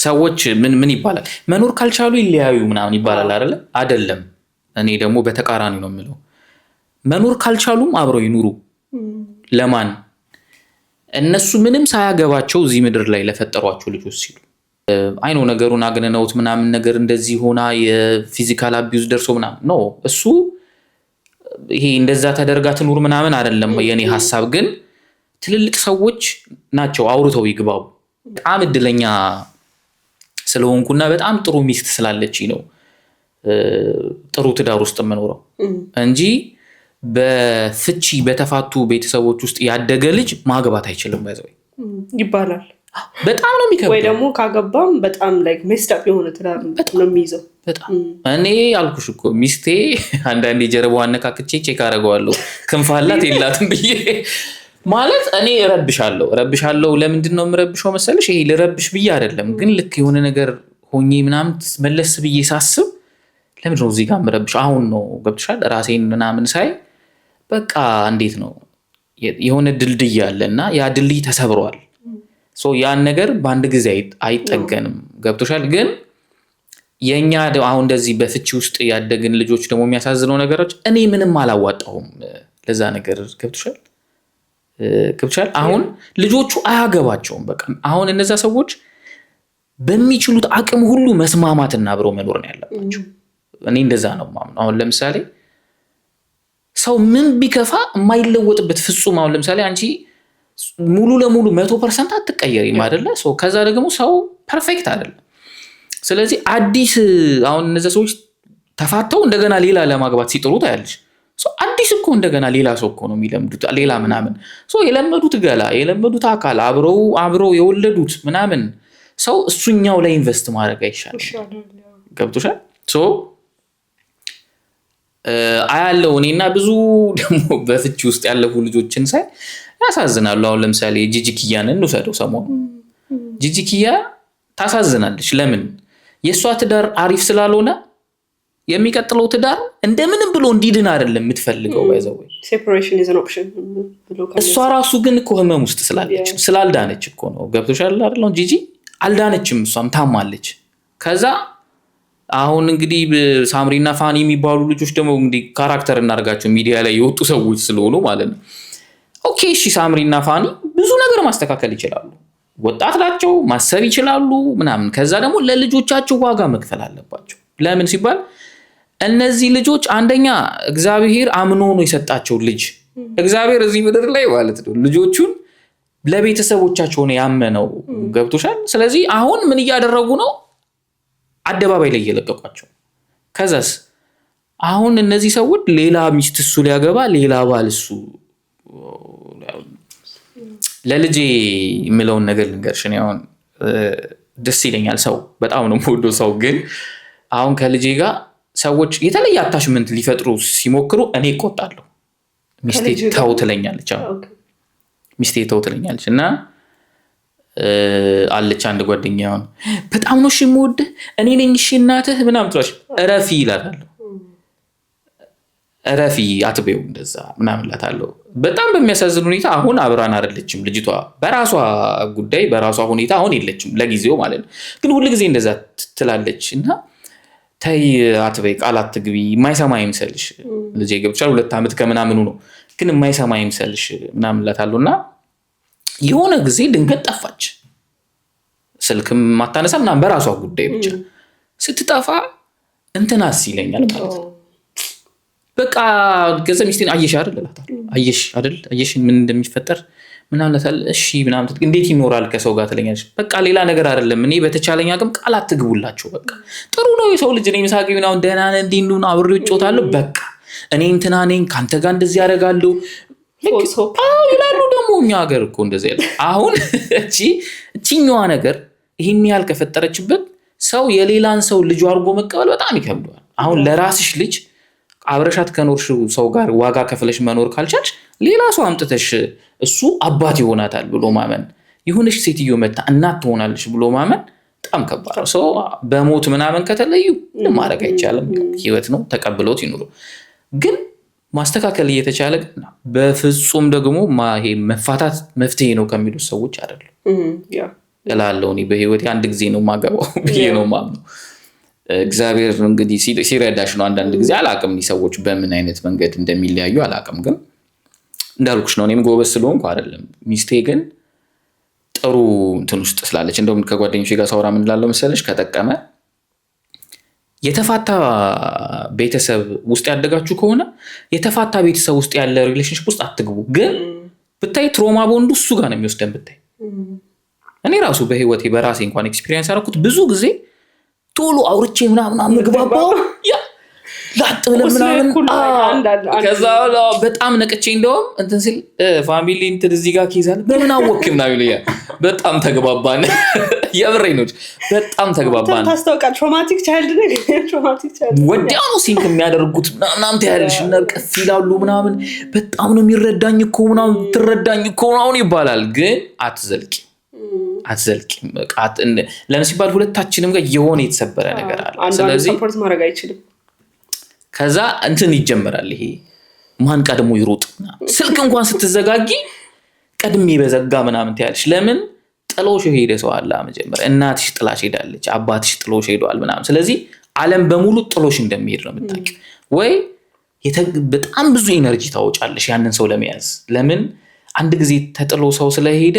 ሰዎች ምን ይባላል መኖር ካልቻሉ ይለያዩ ምናምን ይባላል አይደለም እኔ ደግሞ በተቃራኒ ነው የምለው መኖር ካልቻሉም አብረው ይኑሩ ለማን እነሱ ምንም ሳያገባቸው እዚህ ምድር ላይ ለፈጠሯቸው ልጆች ሲሉ አይኖ ነገሩን አግነነውት ምናምን ነገር እንደዚህ ሆና የፊዚካል አቢዩዝ ደርሶ ምናምን ነው እሱ ይሄ እንደዛ ተደርጋ ትኑር ምናምን አይደለም የኔ ሐሳብ ግን ትልልቅ ሰዎች ናቸው አውርተው ይግባቡ በጣም እድለኛ ስለሆንኩና በጣም ጥሩ ሚስት ስላለችኝ ነው ጥሩ ትዳር ውስጥ የምኖረው እንጂ በፍቺ በተፋቱ ቤተሰቦች ውስጥ ያደገ ልጅ ማግባት አይችልም ይባላል በጣም ነው የሚከብደው ወይ ደግሞ ካገባም በጣም ላይክ ሜስታፕ የሆነ ትዳር ነው የሚይዘው በጣም እኔ አልኩሽ እኮ ሚስቴ አንዳንዴ ጀርባዋን ነካክቼ ቼክ አደርገዋለሁ ክንፋላት የላትም ብዬ ማለት እኔ ረብሻለሁ ለምንድን ነው የምረብሸው መሰለሽ ይሄ ልረብሽ ብዬ አይደለም ግን ልክ የሆነ ነገር ሆኜ ምናምን መለስ ብዬ ሳስብ ለምንድን ነው እዚህ ጋር የምረብሽ አሁን ነው ገብቶሻል ራሴን ምናምን ሳይ በቃ እንዴት ነው የሆነ ድልድይ አለና ያ ድልድይ ተሰብሯል ሶ ያን ነገር በአንድ ጊዜ አይጠገንም ገብቶሻል ግን የኛ አሁን እንደዚህ በፍቺ ውስጥ ያደግን ልጆች ደግሞ የሚያሳዝነው ነገሮች እኔ ምንም አላዋጣሁም ለዛ ነገር ገብቶሻል አሁን ልጆቹ አያገባቸውም በቃ አሁን እነዛ ሰዎች በሚችሉት አቅም ሁሉ መስማማትና አብረው መኖር ነው ያለባቸው እኔ እንደዛ ነው ማምነው አሁን ለምሳሌ ሰው ምን ቢከፋ የማይለወጥበት ፍጹም አሁን ለምሳሌ አንቺ ሙሉ ለሙሉ 100% አትቀየሪም አይደለ ሶ ከዛ ደግሞ ሰው ፐርፌክት አይደለም ስለዚህ አዲስ አሁን እነዛ ሰዎች ተፋተው እንደገና ሌላ ለማግባት ሲጥሩ ታያለሽ ሶ አዲስ እኮ እንደገና ሌላ ሰው እኮ ነው የሚለምዱት ሌላ ምናምን ሶ የለመዱት ገላ የለመዱት አካል አብረው የወለዱት ምናምን ሰው እሱኛው ላይ ኢንቨስት ማድረግ አይሻልም ገብቶሻል ሶ አያለው እኔና ብዙ ደግሞ በፍቺ ውስጥ ያለፉ ልጆችን ሳይ ያሳዝናሉ አሁን ለምሳሌ ጂጂኪያን እንውሰደው ሰሞኑ ጂጂኪያ ታሳዝናለች ለምን የሷ ትዳር አሪፍ ስላልሆነ የሚቀጥለው ትዳር እንደምንም ብሎ እንዲድን አይደለም የምትፈልገው ባይዘው separation is an option እሷ ራሱ ግን እኮ ህመም ውስጥ ስላልዳነች እኮ ነው ገብቶሻል አይደል ጂጂ አልዳነችም እሷም ታማለች ከዛ አሁን እንግዲህ ሳምሪና ፋኒ የሚባሉ ልጆች ደግሞ እንግዲህ ካራክተር እናርጋቸው ሚዲያ ላይ የወጡ ሰዎች ስለሆኑ ማለት ነው ኦኬ እሺ ሳምሪና ፋኒ ብዙ ነገር ማስተካከል ይችላሉ ወጣት ናቸው ማሰብ ይችላሉ ምናምን ከዛ ደግሞ ለልጆቻቸው ዋጋ መክፈል አለባቸው ለምን ሲባል እነዚህ ልጆች አንደኛ እግዚአብሔር አምኖ ነው የሰጣቸው ልጅ እግዚአብሔር እዚህ ምድር ላይ ማለት ነው ልጆቹን ለቤተሰቦቻቸው ነው ያመነው ገብቶሻል ስለዚህ አሁን ምን እያደረጉ ነው አደባባይ ላይ እየለቀቋቸው ከዛስ አሁን እነዚህ ሰዎች ሌላ ሚስት እሱ ሊያገባ ሌላ ባል እሱ ለልጄ የሚለውን ነገር ልንገርሽ እኔ አሁን ደስ ይለኛል ሰው በጣም ነው የምወደው ሰው ግን አሁን ከልጄ ጋር ሰዎች የተለየ አታችመንት ሊፈጥሩ ሲሞክሩ እኔ እቆጣለሁ ሚስቴ ተው ትለኛለች ሚስቴ ተው ትለኛለች እና አለች አንድ ጓደኛዬ አሁን በጣም ነው እሺ የምወድህ እኔ ነኝ እሺ እናትህ ምናምን ትላለች እረፊ ይላታለሁ እረፊ አትበይው እንደዛ ምናምን እላታለሁ በጣም በሚያሳዝን ሁኔታ አሁን አብራን አይደለችም ልጅቷ በራሷ ጉዳይ በራሷ ሁኔታ አሁን የለችም ለጊዜው ማለት ነው ግን ሁሉ ጊዜ እንደዛ ትላለች እና ተይ አትበይ ቃል አትግቢ የማይሰማ ይምሰልሽ ልጄ ገብቻል 2 አመት ከምናምኑ ነው ግን የማይሰማ ይምሰልሽ ምናምን እላታለሁና የሆነ ጊዜ ድንገት ጠፋች ስልክም ማታነሳ ምናምን በራሷ ጉዳይ ብቻ ስትጠፋ እንትናስ ይለኛል ማለት ነው በቃ ገዘ ሚስቴን አየሽ አይደል እላታለሁ አየሽ ምን እንደሚፈጠር ምናምን እላታለሁ እሺ ምናምን እንዴት ይኖራል ከሰው ጋር ትለኛለች በቃ ሌላ ነገር አይደለም እኔ በተቻለኝ አቅም ቃል አትግቡላችሁ በቃ ጥሩ ነው የሰው ልጅ እኔ ምሳቂው ነው ደህና ነን እንዲኑ አብሬው እጮታለሁ በቃ እኔ እንትና ነኝ ካንተ ጋር እንደዚህ ያደርጋለሁ ይላሉ ደግሞ እኛ ሀገር እኮ እንደዚህ ያለ አሁን እቺኛዋ ነገር ይሄን ያህል ከፈጠረችበት ሰው የሌላን ሰው ልጅ አድርጎ መቀበል በጣም ይከብዳል አሁን ለራስሽ ልጅ አብረሻት ከኖርሽ ሰው ጋር ዋጋ ከፍለሽ መኖር ካልቻልሽ ሌላ ሰው አምጥተሽ እሱ አባት ይሆናታል ብሎ ማመን ይሁንሽ ሴትዮ መጣ እናት ትሆናለሽ ብሎ ማመን በጣም ከባድ ነው ሰው በሞት ምናምን ከተለዩ ማድረግ አይቻልም ህይወት ነው ተቀብሎት ይኑሩ ግን ማስተካከል እየተቻለ በፍጹም ደግሞ ይሄ መፋታት መፍትሄ ነው ከሚሉ ሰዎች አይደለም እላለሁ። እኔ በህይወቴ አንድ ጊዜ ነው የማገባው ብዬ ነው የማምነው። እግዚአብሔር እንግዲህ ሲረዳሽ ነው። አንዳንድ ጊዜ አላቅም ሰዎች በምን አይነት መንገድ እንደሚለያዩ አላቅም። ግን እንዳልኩሽ ነው እኔም ጎበዝ ስለሆንኩ አይደለም። ሚስቴ ግን ጥሩ እንትን ውስጥ ስላለች እንደውም ከጓደኞቼ ጋር ሳወራ ምን እላለሁ መሰለሽ ከጠቀመ የተፋታ ቤተሰብ ውስጥ ያደጋችሁ ከሆነ የተፋታ ቤተሰብ ውስጥ ያለ ሪሌሽንሽፕ ውስጥ አትግቡ። ግን ብታይ ትሮማ ቦንዱ እሱ ጋር ነው የሚወስደን። ብታይ እኔ ራሱ በህይወቴ በራሴ እንኳን ኤክስፒሪየንስ ያደረኩት ብዙ ጊዜ ቶሎ አውርቼ ምናምን ምግባባው ላጥ ብለን ምናምን ከዛ በጣም ነቅቼ እንደውም እንትን ሲል ፋሚሊ እንትን እዚህ ጋር ኪዛል በምን አወቅህ ምናምን ይላል። በጣም ተግባባን። የምሬ ነው። በጣም ተግባባን። ታስተውቃ ትራውማቲክ ቻይልድ ወዲያው ነው ሲንክ የሚያደርጉት ምናምን ታያለሽ እና ቀፍ ይላሉ ምናምን በጣም ነው የሚረዳኝ እኮ ምናምን ትረዳኝ እኮ ምናምን ይባላል። ግን አትዘልቂም። ለምን ሲባል ሁለታችንም ጋር የሆነ የተሰበረ ነገር አለ። ስለዚህ ሰፖርት ማድረግ አይችልም። ከዛ እንትን ይጀምራል። ይሄ ማን ቀድሞ ይሮጥ ስልክ እንኳን ስትዘጋጊ ቀድሜ በዘጋ ምናምን ትያለሽ። ለምን ጥሎሽ ሄደ ሰው አለ መጀመሪያ። እናትሽ ጥላሽ ሄዳለች፣ አባትሽ ጥሎሽ ሄዷል ምናምን። ስለዚህ ዓለም በሙሉ ጥሎሽ እንደሚሄድ ነው የምታውቂው። ወይ በጣም ብዙ ኢነርጂ ታወጫለሽ ያንን ሰው ለመያዝ። ለምን አንድ ጊዜ ተጥሎ ሰው ስለሄደ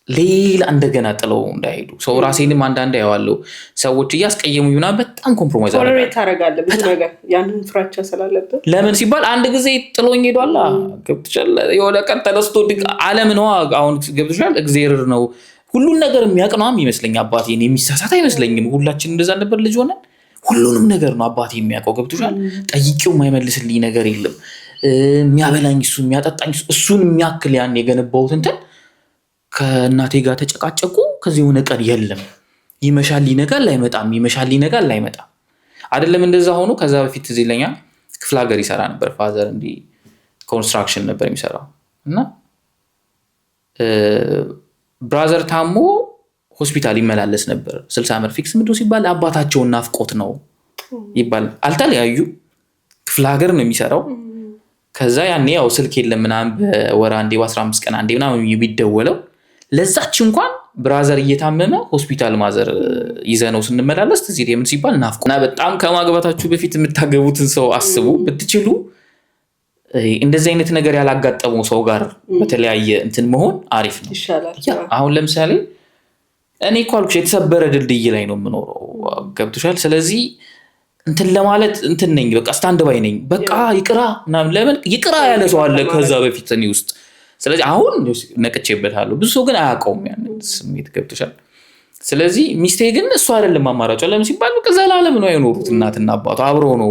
ሌላ እንደገና ጥለው እንዳይሄዱ። ሰው ራሴንም አንዳንድ ያዋለው ሰዎች እያስቀየሙ ይሁና በጣም ኮምፕሮማይዝ ታደርጋለህ ብዙ ነገር ያንን ፍራቻ ስላለበት። ለምን ሲባል አንድ ጊዜ ጥሎኝ ሄዷል። ገብቶሻል? የሆነ ቀን ተነስቶ ዓለም ነው አሁን ገብቶሻል? እግዚአብሔር ነው ሁሉን ነገር የሚያውቅ ነው ይመስለኝ። አባቴን የሚሳሳት አይመስለኝም። ሁላችን እንደዛ ነበር ልጅ ሆነን ሁሉንም ነገር ነው አባቴ የሚያውቀው። ገብቶሻል? ጠይቄው የማይመልስልኝ ነገር የለም። የሚያበላኝ እሱ የሚያጠጣኝ እሱን የሚያክል ያን የገነባሁት እንትን ከእናቴ ጋር ተጨቃጨቁ። ከዚህ የሆነ ቀን የለም ይመሻል ይነጋል አይመጣም፣ ይመሻል ይነጋል አይመጣም። አይደለም እንደዛ ሆኖ ከዛ በፊት እዚህ ለኛ ክፍለ ሀገር ይሰራ ነበር ፋዘር። እንዲህ ኮንስትራክሽን ነበር የሚሰራው እና ብራዘር ታሞ ሆስፒታል ይመላለስ ነበር። 60 ዓመት ፊክስ ምንድነው ሲባል አባታቸውን ናፍቆት ነው ይባል። አልተለያዩ ክፍለ ሀገር ነው የሚሰራው። ከዛ ያኔ ያው ስልክ የለም ምናምን በወር አንዴ በ15 ቀን አንዴ ምናምን የሚደወለው ለዛች እንኳን ብራዘር እየታመመ ሆስፒታል ማዘር ይዘነው ስንመላለስ እዚህ ደም ሲባል ናፍቆና በጣም ከማግባታችሁ በፊት የምታገቡትን ሰው አስቡ። ብትችሉ እንደዚህ አይነት ነገር ያላጋጠመው ሰው ጋር በተለያየ እንትን መሆን አሪፍ ነው ይሻላል። አሁን ለምሳሌ እኔ እኮ አልኩሽ የተሰበረ ድልድይ ላይ ነው የምኖረው። ገብቶሻል? ስለዚህ እንትን ለማለት እንትን ነኝ በቃ ስታንድ ባይ ነኝ። በቃ ይቅራ ምናምን ለምን ይቅራ ያለ ሰው አለ ከዛ በፊት እኔ ውስጥ። ስለዚህ አሁን ነቅቼበታለሁ። ብዙ ሰው ግን አያውቀውም ያንን ስሜት። ገብቶሻል? ስለዚህ ሚስቴ ግን እሱ አይደለም አማራጯ። ለምን ሲባል በቃ ዘላለም ነው የኖሩት እናትና አባቱ አብረው ነው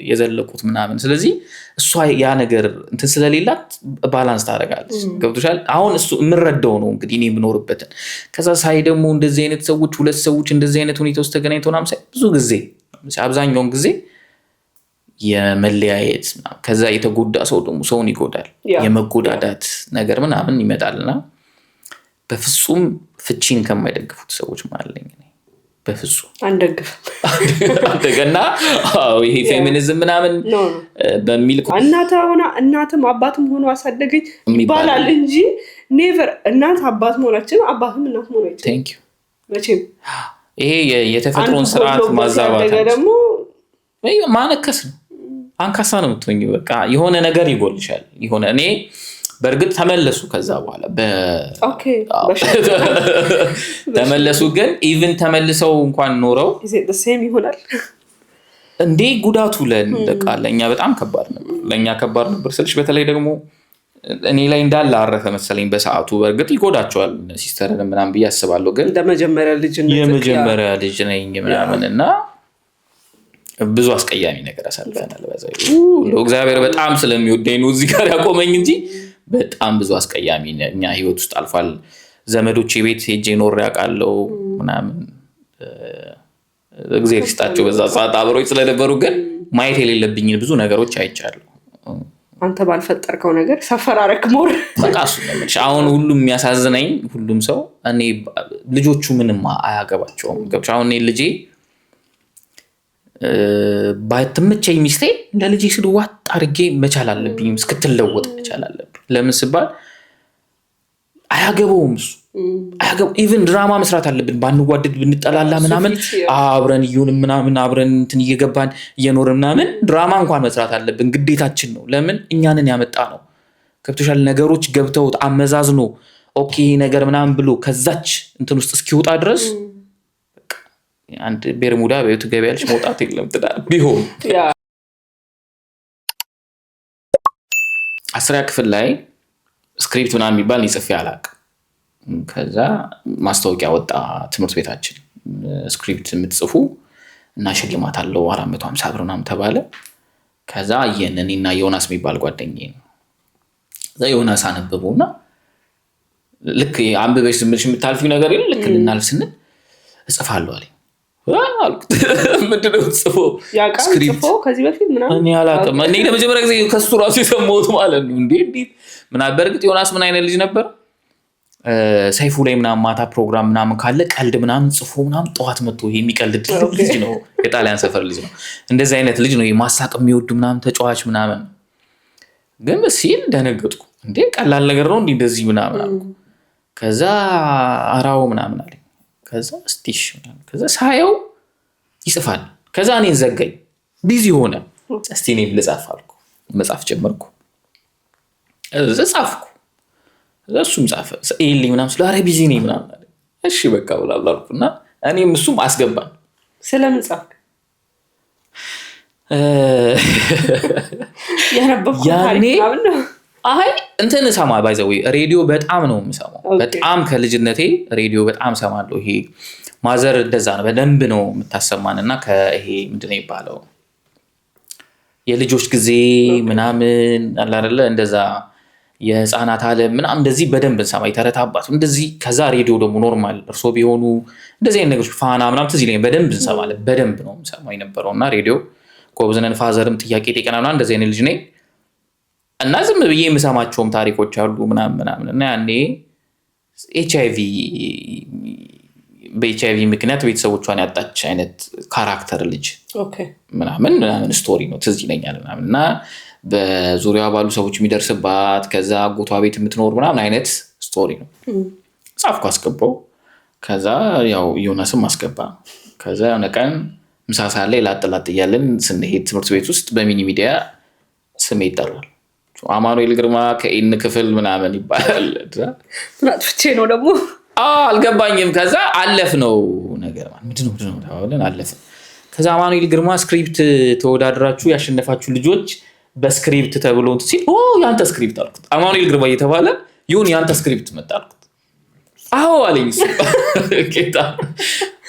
የዘለቁት ምናምን። ስለዚህ እሷ ያ ነገር እንትን ስለሌላት ባላንስ ታደርጋለች። ገብቶሻል? አሁን እሱ የምረዳው ነው እንግዲህ እኔ የምኖርበትን። ከዛ ሳይ ደግሞ እንደዚህ አይነት ሰዎች ሁለት ሰዎች እንደዚህ አይነት ሁኔታ ውስጥ ተገናኝተው ምናምን ሳይ ብዙ ጊዜ አብዛኛውን ጊዜ የመለያየት ከዛ የተጎዳ ሰው ደግሞ ሰውን ይጎዳል። የመጎዳዳት ነገር ምናምን ይመጣልና በፍጹም ፍቺን ከማይደግፉት ሰዎች ማለት ነኝ። በፍጹም አንደግፍም። አንደገና ይሄ ፌሚኒዝም ምናምን በሚል እናትም አባትም ሆኖ አሳደገኝ ይባላል እንጂ ኔቨር እናት አባት መሆናችን አባትም እናት መሆናችን ቴንክ ዩ መቼም ይሄ የተፈጥሮን ስርዓት ማዛባት ደግሞ ማነከስ ነው። አንካሳ ነው የምትሆኚው። በቃ የሆነ ነገር ይጎልሻል። የሆነ እኔ በእርግጥ ተመለሱ ከዛ በኋላ ተመለሱ። ግን ኢቭን ተመልሰው እንኳን ኖረው ይሆናል እንዴ ጉዳቱ ለእኛ በጣም ከባድ ነበር። ለእኛ ከባድ ነበር ስልሽ በተለይ ደግሞ እኔ ላይ እንዳለ አረፈ መሰለኝ በሰዓቱ። በእርግጥ ይጎዳቸዋል ሲስተርን ምናምን ብዬ አስባለሁ። ግን የመጀመሪያ ልጅ ነኝ ምናምን እና ብዙ አስቀያሚ ነገር አሳልፈናል። በዛው እግዚአብሔር በጣም ስለሚወደኝ ነው እዚህ ጋር ያቆመኝ እንጂ በጣም ብዙ አስቀያሚ እኛ ህይወት ውስጥ አልፏል። ዘመዶቼ ቤት ሄጄ ኖር ያውቃለሁ ምናምን እግዚአብሔር ይስጣቸው በዛ ሰዓት አብሮኝ ስለነበሩ። ግን ማየት የሌለብኝን ብዙ ነገሮች አይቻለሁ። አንተ ባልፈጠርከው ነገር ሰፈራረክ ሞር በቃ እሱ ነው። አሁን ሁሉም የሚያሳዝነኝ ሁሉም ሰው እኔ ልጆቹ ምንም አያገባቸውም። ገብቻ አሁን እኔ ልጄ ባይተመቸኝ ሚስቴ ለልጄ ስል ዋጥ አድርጌ መቻል አለብኝ። እስክትለወጥ መቻል አለብኝ። ለምን ሲባል አያገባውም እሱ ኢቭን ድራማ መስራት አለብን ባንዋደድ ብንጠላላ ምናምን አብረን እዩን ምናምን አብረን እንትን እየገባን እየኖርን ምናምን ድራማ እንኳን መስራት አለብን ግዴታችን ነው ለምን እኛንን ያመጣ ነው ገብቶሻል ነገሮች ገብተውት አመዛዝኖ ኦኬ ነገር ምናምን ብሎ ከዛች እንትን ውስጥ እስኪወጣ ድረስ አንድ ቤርሙዳ በየቱ ገበያልሽ መውጣት የለም ትዳር ቢሆን 10ኛ ክፍል ላይ ስክሪፕት ምናምን የሚባል ጽፌ አላውቅም ከዛ ማስታወቂያ ወጣ ትምህርት ቤታችን ስክሪፕት የምትጽፉ እና ሽልማት አለው 450 ብር ምናምን ተባለ ከዛ እኔና ዮናስ የሚባል ጓደኛዬ ነው ዮናስ አነበበውና ልክ አንብበሽ ዝምብልሽ የምታልፊው ነገር የለ ልክ ልናልፍ ስንል እጽፋለሁ አለኝ ምንድነው ጽፎ ስክሪፕት ከዚህ በፊት ምናምን እኔ አላውቅም እኔ ለመጀመሪያ ጊዜ ከሱ ራሱ የሰማሁት ማለት ነው እንዴ ምናምን በርግጥ ዮናስ ምን አይነት ልጅ ነበር ሰይፉ ላይ ምናምን ማታ ፕሮግራም ምናምን ካለ ቀልድ ምናምን ጽፎ ምናምን ጠዋት መጥቶ ይሄ የሚቀልድ ልጅ ነው የጣሊያን ሰፈር ልጅ ነው እንደዚህ አይነት ልጅ ነው ማሳቅ የሚወዱ ምናምን ተጫዋች ምናምን ግን ሲል ደነገጥኩ እንዴ ቀላል ነገር ነው እንዴ እንደዚህ ምናምን አልኩ ከዛ አራው ምናምን አለኝ ከዛ ስቲሽ ከዛ ሳየው ይጽፋል ከዛ እኔን ዘጋኝ ቢዚ ሆነ እስቲ እኔም ልጻፍ አልኩ መጻፍ ጀመርኩ ጻፍኩ እሱም ጻፈ ኤሊ ምናምን ስለ አረ ቢዚ ነኝ ምናምን አለ እሺ በቃ ብላላልኩና እኔም እሱም አስገባን ስለምን ጻፍክ ያነበብኩ ታሪክ ነው አይ እንትን ሰማ ባይዘው ሬዲዮ በጣም ነው የምሰማው በጣም ከልጅነቴ ሬዲዮ በጣም ሰማለሁ ይሄ ማዘር እንደዛ ነው በደንብ ነው የምታሰማንና ከይሄ ምንድነው ይባለው የልጆች ጊዜ ምናምን አለ አይደለ እንደዛ የህፃናት ዓለም ምናምን እንደዚህ በደንብ እንሰማ ይተረታባት እንደዚህ ከዛ ሬዲዮ ደግሞ ኖርማል እርሶ ቢሆኑ እንደዚህ አይነት ነገሮች ፋና ምናምን ትዝ ይለኛል በደንብ እንሰማለን በደንብ ነው የምሰማው የነበረውና ሬዲዮ ኮብዝነን ፋዘርም ጥያቄ ጠይቀናልና እንደዚህ አይነት ልጅ ነኝ እና ዝም ብዬ የምሰማቸውም ታሪኮች አሉ ምናምን እና ያኔ በኤችአይቪ ምክንያት ቤተሰቦቿን ያጣች አይነት ካራክተር ልጅ ምናምን ስቶሪ ነው ትዝ ይለኛል ምናምን እና በዙሪያዋ ባሉ ሰዎች የሚደርስባት ከዛ አጎቷ ቤት የምትኖር ምናምን አይነት ስቶሪ ነው ጻፍኩ አስገባው ከዛ ያው ዮናስም አስገባ ከዛ የሆነ ቀን ምሳ ሰዓት ላይ ላጥላጥ እያለን ስንሄድ ትምህርት ቤት ውስጥ በሚኒ ሚዲያ ስሜ ይጠራል አማኑኤል ግርማ ከኤን ክፍል ምናምን ይባላል ፍቼ ነው ደግሞ አልገባኝም ከዛ አለፍ ነው ነገር ምንድነው ተባብለን አለፍ ከዛ አማኑኤል ግርማ ስክሪፕት ተወዳድራችሁ ያሸነፋችሁ ልጆች በስክሪፕት ተብሎ ሲል ያንተ ስክሪፕት አልኩት አማኑኤል ግርማ እየተባለ ይሁን ያንተ ስክሪፕት መጣ አልኩት አዎ አለኝ ጌታ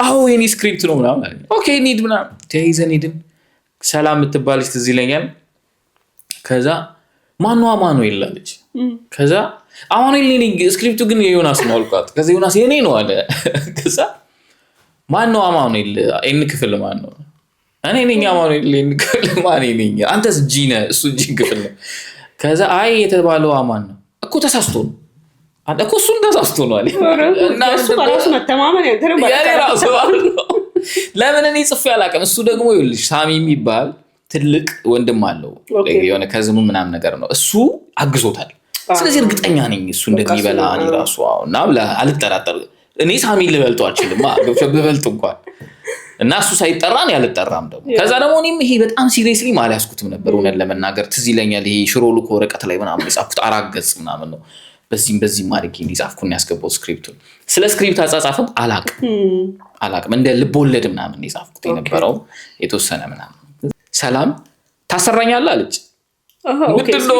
አዎ የኔ ስክሪፕት ነው ምናምን አለኝ ኦኬ ኒድ ምናምን ተይዘን ሄድን ሰላም የምትባልሽ ትዝ ይለኛል ከዛ ማነው አማኑኤል አለች ከዛ አማኑኤል እኔ ስክሪፕቱ ግን የዮናስ ነው አልኳት ከዛ ዮናስ የኔ ነው አለ ከዛ ማነው አማኑኤል ኤን ክፍል ማነው እኔ ነኝ አማኑኤል ኤን ክፍል ማን ነኝ አንተስ ጂ ነህ እሱ ጂ ክፍል ነው ከዛ አይ የተባለው አማን ነው እኮ ተሳስቶ ነው አንተ እኮ እሱን ተሳስቶ ነው አለ እና እሱ በራሱ መተማመን ያተረባራሱ ለምን እኔ ጽፌ አላውቅም እሱ ደግሞ ይልሽ ሳሚ የሚባል ትልቅ ወንድም አለው የሆነ ከዝኑ ምናምን ነገር ነው እሱ አግዞታል ስለዚህ እርግጠኛ ነኝ እሱ እንደሚበላ እኔ ራሱ እና አልጠራጠር እኔ ሳሚ ልበልጠው አልችልም በበልጥ እንኳን እና እሱ ሳይጠራን ያልጠራም ደግሞ ከዛ ደግሞ እኔም ይሄ በጣም ሲሪየስሊ ማልያዝኩትም ነበር እውነት ለመናገር ትዝ ይለኛል ይሄ ሽሮልኮ ወረቀት ላይ ምናምን የጻፍኩት 4 ገጽ ምናምን ነው በዚህም ማድረግ እንዲጻፍኩኝ ያስገባው ስክሪፕቱን ስለ ስክሪፕት አጻጻፍም አላቅም እንደ ልቦለድ ምናምን የጻፍኩት የነበረው የተወሰነ ምናምን ሰላም ታሰራኛለህ አለች ምንድነው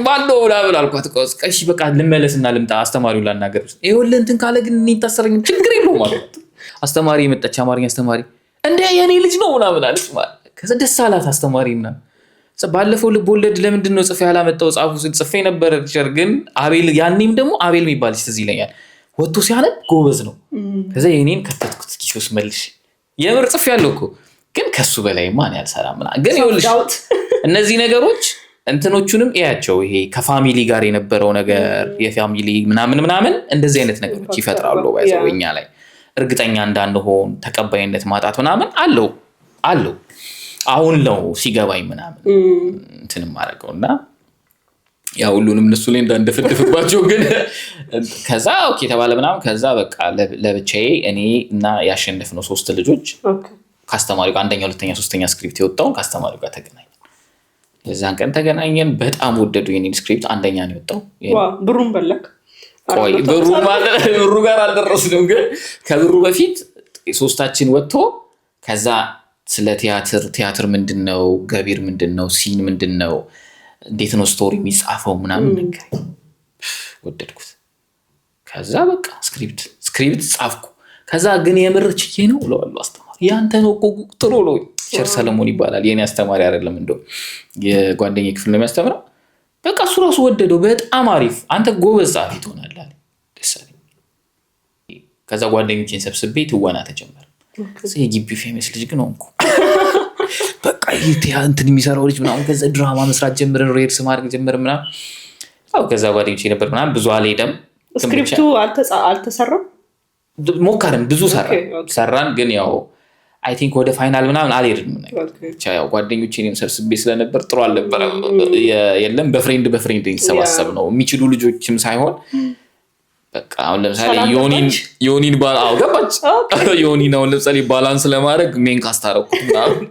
ማነው ምናምን አልኳት እሺ በቃ ልመለስና ልምጣ አስተማሪውን ላናገር ይኸውልህ እንትን ካለ ግን እኔ ታሰረኝ ችግር የለውም ማለት አስተማሪ የመጣች አማርኛ አስተማሪ እንደ የኔ ልጅ ነው ምናምን አለች ማለት ከዛ ደስ አላት አስተማሪ ምናምን ባለፈው ልቦለድ ለምንድን ነው ጽፌ ያላመጣው ጻፉ ጽፌ ነበር ግን አቤል ያኔም ደግሞ አቤል የሚባል ትዝ ይለኛል ወጥቶ ሲያነብ ጎበዝ ነው ከዛ የኔን ከተትኩት ኪስ መልሽ የምር ጽፌ ያለው እኮ ግን ከሱ በላይ ማን ያልሰራ ምናምን ግን ይኸውልሽ እነዚህ ነገሮች እንትኖቹንም እያቸው ይሄ ከፋሚሊ ጋር የነበረው ነገር የፋሚሊ ምናምን እንደዚህ አይነት ነገሮች ይፈጥራሉ ባይዘውኛ ላይ እርግጠኛ እንዳንሆን ተቀባይነት ማጣት ምናምን አለው አሁን ነው ሲገባኝ ምናምን እንትንም ማረገውና ያ ሁሉንም እነሱ ላይ እንዳንደፈደፍባቸው ግን ከዛ ኦኬ ተባለ ምናምን። ከዛ በቃ ለብቻዬ እኔ እና ያሸነፍነው 3 ልጆች ከአስተማሪው ጋር አንደኛ፣ ሁለተኛ፣ ሶስተኛ ስክሪፕት የወጣውን ከአስተማሪው ጋር ተገናኘን። የዛን ቀን ተገናኘን። በጣም ወደዱ የኔን ስክሪፕት። አንደኛ ነው የወጣው። ብሩን በለክ? ቆይ ብሩ ጋር አልደረስንም፣ ግን ከብሩ በፊት 3ታችን ወጥቶ ከዛ ስለ ቲያትር ምንድነው፣ ገቢር ምንድነው፣ ሲን ምንድነው፣ እንዴት ነው ስቶሪ የሚጻፈው ምናምን ነገር ወደድኩት። ከዛ በቃ ስክሪፕት ጻፍኩ። ከዛ ግን የምር ችዬ ነው ብለዋል አስተማሪ። ያንተ ነው እኮ ጥሩ ነው። ቸር ሰለሞን ይባላል የኔ አስተማሪ አይደለም፣ እንደው የጓደኛዬ ክፍል ነው የሚያስተምረው። በቃ እሱ ራሱ ወደደው። በጣም አሪፍ፣ አንተ ጎበዝ ጸሐፊ ትሆናለህ አለ። ደስ አለኝ። ከዛ ጓደኞቼን ሰብስቤ ትወና ተጀመረ። የግቢ ፌመስ ልጅ ግን ሆንኩ። በቃ እንትን የሚሰራው ልጅ ምናምን። ከዛ ድራማ መስራት ጀምረን፣ ሬድስ ማድረግ ጀምረን ምናምን። ከዛ ጓደኞቼ ነበር ምናምን። ብዙ አልሄደም። ስክሪፕቱ አልተሰራም። ሞከርን፣ ብዙ ሰራን፣ ግን ያው አይ ቲንክ ወደ ፋይናል ምናምን አልሄድንም። ብቻ ያው ጓደኞቼንም ሰብስቤ ስለነበር ጥሩ አልነበረ። የለም በፍሬንድ ይሰባሰብ ነው የሚችሉ ልጆችም ሳይሆን በቃ አሁን ለምሳሌ ዮኒን ገባች። ዮኒን አሁን ለምሳሌ ባላንስ ለማድረግ ሜን ካስት አደረኩት ምናምን።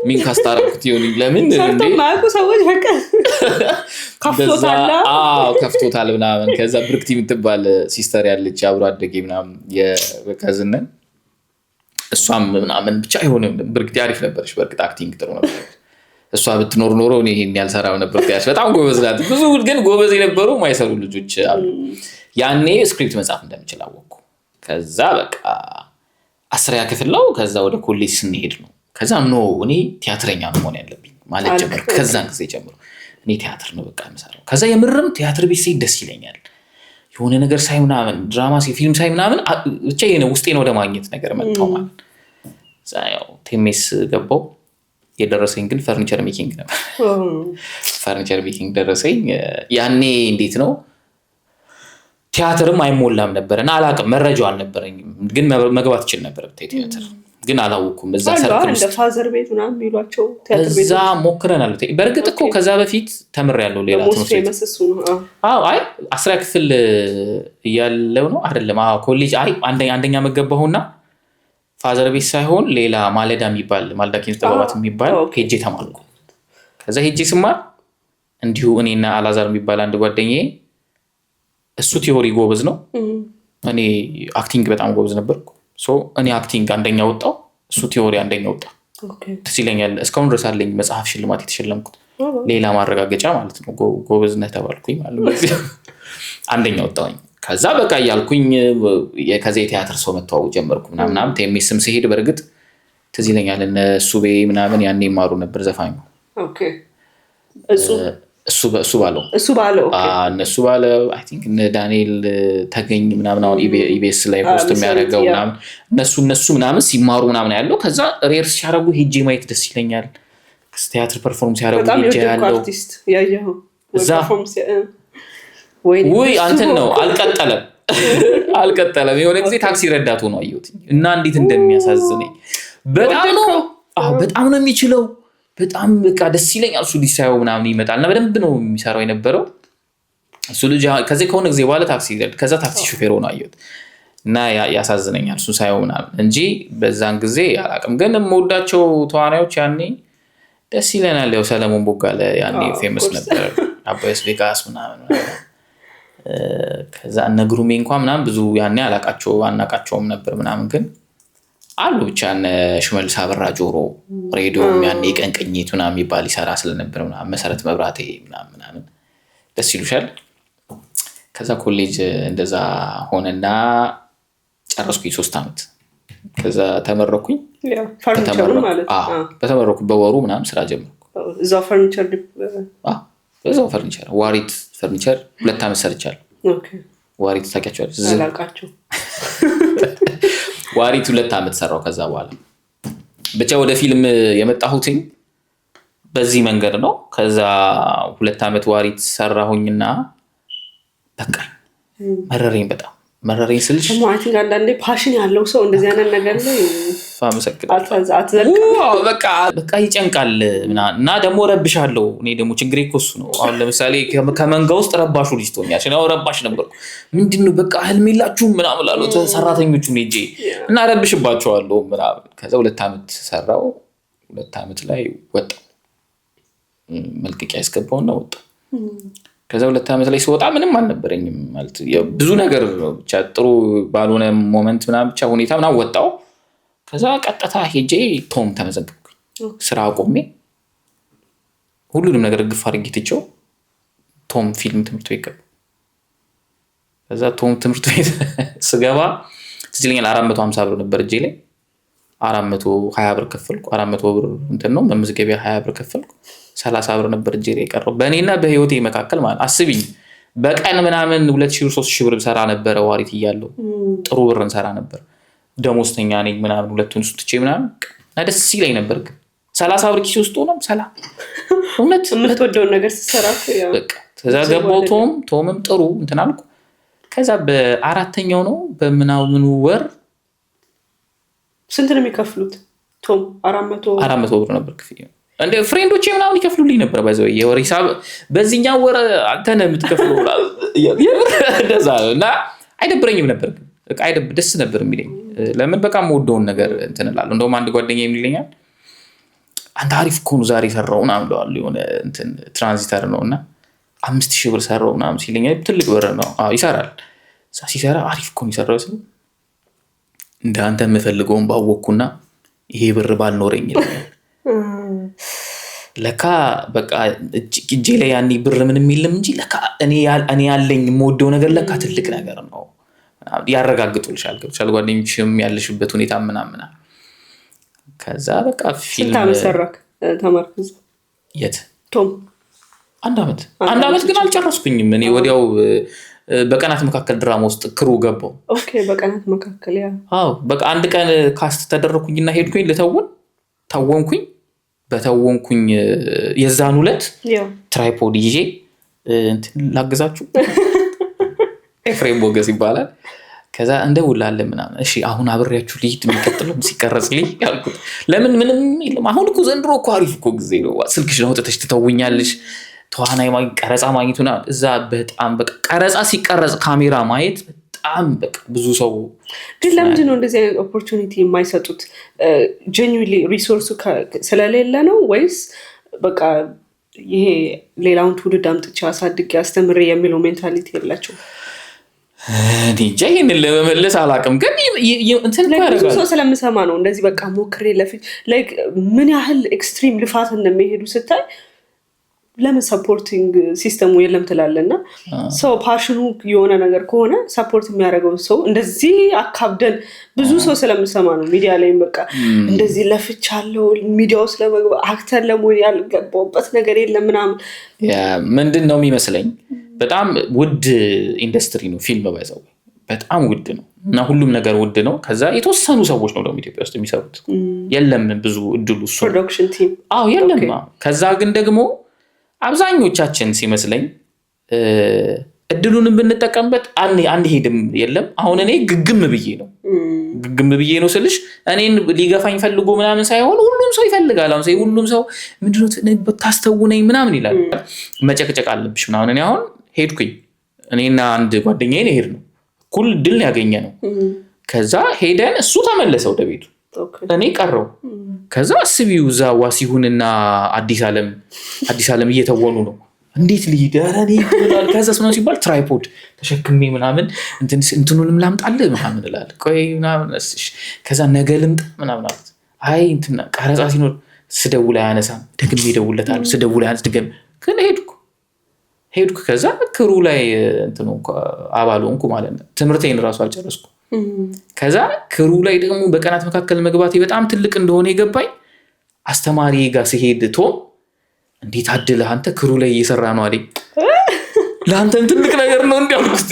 ሜን ካስት አደረኩት ዮኒ። ለምን እንዴ ማቁ ሰዎች በቃ ከፍቶታል ምናምን። ከዛ ብርክቲ የምትባል ሲስተር ያለች አብሮ አደጌ ምናምን የበካዝነን እሷም ምናምን ብቻ የሆነ ብርክቲ አሪፍ ነበረች። በእርግጥ አክቲንግ ጥሩ ነበር። እሷ ብትኖር ኖሮ እኔ ይሄን ያልሰራው ነበር። በጣም ጎበዝ ናት። ብዙ ግን ጎበዝ የነበሩ ማይሰሩ ልጆች አሉ። ያኔ ስክሪፕት መጻፍ እንደምችል አወቅኩ። ከዛ በቃ 10ኛ ክፍል ነው። ከዛ ወደ ኮሌጅ ስንሄድ ነው። ከዛ እኔ ቲያትረኛ ነው መሆን ያለብኝ ማለት ጀመርኩ። ከዛን ጊዜ ጀምሮ እኔ ቲያትር ነው በቃ የምሰራው። ከዛ የምርም ቲያትር ቤት ሲሄድ ደስ ይለኛል። የሆነ ነገር ሳይ ምናምን፣ ድራማ ፊልም ሳይ ምናምን ብቻ ውስጤን ወደ ማግኘት ነገር መጣው ማለት። ያው ቴሜስ ገባው። የደረሰኝ ግን ፈርኒቸር ሜኪንግ ነበር። ፈርኒቸር ሜኪንግ ደረሰኝ። ያኔ እንዴት ነው ቲያትርም አይሞላም ነበርና አላውቅም፣ መረጃው አልነበረኝም። ግን መግባት ይችል ነበር ቲያትር፣ ግን አላወኩም። እዛ ሰርክል እንደ ፋዘር ቤት ምናምን የሚሏቸው ቲያትር ቤት እዛ ሞክረናል። በእርግጥ እኮ ከዛ በፊት ተምሬያለሁ ሌላ ትምህርት ቤት። አይ 10ኛ ክፍል እያለሁ ነው አይደለም። ኮሌጅ አንደኛ መገባሁና ፋዘር ቤት ሳይሆን ሌላ ማለዳ ኪነ ጥበባት የሚባል ሄጄ ተማርኩ። ከዛ ሄጄ ስማር እንዲሁ እኔና አላዛር የሚባል አንድ ጓደኛዬ፣ እሱ ቲዮሪ ጎበዝ ነው፣ እኔ አክቲንግ በጣም ጎበዝ ነበርኩ። እኔ አክቲንግ አንደኛ ወጣው፣ እሱ ቲዮሪ አንደኛ ወጣ። ትዝ ይለኛል እስካሁን ድረስ አለኝ መጽሐፍ ሽልማት የተሸለምኩት፣ ሌላ ማረጋገጫ ማለት ነው። ጎበዝነት ተባልኩኝ ማለት ነው። አንደኛ ወጣሁኝ። ከዛ በቃ እያልኩኝ ከዛ የቲያትር ሰው መተዋወቅ ጀመርኩ ምናምን። ቴሜስም ሲሄድ በእርግጥ ትዝ ይለኛል እነ ሱቤ ምናምን ያኔ ይማሩ ነበር ዘፋኙ። እሱ ባለው እነሱ ባለው አይ ቲንክ እነ ዳንኤል ተገኝ ምናምን አሁን ኢቢኤስ ላይ ፖስት የሚያደርገው ምናምን እነሱ ምናምን ሲማሩ ምናምን ያለው። ከዛ ሬርስ ሲያደርጉ ሄጄ ማየት ደስ ይለኛል። ቲያትር ፐርፎርም ሲያደርጉ ሄጄ ያለው እዛ ወይ አንተን ነው። አልቀጠለም። የሆነ ጊዜ ታክሲ ረዳት ሆኖ አየሁት እና እንዴት እንደሚያሳዝነኝ በጣም ነው የሚችለው። በጣም በቃ ደስ ይለኛል። እሱ ሊሳየው ምናምን ይመጣልና በደንብ ነው የሚሰራው የነበረው እሱ ልጅ። ከዚህ ከሆነ ጊዜ በኋላ ከዛ ታክሲ ሹፌር ሆኖ አየሁት እና ያሳዝነኛል እሱ ሳየው ምናምን እንጂ በዛን ጊዜ አላውቅም። ግን የምወዳቸው ተዋናዮች ያኔ ደስ ይለናል። ያው ሰለሞን ቦጋለ ያኔ ፌመስ ነበር፣ አባይስ ቬጋስ ምናምን። ከዛ እነ ግሩሜ እንኳን ምናምን ብዙ ያኔ አናቃቸውም ነበር ምናምን፣ ግን አሉ ብቻ እነ ሽመልስ አበራ ጆሮ ሬዲዮ ያኔ ቀን ቅኝት ምናምን የሚባል ይሰራ ስለነበር ምናምን፣ መሰረት መብራቴ ምናምን ደስ ይሉሻል። ከዛ ኮሌጅ እንደዛ ሆነና ጨረስኩኝ 3 ዓመት። ከዛ ተመረኩኝ። በተመረኩ በወሩ ምናምን ስራ ጀመርኩ። እዛው ፈርኒቸር ዋሪት ፈርኒቸር 2 ዓመት ሰርቻለሁ። ዋሪት ታውቂያቸዋለሽ? ዋሪት 2 ዓመት ሰራው። ከዛ በኋላ ብቻ ወደ ፊልም የመጣሁትኝ በዚህ መንገድ ነው። ከዛ 2 ዓመት ዋሪት ሰራሁኝና በቃኝ፣ መረረኝ በጣም መረረኝ ስልሽ ማለትም አንዳንዴ ፓሽን ያለው ሰው እንደዚህ አይነት ነገር ላይ በቃ ይጨንቃል እና ደግሞ ረብሻለሁ። እኔ ደግሞ ችግሬ እኮ እሱ ነው። አሁን ለምሳሌ ከመንጋ ውስጥ ረባሹ ልጅ ትሆኛለሽ። እኔ ረባሽ ነበርኩ። ምንድነው በቃ ህልም የላችሁም ምናምን እላለሁ ሰራተኞቹን ሄጄ እና ረብሽባቸዋለሁ ምናምን። ከዛ 2 ዓመት ሰራው። 2 ዓመት ላይ ወጣሁ። መልቀቂያ ያስገባውና ወጣሁ። ከዛ 2 ዓመት ላይ ስወጣ ምንም አልነበረኝም ማለት ብዙ ነገር ብቻ ጥሩ ባልሆነ ሞመንት ምናምን ብቻ ሁኔታ ምናምን ወጣሁ። ከዛ ቀጥታ ሄጄ ቶም ተመዘገብኩኝ። ስራ አቆሜ ሁሉንም ነገር ግፍ አድርጌ ትቼው ቶም ፊልም ትምህርት ቤት ገባሁ። ከዛ ቶም ትምህርት ቤት ስገባ ትዝ ይለኛል 450 ብር ነበር እጄ ላይ። 420 ብር ከፈልኩ። 400 ብር እንትን ነው መመዝገቢያ 20 ብር ከፈልኩ። 30 ብር ነበር እጄ ላይ ቀረው በእኔና በህይወቴ መካከል ማለት አስቢኝ። በቀን ምናምን 2000 3000 ብር ሰራ ነበር። ዋሪት እያለሁ ጥሩ ብር እንሰራ ነበር። ደሞዝተኛ ነኝ ምናምን ሁለቱን ሱትቼ ምናምን ደስ ይለኝ ነበር። ግን 30 ብር ኪስ ውስጥ ሆነም ሰላም እውነት የምትወደውን ነገር ስትሰራ በቃ ከዛ ገባሁ። ቶምም ጥሩ እንትን አልኩ። ከዛ በአራተኛው ነው በምናምኑ ወር ስንት ነው የሚከፍሉት? ቶም 400 ብር ነበር ክፍያው። እንደ ፍሬንዶቼ ምናምን ይከፍሉልኝ ነበር። ባይዘው የወር ሂሳብ በዚህኛው ወር አንተ ነህ የምትከፍለው እንደዛ እና አይደብረኝም ነበር። በቃ ደስ ነበር የሚለኝ። ለምን በቃ የምወደውን ነገር እንትን እላለሁ። እንደውም አንድ ጓደኛዬ የሚለኛል አንተ አሪፍ እኮ ነው ዛሬ ሰራው ምናምን እለዋለሁ። የሆነ እንትን ትራንዚተር ነውና 5000 ብር ሰራው ምናምን ሲለኝ ትልቅ ብር ነው። ይሰራል። ሲሰራ አሪፍ እኮ ነው የሰራው ሲል እንደ አንተ የምፈልገውን ባወቅኩና ይሄ ብር ባልኖረኝ ለካ በቃ እጄ ላይ ያኔ ብር ምንም የለም እንጂ ለካ እኔ ያለኝ የምወደው ነገር ለካ ትልቅ ነገር ነው ያረጋግጡልሻል። ገብቶሻል? ጓደኞችም ያለሽበት ሁኔታ ምናምን። ከዛ በቃ ፊልም ስንት ዓመት ሰራክ ተማርኩ? የት ቶም? 1 ዓመት። 1 ዓመት ግን አልጨረስኩኝም። እኔ ወዲያው በቀናት መካከል ድራማ ውስጥ ክሩ ገባው። ኦኬ በቀናት መካከል ያ በቃ አንድ ቀን ካስት ተደረኩኝና ሄድኩኝ ልተውን። ተወንኩኝ። በተወንኩኝ የዛን ዕለት ትራይፖድ ይዤ እንትን ላግዛችሁ ኤፍሬም ቦገስ ይባላል። ከዛ እንደውላለን ምናምን እሺ አሁን አብሬያችሁ ልሂድ የሚቀጥለው ሲቀረጽ ልኝ ያልኩት። ለምን ምንም የለም አሁን እኮ ዘንድሮ እኮ አሪፍ እኮ ጊዜ ነው። ስልክሽን አውጥተሽ ትተውኛለሽ። ተዋናይ ቀረጻ ማግኘቱና እዛ በጣም በቃ ቀረጻ ሲቀረጽ ካሜራ ማየት በጣም በቃ ብዙ ሰው ግን ለምንድን ነው እንደዚህ አይነት ኦፖርቹኒቲ የማይሰጡት? ጄኒዩንሊ ሪሶርሱ ስለሌለ ነው ወይስ በቃ ይሄ ሌላውን ትውልድ አምጥቼ አሳድጌ አስተምሬ የሚለው ሜንታሊቲ የላቸው? እንጃ ይሄንን ለመመለስ አላውቅም። ግን እንትን ብዙ ሰው ስለምሰማ ነው እንደዚህ በቃ ሞክሬ ለፊት ላይክ ምን ያህል ኤክስትሪም ልፋት እንደሚሄዱ ስታይ ለምን ሰፖርቲንግ ሲስተሙ የለም ትላለና ሰው ፓሽኑ የሆነ ነገር ከሆነ ሰፖርት የሚያደርገው ሰው እንደዚህ አካብደን ብዙ ሰው ስለምሰማ ነው ሚዲያ ላይም በቃ እንደዚህ ለፍቻለሁ ሚዲያው ስለመግባት አክተር ለመሆን ያልገባውበት ነገር የለም ምናምን። ምንድን ነው የሚመስለኝ በጣም ውድ ኢንዱስትሪ ነው ፊልም ባይዘው በጣም ውድ ነው እና ሁሉም ነገር ውድ ነው። ከዛ የተወሰኑ ሰዎች ነው ደግሞ ኢትዮጵያ ውስጥ የሚሰሩት የለም ብዙ እድሉ እሱ ፕሮዳክሽን ቲም የለም። ከዛ ግን ደግሞ አብዛኞቻችን ሲመስለኝ እድሉን ብንጠቀምበት አንድ ሄድም የለም። አሁን እኔ ግግም ብዬ ነው ስልሽ እኔን ሊገፋኝ ፈልጎ ምናምን ሳይሆን ሁሉም ሰው ይፈልጋል። አሁን ሁሉም ሰው ምንድነው ታስተውነኝ ምናምን ይላል። መጨቅጨቅ አለብሽ ምናምን። እኔ አሁን ሄድኩኝ እኔና አንድ ጓደኛዬ ሄድ ነው እኩል ድል ያገኘ ነው። ከዛ ሄደን እሱ ተመለሰ ወደ ቤቱ እኔ ቀረው። ከዛ አስቢው እዛ ዋሲሁንና አዲስ ዓለም እየተወኑ ነው። እንዴት ልሂድ አረኔ ይላል። ከዛ ስለ ሲባል ትራይፖድ ተሸክሜ ምናምን እንትኑንም ላምጣልህ ምናምን እላል። ቆይ ምናምን እሺ ከዛ ነገ ልምጣ ምናምን አሉት። አይ እንትና ቀረጻ ሲኖር ስደውል አያነሳም። ደግሜ እደውልለታለሁ ስደውል አያነሳም። ግን ሄድኩ። ከዛ ክሩ ላይ እንትኑ አባል ሆንኩ ማለት ነው። ትምህርቴን ራሱ አልጨረስኩ። ከዛ ክሩ ላይ ደግሞ በቀናት መካከል መግባቴ በጣም ትልቅ እንደሆነ የገባኝ አስተማሪ ጋር ሲሄድ ቶም እንዴት አድለህ አንተ ክሩ ላይ እየሰራ ነው አለኝ። ለአንተም ትልቅ ነገር ነው እንዲያልኩት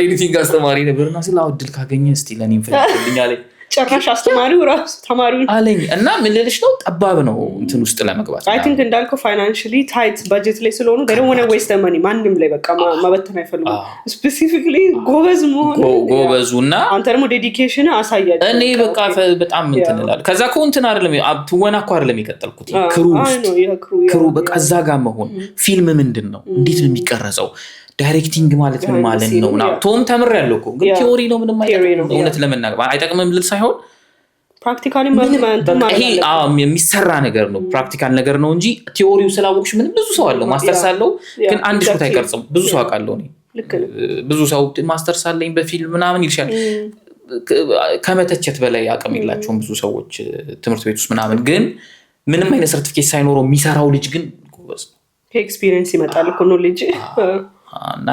ኤዲቲንግ አስተማሪ ነበርና ስለ አድል ካገኘ እስቲ ለኔም ፈልግልኝ አለኝ። ጨራሽ አስተማሪው ራሱ ተማሪው አለኝ እና ምን ልልሽ ነው ጠባብ ነው እንትን ውስጥ ለመግባት አይ ቲንክ እንዳልከው ፋይናንሻሊ ታይት በጀት ላይ ስለሆኑ they don't want to waste their money ማንም ላይ በቃ ማበተን አይፈልጉም ስፔሲፊካሊ ጎበዙና አንተ ደግሞ ዴዲኬሽን አሳያጅ እኔ በቃ በጣም እንትን እላለሁ ከዛ እኮ እንትን አይደለም ትወና እኮ አይደለም የቀጠልኩት ክሩ በቃ እዛ ጋር መሆን ፊልም ምንድነው እንዴት ነው የሚቀረጸው ዳይሬክቲንግ ማለት ምን ማለት ነው እና ቶም ተምሬያለሁ እኮ ግን ቲዮሪ ነው ምንም አይጠቅምም እውነት ለመናገር አይጠቅምም ልል ሳይሆን ፕራክቲካሊ ይሄ የሚሰራ ነገር ነው ፕራክቲካል ነገር ነው እንጂ ቲዮሪው ስላወቅሽ ምንም ብዙ ሰው አለው ማስተርስ አለው ግን አንድ ሾት አይቀርጽም ብዙ ሰው አውቃለሁ እኔ ብዙ ሰው ማስተርስ አለኝ በፊልም ምናምን ይልሻል ከመተቸት በላይ አቅም የላቸውም ብዙ ሰዎች ትምህርት ቤት ውስጥ ምናምን ግን ምንም አይነት ሰርቲፊኬት ሳይኖረው የሚሰራው ልጅ ግን ጎበዝ ነው ኤክስፒሪየንስ ይመጣል እኮ ነው ልጅ እና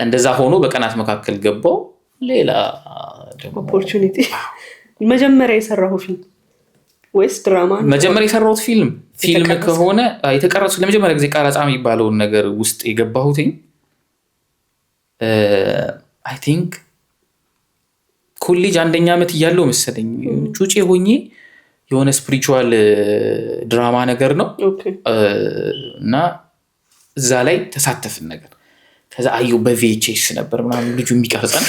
እንደዛ ሆኖ በቀናት መካከል ገባው ሌላ ደግሞ ኦፖርቹኒቲ መጀመሪያ የሰራው ፊልም ወይስ ድራማ መጀመሪያ የሰራሁት ፊልም ከሆነ የተቀረጸው ለመጀመሪያ ጊዜ ቀረጻ የሚባለውን ነገር ውስጥ የገባሁት አይ ቲንክ ኮሌጅ አንደኛ ዓመት እያለሁ መሰለኝ ጩጬ ሆኜ የሆነ ስፒሪቹዋል ድራማ ነገር ነው እና እዛ ላይ ተሳተፍን ነገር ከዛ አየሁ በቪኤችኤስ ነበር ምናምን ልጁ የሚቀርጸን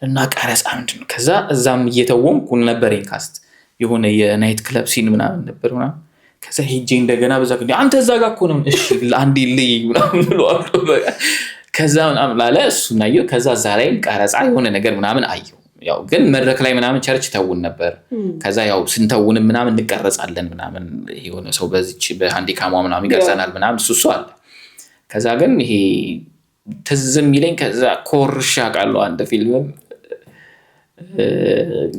እና ቀረጻ ምንድነው ከዛ እዛም እየተወንኩ ነበረኝ ካስት የሆነ የናይት ክለብ ሲን ምናምን ነበር ምናምን ከዛ ሄጄ እንደገና በዛ አንተ እዛ ጋር እኮ ነው እሺ ለአንዴ ልይ ምናምን ብለዋለሁ ከዛ ምናምን ላለ እሱን አየሁ ከዛ እዛ ላይ ቀረጻ የሆነ ነገር ምናምን አየሁ ያው ግን መድረክ ላይ ምናምን ቸርች ተውን ነበር ከዛ ያው ስንተውን ምናምን እንቀረጻለን ምናምን የሆነ ሰው በዚች በሃንዲካማ ምናምን ይቀርጸናል ምናምን እሱ አለ ከዛ ግን ይሄ ትዝም ይለኝ ከዛ ኮርሻ ቃለው አንድ ፊልም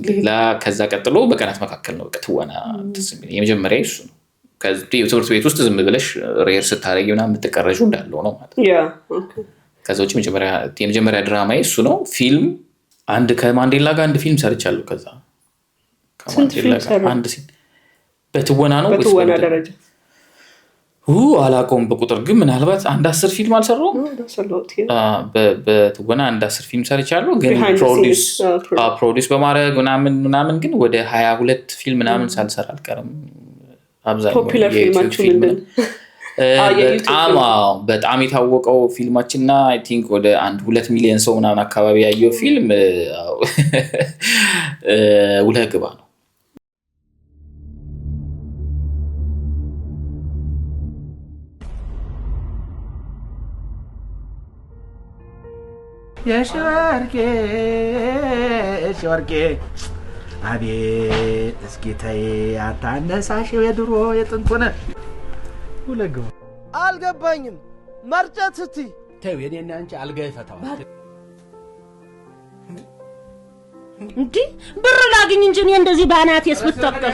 ሌላ ከዛ ቀጥሎ በቀናት መካከል ነው ትወና ትዝም ይለኝ የመጀመሪያ እሱ ነው ከዚህ ትምህርት ቤት ውስጥ ዝም ብለሽ ሬር ስታረጊ ምናምን የምትቀረሹ እንዳለው ነው ማለት ከዛ ውጭ የመጀመሪያ ድራማዬ እሱ ነው ፊልም አንድ ከማንዴላ ጋር አንድ ፊልም ሰርቻለሁ ከዛ ከማንዴላ ጋር አንድ ሲል በትወና ነው በትወና ደረጃ አላውቀውም በቁጥር ግን ምናልባት አንድ 10 ፊልም አልሰራሁም በትወና አንድ 10 ፊልም ሰርቻለሁ ግን ፕሮዲውስ በማድረግ ምናምን ግን ወደ 22 ፊልም ምናምን ሳልሰራ አልቀርም አብዛኛው ፊልም በጣም የታወቀው ፊልማችንና አይ ቲንክ ወደ 2 ሚሊዮን ሰው ምናምን አካባቢ ያየው ፊልም ውለህ ግባ ነው የሽወርቄ አቤት እስኪታይ አታነሳሽው የድሮ የጥንቱን ውለህ ግባ አልገባኝም መርጨት ስትይ ተው የኔና አንቺ አልጋ ይፈታዋል እንዴ ብር ላግኝ እንጂ እኔ እንደዚህ ባናቴስ ብትተከል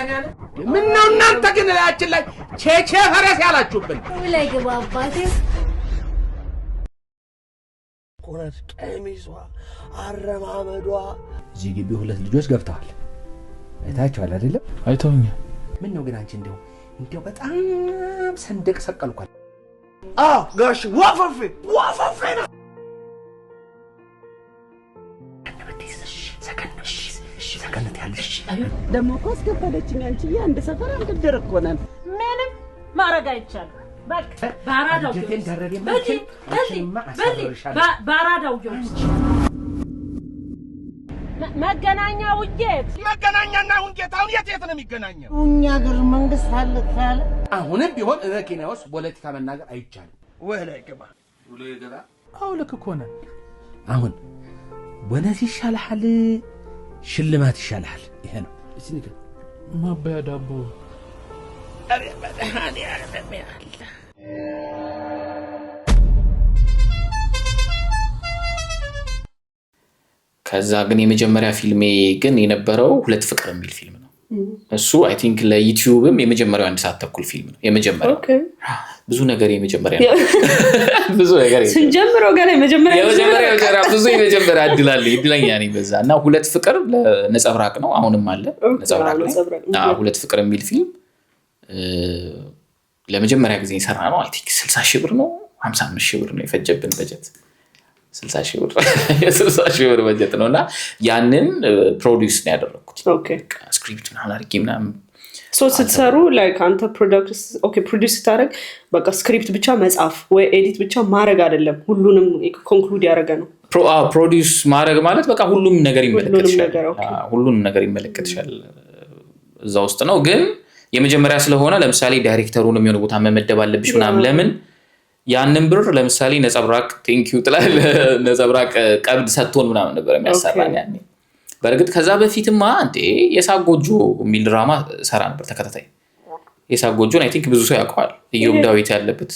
ምን ነው እናንተ ግን ያችን ላይ ቼቼ ፈረስ ያላችሁብን ውለህ ግባ አባቴ ቆረጥ ቀሚሷ አረማመዷ እዚህ ግቢ 2 ልጆች ገብተዋል አይታችኋል አይደለም አይተውኛል ምን ነው ግን አንቺ እንደው በጣም ሰንደቅ ሰቀልኳል ጋሽ ዋፈፌ ነው ሰከነት ያለሽ ደሞ እኮ አስከፈለችኝ አንቺ አንድ ሰፈር አንድ ደረቅ ሆነን ምንም ማረግ አይቻልም በቃ ባራዳው ባራዳው መገናኛ ውንጌት መገናኛና ውንጌት አሁን የት ነው የሚገናኘው እኛ ሀገር መንግስት አለ ካለ አሁንም ቢሆን በኬንያ ውስጥ ፖለቲካ መናገር አይቻልም ወላይ ገባ አው ልክ እኮ ነው አሁን ቦነስ ይሻልሃል ሽልማት ይሻልሃል ይሄ ነው እስቲ ንገር ማባያ ዳቦ አሬ በደሃን ያረፈም ያለ ከዛ ግን የመጀመሪያ ፊልሜ ግን የነበረው ሁለት ፍቅር የሚል ፊልም ነው እሱ አይ ቲንክ ለዩቲዩብም የመጀመሪያው 1 ሰዓት ተኩል ፊልም ነው የመጀመሪያው ብዙ ነገር የመጀመሪያ ነው ብዙ ነገር ስንጀምረው ገና የመጀመሪያ ብዙ የመጀመሪያ እድለኛ ነኝ በዛ እና ሁለት ፍቅር ለነጸብራቅ ነው አሁንም አለ ነጸብራቅ ነው ሁለት ፍቅር የሚል ፊልም ለመጀመሪያ ጊዜ ሰራ ነው አይ ቲንክ 60 ሺህ ብር ነው 55 ሺህ ብር ነው የፈጀብን በጀት 60,000 ብር በጀት ነውና ያንን ፕሮዲውስ ነው ያደረኩት። ኦኬ ስክሪፕት ምናምን አድርጌ ምናምን ስትሰሩ ላይክ አንተ ፕሮዲውስ ስታደርግ በቃ ስክሪፕት ብቻ መጻፍ ወይ ኤዲት ብቻ ማድረግ አይደለም፣ ሁሉንም ኮንክሉድ ያደረገ ነው። ፕሮዲውስ ማድረግ ማለት በቃ ሁሉም ነገር ይመለከትሻል እዛ ውስጥ ነው። ግን የመጀመሪያ ስለሆነ ለምሳሌ ዳይሬክተሩንም የሆነ ቦታ መመደብ አለብሽ ምናምን። ለምን ያንን ብር ለምሳሌ ነጸብራቅ ቴንኪው ጥላል ነጸብራቅ ቀብድ ሰጥቶን ምናምን ነበር የሚያሰራን ያኔ። በእርግጥ ከዛ በፊትማ እንዴ የሳቅ ጎጆ የሚል ድራማ ሰራ ነበር ተከታታይ። የሳቅ ጎጆን አይ ቲንክ ብዙ ሰው ያውቀዋል፣ ኢዮብ ዳዊት ያለበት።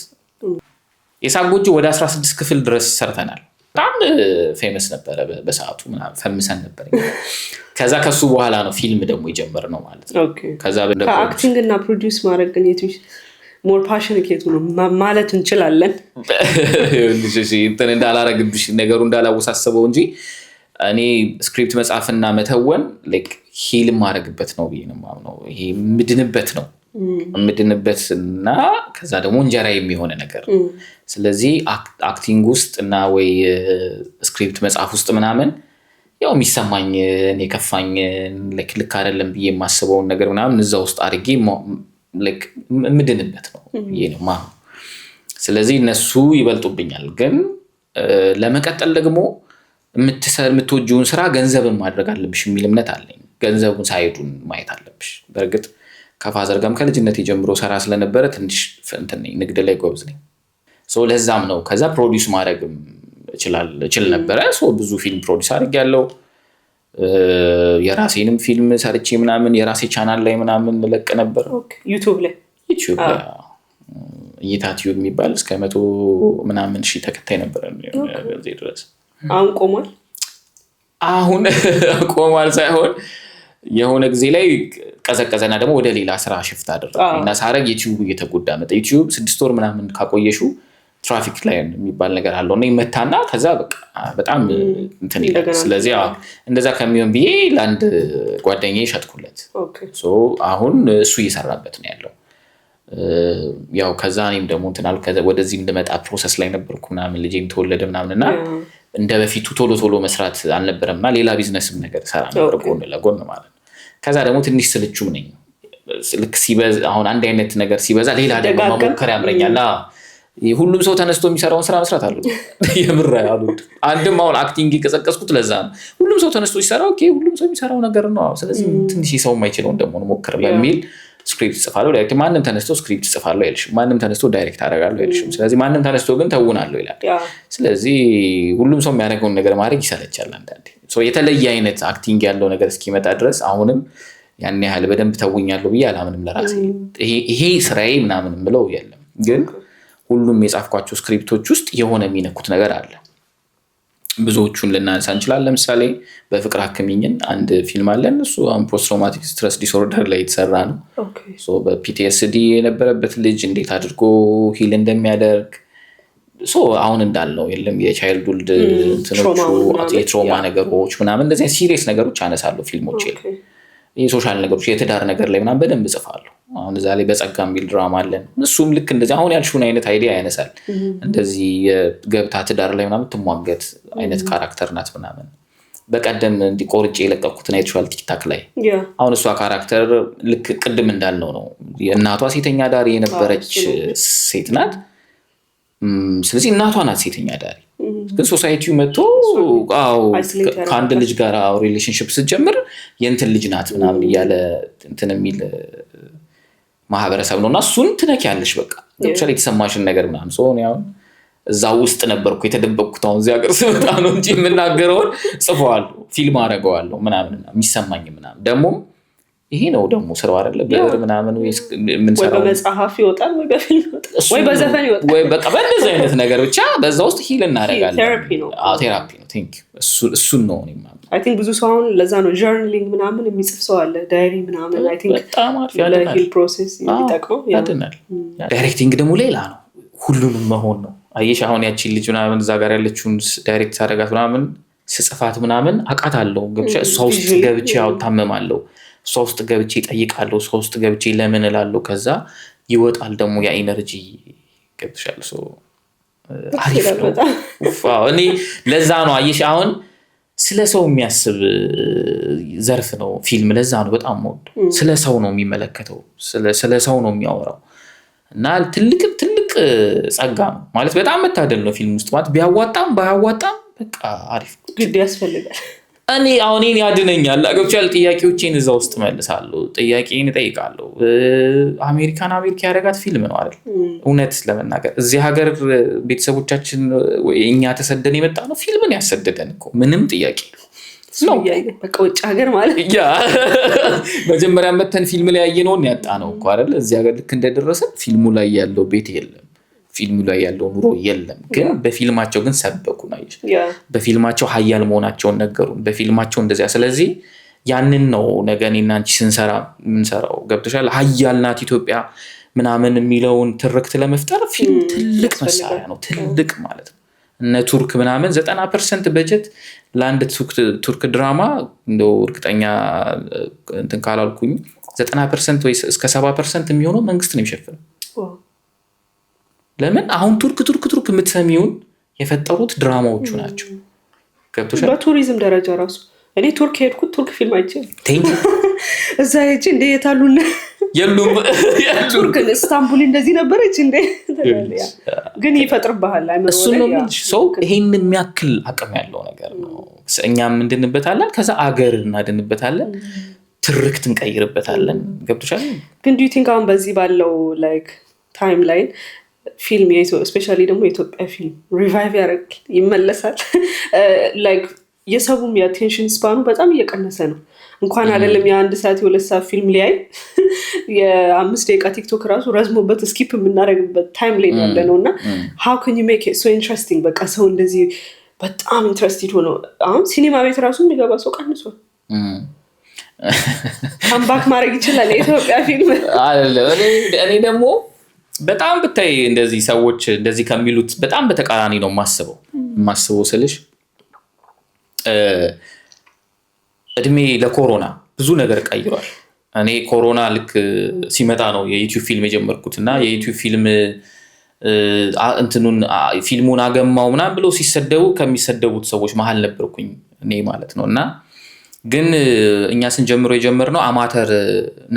የሳቅ ጎጆ ወደ 16 ክፍል ድረስ ሰርተናል። በጣም ፌመስ ነበረ በሰዓቱ ምናምን ፈምሰን ነበር። ከዛ ከሱ በኋላ ነው ፊልም ደግሞ የጀመርነው ማለት ነው። ከዛ ከአክቲንግ እና ፕሮዲውስ ማድረግ ግን የትሽ ሞር ፓሽን ከየቱ ነው ማለት እንችላለን? እንትን እንዳላረግብሽ ነገሩ እንዳላወሳሰበው እንጂ እኔ ስክሪፕት መጻፍና መተወን ላይክ ሂል ማድረግበት ነው ብዬ ነው የማምነው። ይሄ ምድንበትና ከዛ ደግሞ እንጀራ የሚሆነ ነገር። ስለዚህ አክቲንግ ውስጥ እና ወይ ስክሪፕት መጻፍ ውስጥ ምናምን ያው የሚሰማኝ እኔ ከፋኝ ልክ አይደለም ብዬ የማስበውን ነገር ምናምን እዛ ውስጥ አድርጌ ምድንበት ነው ብዬ ነው የማምነው። ስለዚህ እነሱ ይበልጡብኛል። ግን ለመቀጠል ደግሞ የምትወጂውን ስራ ገንዘብን ማድረግ አለብሽ የሚል እምነት አለኝ። ገንዘቡን ሳይዱን ማየት አለብሽ። በእርግጥ ከፋዘር ጋርም ከልጅነት ጀምሮ ሰራ ስለነበረ ትንሽ ንግድ ላይ ጎበዝ ነኝ። ለዛም ነው ከዛ ፕሮዲውስ ማድረግ እችል ነበረ። ብዙ ፊልም ፕሮዲውስ አድርጌያለሁ። የራሴንም ፊልም ሰርቼ ምናምን የራሴ ቻናል ላይ ምናምን ለቅ ነበር ዩቲዩብ ላይ እይታ ቲዩብ የሚባል እስከ 100 ምናምን ሺህ ተከታይ ነበር እዚህ ድረስ። አሁን ቆሟል። አሁን ቆሟል ሳይሆን የሆነ ጊዜ ላይ ቀዘቀዘና ደግሞ ወደ ሌላ ስራ ሽፍት አደረኩኝ እና ሳረግ ዩቲዩብ እየተጎዳ መጣ። ዩቲዩብ 6 ወር ምናምን ካቆየሹ ትራፊክ ላይ የሚባል ነገር አለው እና ይመታና ከዛ በጣም እንትን ይላል። ስለዚህ እንደዛ ከሚሆን ብዬ ለአንድ ጓደኛዬ ሸጥኩለት። አሁን እሱ እየሰራበት ነው ያለው። ያው ከዛ እኔም ደግሞ እንትን አልኩ። ወደዚህ እንድመጣ ፕሮሰስ ላይ ነበርኩ ምናምን ልጄም ተወለደ ምናምንና እንደ በፊቱ ቶሎ መስራት አልነበረምና ሌላ ቢዝነስም ነገር ሰራ ነበር ጎን ለጎን ማለት ነው። ከዛ ደግሞ ትንሽ ስልቹም ነኝ። ልክ ሲበዛ አሁን አንድ አይነት ነገር ሲበዛ ሌላ ደግሞ መሞከር ያምረኛል። ሁሉም ሰው ተነስቶ የሚሰራውን ስራ መስራት አለ የምር አሉት። አንድም አሁን አክቲንግ የቀሰቀስኩት ለዛ ነው። ሁሉም ሰው ተነስቶ ይሰራ ሁሉም ሰው የሚሰራው ነገር ነው። ስለዚህ ትንሽ ሰው የማይችለውን ደግሞ ሞክር በሚል ስክሪፕት ጽፋለሁ። ዳይሬክት ማንም ተነስቶ ስክሪፕት ጽፋለሁ አይልሽም። ማንም ተነስቶ ዳይሬክት አደርጋለሁ አይልሽም። ስለዚህ ማንም ተነስቶ ግን ተውናለሁ ይላል። ስለዚህ ሁሉም ሰው የሚያደርገውን ነገር ማድረግ ይሰለቻል አንዳንዴ። የተለየ አይነት አክቲንግ ያለው ነገር እስኪመጣ ድረስ አሁንም ያን ያህል በደንብ ተውኛለሁ ብዬ አላምንም ለራሴ። ይሄ ስራዬ ምናምን ብለው የለም። ግን ሁሉም የጻፍኳቸው ስክሪፕቶች ውስጥ የሆነ የሚነኩት ነገር አለ። ብዙዎቹን ልናነሳ እንችላለን። ለምሳሌ በፍቅር አክሚኝን አንድ ፊልም አለን። እሱ ፖስት ትራውማቲክ ስትረስ ዲስኦርደር ላይ የተሰራ ነው። በፒቲኤስዲ የነበረበት ልጅ እንዴት አድርጎ ሂል እንደሚያደርግ አሁን እንዳልነው የለም የቻይልድሁድ እንትኖቹ የትሮማ ነገሮች ምናምን እንደዚህ ሲሪየስ ነገሮች አነሳለሁ ፊልሞች። የሶሻል ነገሮች የትዳር ነገር ላይ ምናምን በደንብ እጽፋለሁ። አሁን እዛ ላይ በጸጋ የሚል ድራማ አለን። እሱም ልክ እንደዚህ አሁን ያልሽውን አይነት አይዲያ ያነሳል። እንደዚህ የገብታ ትዳር ላይ ምናምን ትሟገት አይነት ካራክተር ናት ምናምን። በቀደም እንዲቆርጬ የለቀኩትን አይተሽዋል ቲክታክ ላይ። አሁን እሷ ካራክተር ልክ ቅድም እንዳልነው ነው። እናቷ ሴተኛ ዳሪ የነበረች ሴት ናት። ስለዚህ እናቷ ናት ሴተኛ ዳሪ። ግን ሶሳይቲው መጥቶ ከአንድ ልጅ ጋር ሪሌሽንሽፕ ስትጀምር የእንትን ልጅ ናት ምናምን እያለ እንትን የሚል ማህበረሰብ ነው እና እሱን ትነኪያለሽ። በቃ ለምሳሌ የተሰማሽን ነገር ምናምን ሰሆን ያሁን እዛ ውስጥ ነበርኩ የተደበቅኩት። አሁን እዚህ ሀገር ስመጣ ነው እንጂ የምናገረውን ጽፈዋለሁ፣ ፊልም አደረገዋለሁ ምናምን የሚሰማኝ ምናምን። ደግሞ ይሄ ነው ደግሞ ስራው አይደለ ብለር ምናምን የምንሰራው ወይ በመጽሐፍ ይወጣል ወይ በፊልም ይወጣል ወይ በዘፈን ይወጣል ወይ በቃ በእንደዚህ አይነት ነገር ብቻ በዛ ውስጥ ሂል እናደርጋለን። ቴራፒ ነው። ቴንክ እሱን ነው እኔ ማለት አይ ቲንክ ብዙ ሰው አሁን ለዛ ነው ጆርናሊንግ ምናምን የሚጽፍ ሰው አለ፣ ዳይሪ ምናምን። አይ ቲንክ በጣም አሪፍ ለሂል ፕሮሰስ የሚጠቅመው ያድናል። ዳይሬክቲንግ ደግሞ ሌላ ነው፣ ሁሉንም መሆን ነው። አየሽ አሁን ያቺን ልጅ ምናምን እዛ ጋር ያለችውን ዳይሬክት ሳደርጋት ምናምን ስጽፋት ምናምን አውቃታለሁ። ገብቼ እሷ ውስጥ ገብቼ ታመማለሁ፣ እሷ ውስጥ ገብቼ እጠይቃለሁ፣ እሷ ውስጥ ገብቼ ለምን እላለሁ። ከዛ ይወጣል ደግሞ ያ ኢነርጂ ገብሻል። አሪፍ ነው። እኔ ለዛ ነው አየሽ አሁን ስለ ሰው የሚያስብ ዘርፍ ነው ፊልም። ለዛ ነው በጣም ወድ ስለ ሰው ነው የሚመለከተው፣ ስለ ሰው ነው የሚያወራው እና ትልቅ ጸጋ ነው ማለት በጣም መታደል ነው ፊልም ውስጥ ማለት ቢያዋጣም ባያዋጣም በቃ አሪፍ ግድ ያስፈልጋል። እኔ አሁን ያድነኛል አገብቻል ጥያቄዎቼን እዛ ውስጥ መልሳለሁ፣ ጥያቄን እጠይቃለሁ። አሜሪካ ያደረጋት ፊልም ነው አይደል? እውነት ለመናገር እዚህ ሀገር ቤተሰቦቻችን እኛ ተሰደን የመጣ ነው ፊልምን ያሰደደን እኮ ምንም ጥያቄ ነው። በቃ ውጭ ሀገር ማለት ያ መጀመሪያ መተን ፊልም ላይ ያየነውን ያጣ ነው እኮ አይደል? እዚህ ሀገር ልክ እንደደረሰን ፊልሙ ላይ ያለው ቤት የለም፣ ፊልሙ ላይ ያለው ኑሮ የለም። ግን በፊልማቸው ግን ሰበኩን አይሽ፣ በፊልማቸው ሀያል መሆናቸውን ነገሩን፣ በፊልማቸው እንደዚያ። ስለዚህ ያንን ነው ነገ እኔና አንቺ ስንሰራ የምንሰራው። ገብቶሻል? ሀያል ናት ኢትዮጵያ ምናምን የሚለውን ትርክት ለመፍጠር ፊልም ትልቅ መሳሪያ ነው፣ ትልቅ ማለት ነው። እነ ቱርክ ምናምን 90% በጀት ለአንድ ቱርክ ድራማ እንደው እርግጠኛ እንትን ካላልኩኝ 90% ወይ እስከ 70% የሚሆነው መንግስት ነው የሚሸፍነው። ለምን አሁን ቱርክ የምትሰሚውን የፈጠሩት ድራማዎቹ ናቸው። ገብቶሻል? በቱሪዝም ደረጃ ራሱ እኔ ቱርክ ሄድኩት፣ ቱርክ ፊልም አይቼ እዛ ሄጄ እንደ የታሉና የሉም ቱርክን ኢስታንቡል እንደዚህ ነበረች እንደ ግን ይፈጥርብሃል አይመረው። እሱ ነው ምንሽ ሰው ይሄንን የሚያክል አቅም ያለው ነገር ነው። እኛም እንድንበታለን፣ ከዛ አገር እናድንበታለን፣ ትርክት እንቀይርበታለን። ገብቶሻል? ግን ዱ ዩ ቲንክ አሁን በዚህ ባለው ላይክ ታይም ላይን ፊልም ስፔሻሊ ደግሞ የኢትዮጵያ ፊልም ሪቫይቭ ያደርግ ይመለሳል? ላይክ የሰቡም የአቴንሽን ስፓኑ በጣም እየቀነሰ ነው። እንኳን አይደለም የ1 ሰዓት የ2 ሰዓት ፊልም ሊያይ የ5 ደቂቃ ቲክቶክ ራሱ ረዝሞበት ስኪፕ የምናደርግበት ታይም ላይ ያለ ነው። እና how can you make it so interesting? በቃ ሰው እንደዚህ በጣም ኢንትረስቲድ ሆኖ አሁን ሲኒማ ቤት ራሱ የሚገባ ሰው ቀንሷል። ካምባክ ማድረግ ይችላል የኢትዮጵያ ፊልም አይደለም። እኔ ደግሞ በጣም ብታይ እንደዚህ ሰዎች እንደዚህ ከሚሉት በጣም በተቃራኒ ነው ማስበው ስልሽ እድሜ ለኮሮና ብዙ ነገር ቀይሯል። እኔ ኮሮና ልክ ሲመጣ ነው የዩቲዩብ ፊልም የጀመርኩት እና የዩቲዩብ ፊልም እንትኑን ፊልሙን አገማው ምናምን ብለው ሲሰደቡ ከሚሰደቡት ሰዎች መሃል ነበርኩኝ እኔ ማለት ነው። እና ግን እኛ ስንጀምረው የጀመርነው አማተር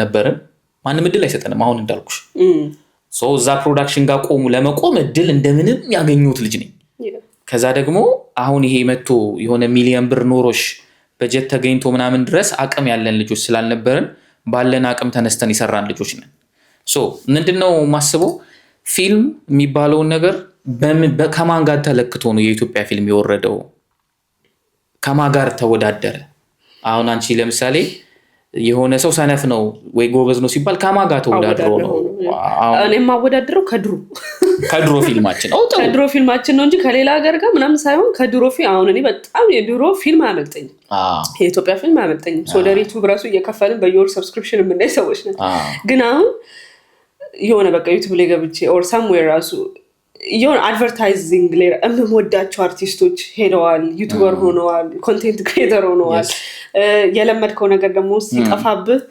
ነበርን፣ ማንም እድል አይሰጠንም። አሁን እንዳልኩሽ እዛ ፕሮዳክሽን ጋር ለመቆም እድል እንደምንም ያገኙት ልጅ ነኝ። ከዛ ደግሞ አሁን ይሄ መጥቶ የሆነ ሚሊዮን ብር ኖሮሽ በጀት ተገኝቶ ምናምን ድረስ አቅም ያለን ልጆች ስላልነበርን ባለን አቅም ተነስተን የሰራን ልጆች ነን። ምንድነው ማስበው ፊልም የሚባለውን ነገር ከማን ጋር ተለክቶ ነው የኢትዮጵያ ፊልም የወረደው? ከማን ጋር ተወዳደረ? አሁን አንቺ ለምሳሌ የሆነ ሰው ሰነፍ ነው ወይ ጎበዝ ነው ሲባል ከማን ጋር ተወዳድሮ ነው? እኔ ማወዳድረው ከድሮ ፊልማችን ነው እንጂ ከሌላ ሀገር ጋር ምናምን ሳይሆን ከድሮ ፊልም። አሁን እኔ በጣም የድሮ ፊልም አያመልጠኝም፣ የኢትዮጵያ ፊልም አያመልጠኝም። ሶደሪቱ ብራሱ እየከፈልን በየወር ሰብስክሪፕሽን የምናይ ሰዎች ነን። ግን አሁን የሆነ በቃ ዩቲዩብ ላይ ገብቼ ኦር ሳምዌር ራሱ የሆነ አድቨርታይዚንግ ላይ የምወዳቸው አርቲስቶች ሄደዋል፣ ዩቲዩበር ሆነዋል፣ ኮንቴንት ክሬተር ሆነዋል። የለመድከው ነገር ደግሞ ሲጠፋብህ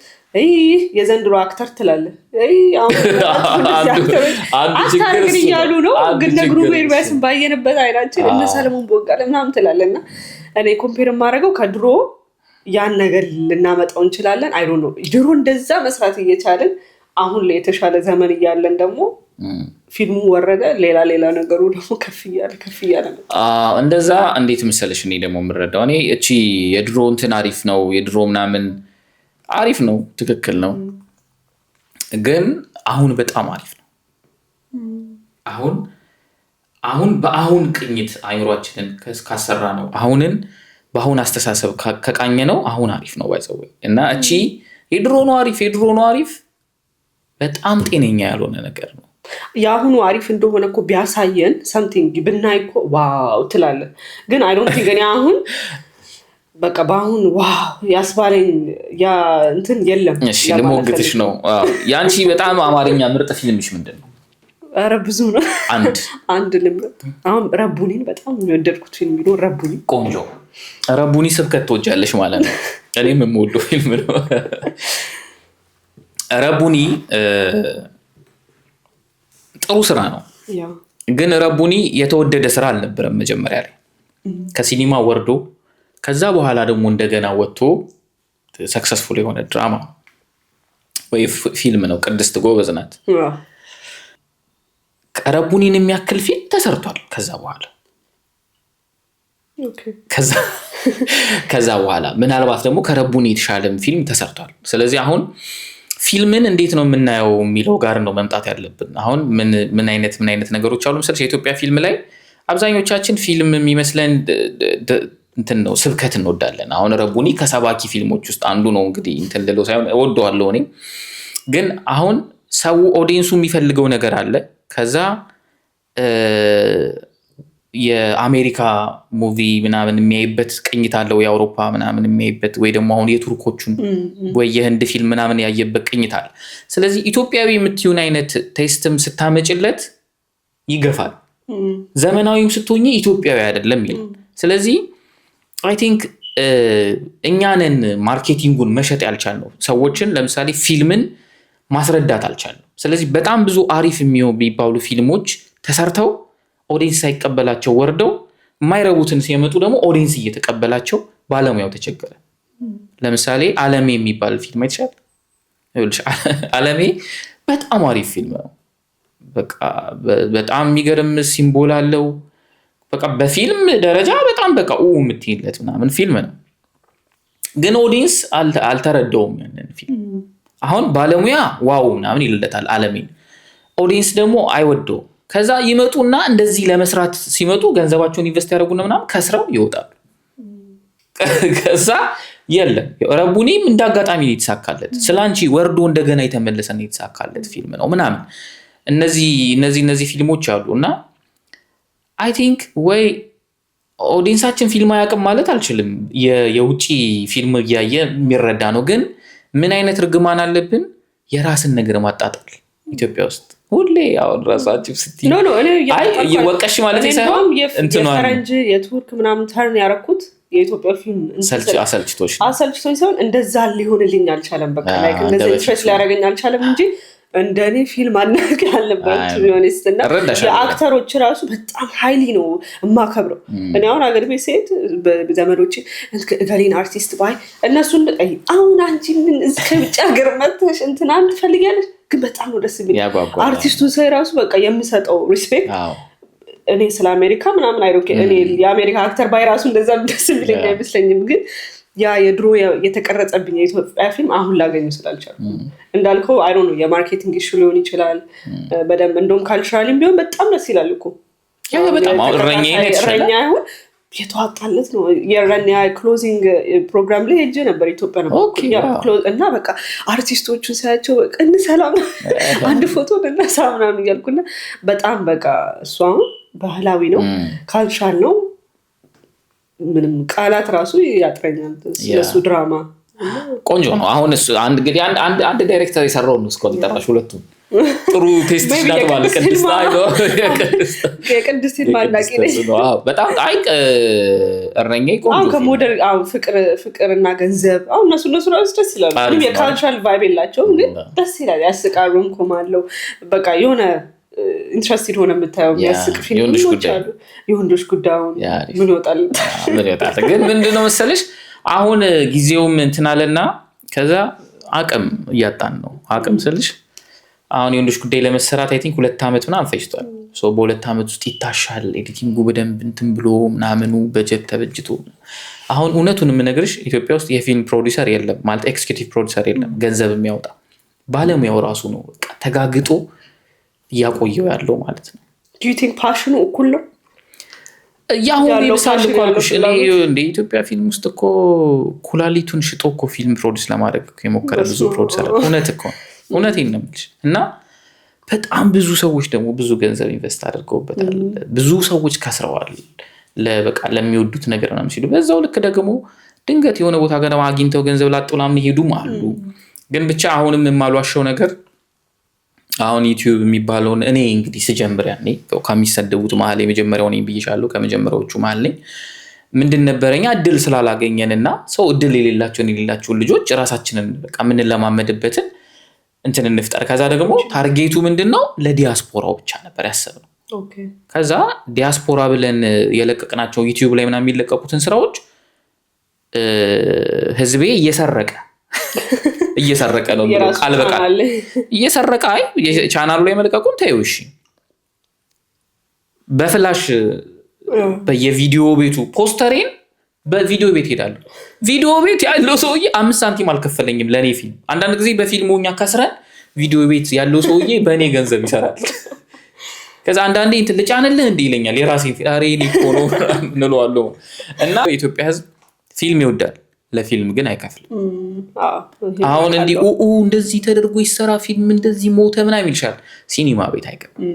የዘንድሮ አክተር ትላለህ። አክተር ግን እያሉ ነው ግን ነግሩ ኤርሚያስን ባየንበት አይናችን እነ ሰለሞን ቦጋለ ምናምን ትላለህ። እና እኔ ኮምፔር የማደርገው ከድሮ ያን ነገር ልናመጣው እንችላለን። አይ ዶንት ኖ ድሮ እንደዛ መስራት እየቻለን አሁን ላይ የተሻለ ዘመን እያለን ደግሞ ፊልሙ ወረደ፣ ሌላ ነገሩ ደግሞ ከፍ እያለ ነው። እንደዛ እንዴት መሰለሽ እኔ ደግሞ የምረዳው እኔ እቺ የድሮ እንትን አሪፍ ነው የድሮ ምናምን አሪፍ ነው፣ ትክክል ነው። ግን አሁን በጣም አሪፍ ነው። አሁን በአሁን ቅኝት አይምሯችንን ካሰራ ነው በአሁን አስተሳሰብ ከቃኘ ነው አሁን አሪፍ ነው ባይዘው። እና እቺ የድሮ ነው አሪፍ በጣም ጤነኛ ያልሆነ ነገር ነው። የአሁኑ አሪፍ እንደሆነ እኮ ቢያሳየን ሰምቲንግ ብናይ እኮ ዋው ትላለህ። ግን አይ ዶንት ቲንክ እኔ አሁን በቃ በአሁን ዋው ያስባለኝ ያ እንትን የለም። እሺ ልሞግትሽ ነው። ያንቺ በጣም አማርኛ ምርጥ ፊልምሽ ምንድን ነው? ኧረ ብዙ ነው። አንድ ልምረጥ። አሁን ረቡኒን በጣም የወደድኩት ፊልም ቢኖር ረቡኒ ቆንጆ። ረቡኒ ስብከት ትወጃለሽ ማለት ነው። እኔም የምወደው ፊልም ነው ረቡኒ። ጥሩ ስራ ነው። ግን ረቡኒ የተወደደ ስራ አልነበረም መጀመሪያ ላይ ከሲኒማ ወርዶ ከዛ በኋላ ደግሞ እንደገና ወጥቶ ሰክሰስፉል የሆነ ድራማ ወይ ፊልም ነው። ቅድስት ጎበዝ ናት። ረቡኒን የሚያክል ፊልም ተሰርቷል ከዛ በኋላ ከዛ በኋላ ምናልባት ደግሞ ከረቡኒ የተሻለም ፊልም ተሰርቷል። ስለዚህ አሁን ፊልምን እንዴት ነው የምናየው የሚለው ጋር ነው መምጣት ያለብን። አሁን ምን አይነት ነገሮች አሉ መሰለሽ የኢትዮጵያ ፊልም ላይ አብዛኞቻችን ፊልም የሚመስለን እንትን ነው ስብከት እንወዳለን። አሁን ረቡኒ ከሰባኪ ፊልሞች ውስጥ አንዱ ነው። እንግዲህ እንትን ልለው ሳይሆን እወደዋለሁ እኔ። ግን አሁን ሰው ኦዲየንሱ የሚፈልገው ነገር አለ። ከዛ የአሜሪካ ሙቪ ምናምን የሚያይበት ቅኝት አለው፣ የአውሮፓ ምናምን የሚያይበት ወይ ደግሞ አሁን የቱርኮቹን ወይ የህንድ ፊልም ምናምን ያየበት ቅኝት አለ። ስለዚህ ኢትዮጵያዊ የምትዩን አይነት ቴስትም ስታመጭለት ይገፋል። ዘመናዊም ስትሆኚ ኢትዮጵያዊ አይደለም ይላል። ስለዚህ አይ ቲንክ እኛንን ማርኬቲንጉን መሸጥ ያልቻልነው ሰዎችን ለምሳሌ ፊልምን ማስረዳት አልቻልነው። ስለዚህ በጣም ብዙ አሪፍ የሚባሉ ፊልሞች ተሰርተው ኦዲየንስ ሳይቀበላቸው ወርደው የማይረቡትን ሲመጡ ደግሞ ኦዲየንስ እየተቀበላቸው ባለሙያው ተቸገረ። ለምሳሌ አለሜ የሚባል ፊልም አይተሻል? አለሜ በጣም አሪፍ ፊልም ነው። በቃ በጣም የሚገርም ሲምቦል አለው። በቃ በፊልም ደረጃ በጣም በቃ የምትይለት ምናምን ፊልም ነው። ግን ኦዲየንስ አልተረዳውም ያንን ፊልም። አሁን ባለሙያ ዋው ምናምን ይልለታል አለሜን፣ ኦዲየንስ ደግሞ አይወደውም። ከዛ ይመጡና እንደዚህ ለመስራት ሲመጡ ገንዘባቸውን ኢንቨስት ያደርጉና ምናምን ከስራው ይወጣሉ። ከዛ የለም ረቡኒም እንዳጋጣሚ ነው የተሳካለት። ስላንቺ ወርዶ እንደገና የተመለሰ ነው የተሳካለት ፊልም ነው ምናምን። እነዚህ ፊልሞች አሉ እና አይ ቲንክ ወይ ኦዲየንሳችን ፊልም አያውቅም ማለት አልችልም። የውጪ ፊልም እያየ የሚረዳ ነው። ግን ምን አይነት ርግማን አለብን? የራስን ነገር ማጣጣል ኢትዮጵያ ውስጥ ሁሌ አሁን ራሳችሁ ስትይ እየወቀሽ ማለት ሳይሆን የፈረንጅ የቱርክ ምናምን ተርን ያረኩት የኢትዮጵያ ፊልም አሰልችቶሽ ሳይሆን እንደዛ ሊሆንልኝ አልቻለም። በቃ ላይክ እንደዛ ኢንትረስት ሊያደርገኝ አልቻለም እንጂ እንደኔ ፊልም አናውቅ ያለበት ቢሆንስት እና የአክተሮች ራሱ በጣም ሀይሊ ነው የማከብረው። እኔ አሁን አገር ቤት ስሄድ በዘመዶቼ እገሌን አርቲስት ባይ እነሱን አሁን አንቺ ምን እስከ ውጭ ሀገር መጥተሽ እንትናን ትፈልጊያለሽ? ግን በጣም ነው ደስ የሚል አርቲስቱን ሳይ ራሱ በቃ የምሰጠው ሪስፔክት እኔ ስለ አሜሪካ ምናምን አይሮኬ እኔ የአሜሪካ አክተር ባይ ራሱ እንደዛ ደስ የሚለኝ አይመስለኝም። ግን ያ የድሮ የተቀረጸብኝ የኢትዮጵያ ፊልም አሁን ላገኙ ስላልቻልኩ እንዳልከው አይ ዶንት ኖ የማርኬቲንግ ኢሹ ሊሆን ይችላል በደንብ እንደውም ካልቸራሊም ቢሆን በጣም ደስ ይላል እኮ ያ በጣም እረኛ ይሁን የተዋጣለት ነው። የረኛ ክሎዚንግ ፕሮግራም ላይ ሄጄ ነበር ኢትዮጵያ ነበር እና በቃ አርቲስቶቹን ሳያቸው በቃ እንሰላም አንድ ፎቶ እንነሳ ምናምን እያልኩና በጣም በቃ እሱ አሁን ባህላዊ ነው ካልቸራል ነው። ምንም ቃላት ራሱ ያጥረኛል ስለሱ ድራማ ቆንጆ ነው። አሁን እሱ አንድ ዳይሬክተር የሰራው ነው እስኮ ተጠራሽ ሁለቱም ጥሩ ቴስት ይችላል ማለት ቅድስት አይዶ የቅድስት ማላቂ ነው በጣም አይቅ እረኛ ቆንጆ አሁን ከሞደርን ፍቅርና ገንዘብ አሁን እነሱ ራሱ ደስ ይላሉ። የካልቸራል ቫይብ የላቸውም ግን ደስ ይላል። ያስቃሉም ኮማለው በቃ የሆነ ኢንትረስቲድ ሆነ የምታየው የሚያስቅ ፊልሞች አሉ። የወንዶች ጉዳዩን ምን ይወጣል ግን ምንድነው መሰለሽ አሁን ጊዜውም እንትን አለና ከዛ አቅም እያጣን ነው። አቅም ስልሽ አሁን የወንዶች ጉዳይ ለመሰራት አይ ቲንክ 2 ዓመት ምናምን ፈጅቷል። በ2 ዓመት ውስጥ ይታሻል ኤዲቲንጉ በደንብ እንትን ብሎ ምናምኑ በጀት ተበጅቶ። አሁን እውነቱን የምነግርሽ ኢትዮጵያ ውስጥ የፊልም ፕሮዲውሰር የለም ማለት ኤክስኪዩቲቭ ፕሮዲውሰር የለም ገንዘብ የሚያወጣ ባለሙያው ራሱ ነው በቃ ተጋግጦ እያቆየው ያለው ማለት ነው። do you think ፓሽኑ እኩል ነው? ያው ይብሳል እኮ አልኩሽ እኔ እንደ ኢትዮጵያ ፊልም ውስጥ እኮ ኩላሊቱን ሽጦ እኮ ፊልም ፕሮዲውስ ለማድረግ የሞከረ ብዙ ፕሮዲውሰር እውነቴን ነው የምልሽ። እና በጣም ብዙ ሰዎች ደግሞ ብዙ ገንዘብ ኢንቨስት አድርገውበታል። ብዙ ሰዎች ከስረዋል ለበቃ ለሚወዱት ነገር ምናምን ሲሉ በዛው ልክ ደግሞ ድንገት የሆነ ቦታ ገና አግኝተው ገንዘብ ላጥው ምናምን ይሄዱም አሉ። ግን ብቻ አሁንም የማልዋሸው ነገር አሁን ዩቲዩብ የሚባለውን እኔ እንግዲህ ስጀምር ያኔ ከሚሰደቡት መሀል የመጀመሪያው ነኝ ብዬሻለሁ። ከመጀመሪያዎቹ መሀል ነኝ። ምንድን ነበረኛ እድል ስላላገኘንና ሰው እድል የሌላቸውን ልጆች ራሳችንን በቃ የምንለማመድበትን እንትን እንፍጠር። ከዛ ደግሞ ታርጌቱ ምንድነው ለዲያስፖራው ብቻ ነበር ያሰብነው። ከዛ ዲያስፖራ ብለን የለቀቅናቸው ዩቲዩብ ላይ ምናምን የሚለቀቁትን ስራዎች ህዝቤ እየሰረቀ ነው ቃል በቃል እየሰረቀ ቻናሉ ላይ መልቀቁን ተይው እሺ በፍላሽ በየቪዲዮ ቤቱ ፖስተሬን በቪዲዮ ቤት ሄዳለሁ ቪዲዮ ቤት ያለው ሰውዬ 5 ሳንቲም አልከፈለኝም ለኔ ፊልም አንዳንድ ጊዜ በፊልሙኛ ከስረን ቪዲዮ ቤት ያለው ሰውዬ በእኔ ገንዘብ ይሰራል ከዛ አንዳንዴ እንትን ልጫንልህ እንዴ ይለኛል የራሴ አሬሊ ሆኖ እንለዋለሁ እና የኢትዮጵያ ህዝብ ፊልም ይወዳል ለፊልም ግን አይከፍልም አሁን እንዲ እንደዚህ ተደርጎ ይሰራ ፊልም እንደዚህ ሞተ ምናምን ይልሻል ሲኒማ ቤት አይገባም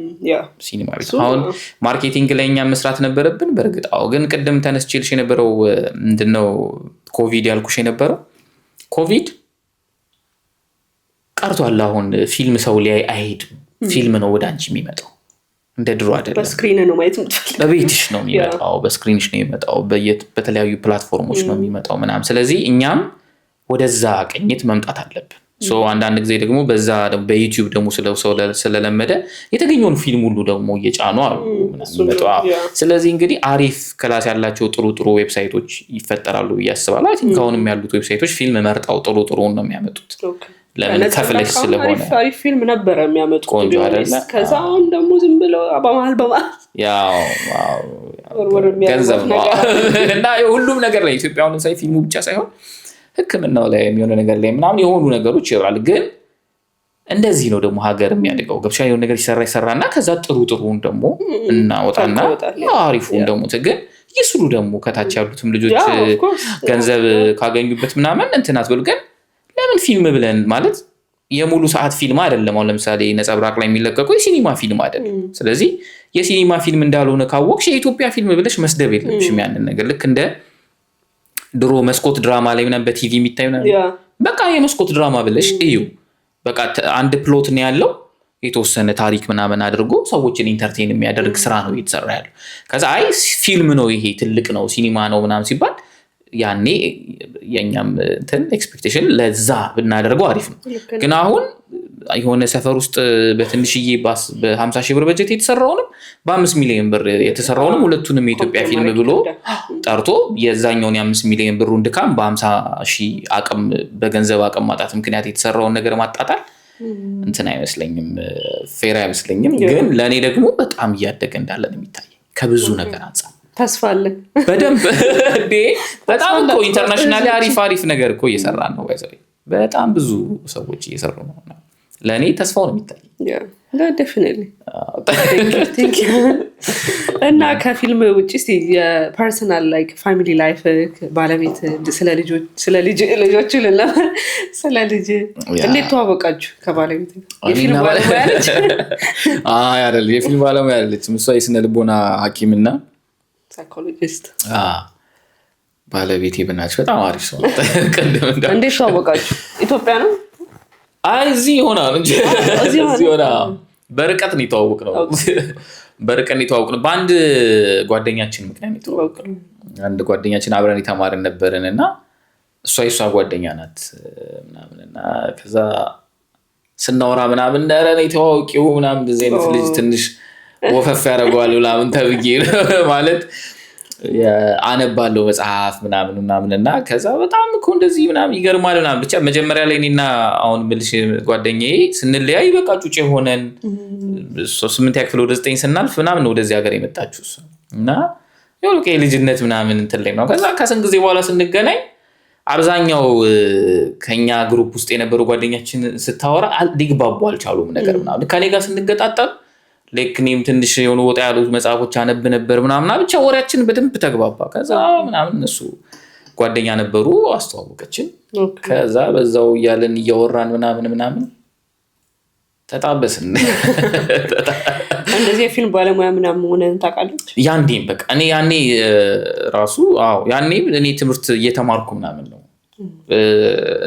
ሲኒማ ቤት አሁን ማርኬቲንግ ላይ እኛ መስራት ነበረብን በርግጥ ግን ቅድም ተነስቼልሽ የነበረው ምንድነው ኮቪድ ያልኩሽ የነበረው ኮቪድ ቀርቷል አሁን ፊልም ሰው ላይ አይሄድም ፊልም ነው ወደ አንቺ የሚመጣው እንደ ድሮ አይደለም በስክሪን ነው ማየት የምትፈልገው በቤትሽ ነው የሚመጣው በስክሪንሽ ነው የሚመጣው በተለያዩ ፕላትፎርሞች ነው የሚመጣው ምናምን ስለዚህ እኛም ወደዛ ቅኝት መምጣት አለብን ሶ አንዳንድ ጊዜ ደግሞ በዛ በዩቲዩብ ደግሞ ስለለመደ የተገኘውን ፊልም ሁሉ ደግሞ እየጫኑ አሉ ምናምን ስለዚህ እንግዲህ አሪፍ ክላስ ያላቸው ጥሩ ዌብሳይቶች ይፈጠራሉ ያስባሉ አይ ቲንክ አሁንም ያሉት ዌብሳይቶች ፊልም መርጣው ጥሩ ነው የሚያመጡት ለምን ከፍለሽ ስለሆነ አሪፍ ፊልም ነበር የሚያመጡት ቆንጆ አይደለ ከዛ አሁን ደግሞ ዝም ብለው በመሃል ያው ገንዘብ ነው እና ሁሉም ነገር ላይ ኢትዮጵያውን ሳይ ፊልሙ ብቻ ሳይሆን ህክምናው ላይ የሚሆነ ነገር ላይ ምናምን የሆኑ ነገሮች ይራል ግን እንደዚህ ነው ደግሞ ሀገር የሚያድገው ገብሻ የሆነ ነገር ይሰራና ከዛ ጥሩን ደግሞ እናወጣና አሪፉን ደግሞ ግን ይስሩ ደግሞ ከታች ያሉትም ልጆች ገንዘብ ካገኙበት ምናምን እንትናት ብለው ግን ለምን ፊልም ብለን ማለት የሙሉ ሰዓት ፊልም አይደለም አሁን ለምሳሌ ነጸብራቅ ላይ የሚለቀቀው የሲኒማ ፊልም አይደለም ስለዚህ የሲኒማ ፊልም እንዳልሆነ ካወቅሽ የኢትዮጵያ ፊልም ብለሽ መስደብ የለብሽም ያንን ነገር ልክ እንደ ድሮ መስኮት ድራማ ላይ ምናምን በቲቪ የሚታዩ በቃ የመስኮት ድራማ ብለሽ እዩ በቃ አንድ ፕሎት ነው ያለው የተወሰነ ታሪክ ምናምን አድርጎ ሰዎችን ኢንተርቴይን የሚያደርግ ስራ ነው እየተሰራ ያለው ከዛ አይ ፊልም ነው ይሄ ትልቅ ነው ሲኒማ ነው ምናምን ሲባል ያኔ የኛም እንትን ኤክስፔክቴሽን ለዛ ብናደርገው አሪፍ ነው ግን አሁን የሆነ ሰፈር ውስጥ በትንሽዬ በ50,000 ብር በጀት የተሰራውንም በ5 ሚሊዮን ብር የተሰራውንም ሁለቱንም የኢትዮጵያ ፊልም ብሎ ጠርቶ የዛኛውን የ5 ሚሊዮን ብሩን ድካም በ50,000 አቅም በገንዘብ አቅም ማጣት ምክንያት የተሰራውን ነገር ማጣጣል እንትን አይመስለኝም ፌር አይመስለኝም ግን ለኔ ደግሞ በጣም እያደገ እንዳለ ነው የሚታየው ከብዙ ነገር አንፃር ተስፋለን በደንብ እንዴ በጣም እኮ ኢንተርናሽናሊ አሪፍ ነገር እኮ እየሰራን ነው ባይዘይ በጣም ብዙ ሰዎች እየሰሩ ነው ለኔ ተስፋው ነው የሚታይ definitely thank you እና ከፊልም ውጪ እስቲ የፐርሰናል ላይክ ፋሚሊ ላይፍ ባለቤት ስለ ልጆች ለላ ስለ ልጅ እንዴት ተዋወቃችሁ ከባለቤት የፊልም ባለሙያ ነች አይደል የፊልም ባለሙያ አይደለች እሷ የስነ ልቦና ሐኪምና ሳይኮሎጂስት ባለቤቴ ብናች በጣም አሪፍ ሰው ነው እንዴት ተዋወቃችሁ ኢትዮጵያ ነው እዚህ ይሆናል እንጂ እዚህ ይሆናል በርቀት ነው የተዋወቅነው በአንድ ጓደኛችን ምክንያት የተዋወቅነው አንድ ጓደኛችን አብረን የተማርን ነበርንና እሷ ጓደኛ ናት ምናምንና ከዛ ስናወራ ምናምን ነረን የተዋወቂው ምናምን እንደዚህ አይነት ልጅ ትንሽ ወፈፍ ያደርገዋል ምናምን ተብዬ ማለት አነባለሁ መጽሐፍ ምናምንና ከዛ በጣም እኮ እንደዚህ ምናምን ይገርማል ምናምን ብቻ መጀመሪያ ላይ እኔና አሁን ምልሽ ጓደኛዬ ስንለያይ በቃ ጩጬ ሆነን 8 ክፍል ወደ 9 ስናልፍ ምናምን ወደዚህ ሀገር የመጣችው እና የሆነ ልጅነት ምናምን እንትን ላይ ነው ከዛ ከስንት ጊዜ በኋላ ስንገናኝ አብዛኛው ከኛ ግሩፕ ውስጥ የነበሩ ጓደኛችን ስታወራ ሊግባቡ አልቻሉም ነገር ምናምን ከኔ ጋር ስንገጣጣም ለክኒም ትንሽ የሆነ ወጣ ያሉት መጽሐፎች አነብ ነበር ምናምን ብቻ ወሬያችን በደንብ ተግባባ ከዛ ምናምን እነሱ ጓደኛ ነበሩ አስተዋወቀችን ከዛ በዛው ያለን እያወራን ምናምን ተጣበስን እንደዚህ የፊልም ባለሙያ ምናምን ሆነን ታውቃለች ያንዴም በቃ ያኔ ራሱ ያኔ እኔ ትምህርት እየተማርኩ ምናምን ነው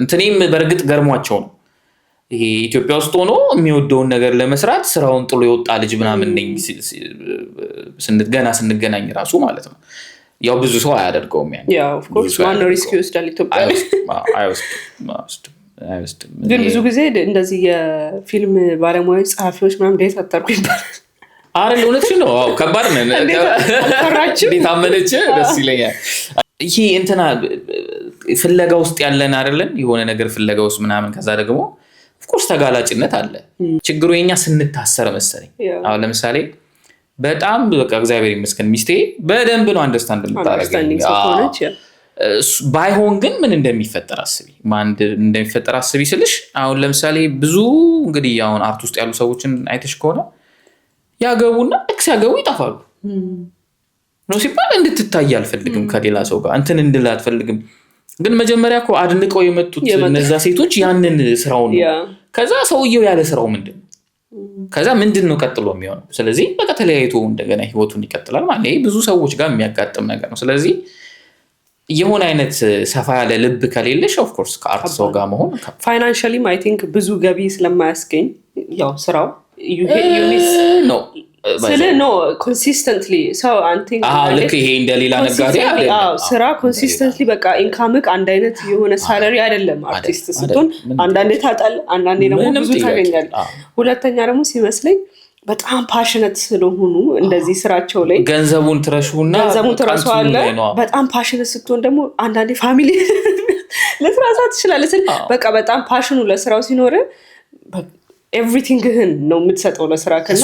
እንትኔም በርግጥ ገርሟቸው ነው ይሄ ኢትዮጵያ ውስጥ ሆኖ የሚወደውን ነገር ለመስራት ስራውን ጥሎ የወጣ ልጅ ምናምን ነኝ ስንገናኝ ራሱ ማለት ነው ያው ብዙ ሰው አያደርገውም ያው ኦፍ ኮርስ ማን ሪስክ ይወስዳል ኢትዮጵያ ግን ብዙ ጊዜ እንደዚህ የፊልም ባለሙያዎች ጸሐፊዎች ምናምን ዴት አጣርኩ ይባላል አረ ለእውነትሽ ነው። አዎ ከባድ ነው። እንዴት አመነች? ደስ ይለኛል። ይሄ እንትና ፍለጋ ውስጥ ያለን አይደለን የሆነ ነገር ፍለጋ ውስጥ ምናምን ከዛ ደግሞ ኦፍኮርስ ተጋላጭነት አለ። ችግሩ የኛ ስንታሰር መሰለኝ። አሁን ለምሳሌ በጣም በቃ እግዚአብሔር ይመስገን ሚስቴ በደንብ ነው አንደርስታንድ የምታደርገኝ። ባይሆን ግን ምን እንደሚፈጠር አስቢ፣ ማን እንደሚፈጠር አስቢ ስልሽ አሁን ለምሳሌ ብዙ እንግዲህ አሁን አርት ውስጥ ያሉ ሰዎችን አይተሽ ከሆነ ያገቡና ሲያገቡ ይጠፋሉ ነው ሲባል እንድትታይ አልፈልግም፣ ከሌላ ሰው ጋር እንትን እንድል አልፈልግም። ግን መጀመሪያ እኮ አድንቀው የመጡት እነዛ ሴቶች ያንን ስራውን ነው። ከዛ ሰውየው ያለ ስራው ምንድን ነው? ከዛ ምንድን ነው ቀጥሎ የሚሆነው? ስለዚህ በቃ ተለያይቶ እንደገና ህይወቱን ይቀጥላል ማለት ይሄ ብዙ ሰዎች ጋር የሚያጋጥም ነገር ነው። ስለዚህ የሆነ አይነት ሰፋ ያለ ልብ ከሌለሽ ኦፍ ኮርስ ከአርት ሰው ጋር መሆን ፋይናንሻሊም አይ ቲንክ ብዙ ገቢ ስለማያስገኝ ያው ስራው ነው ኖ ኮንሲስተንትሊ ሰው ልክ ይሄ እንደሌላ ነጋዴ ስራ ኮንሲስተንትሊ በቃ ኢንካምክ አንድ አይነት የሆነ ሳለሪ አይደለም። አርቲስት ስትሆን አንዳንዴ ታጣል፣ አንዳንዴ ደግሞ ብዙ ታገኛል። ሁለተኛ ደግሞ ሲመስለኝ በጣም ፓሽነት ስለሆኑ እንደዚህ ስራቸው ላይ ገንዘቡን ትረሹና በጣም ፓሽነት ስትሆን ደግሞ አንዳንዴ ፋሚሊ ለስራሳት ትችላለች። በቃ በጣም ፓሽኑ ለስራው ሲኖር ኤቭሪቲንግህን ነው የምትሰጠው ለስራ ከና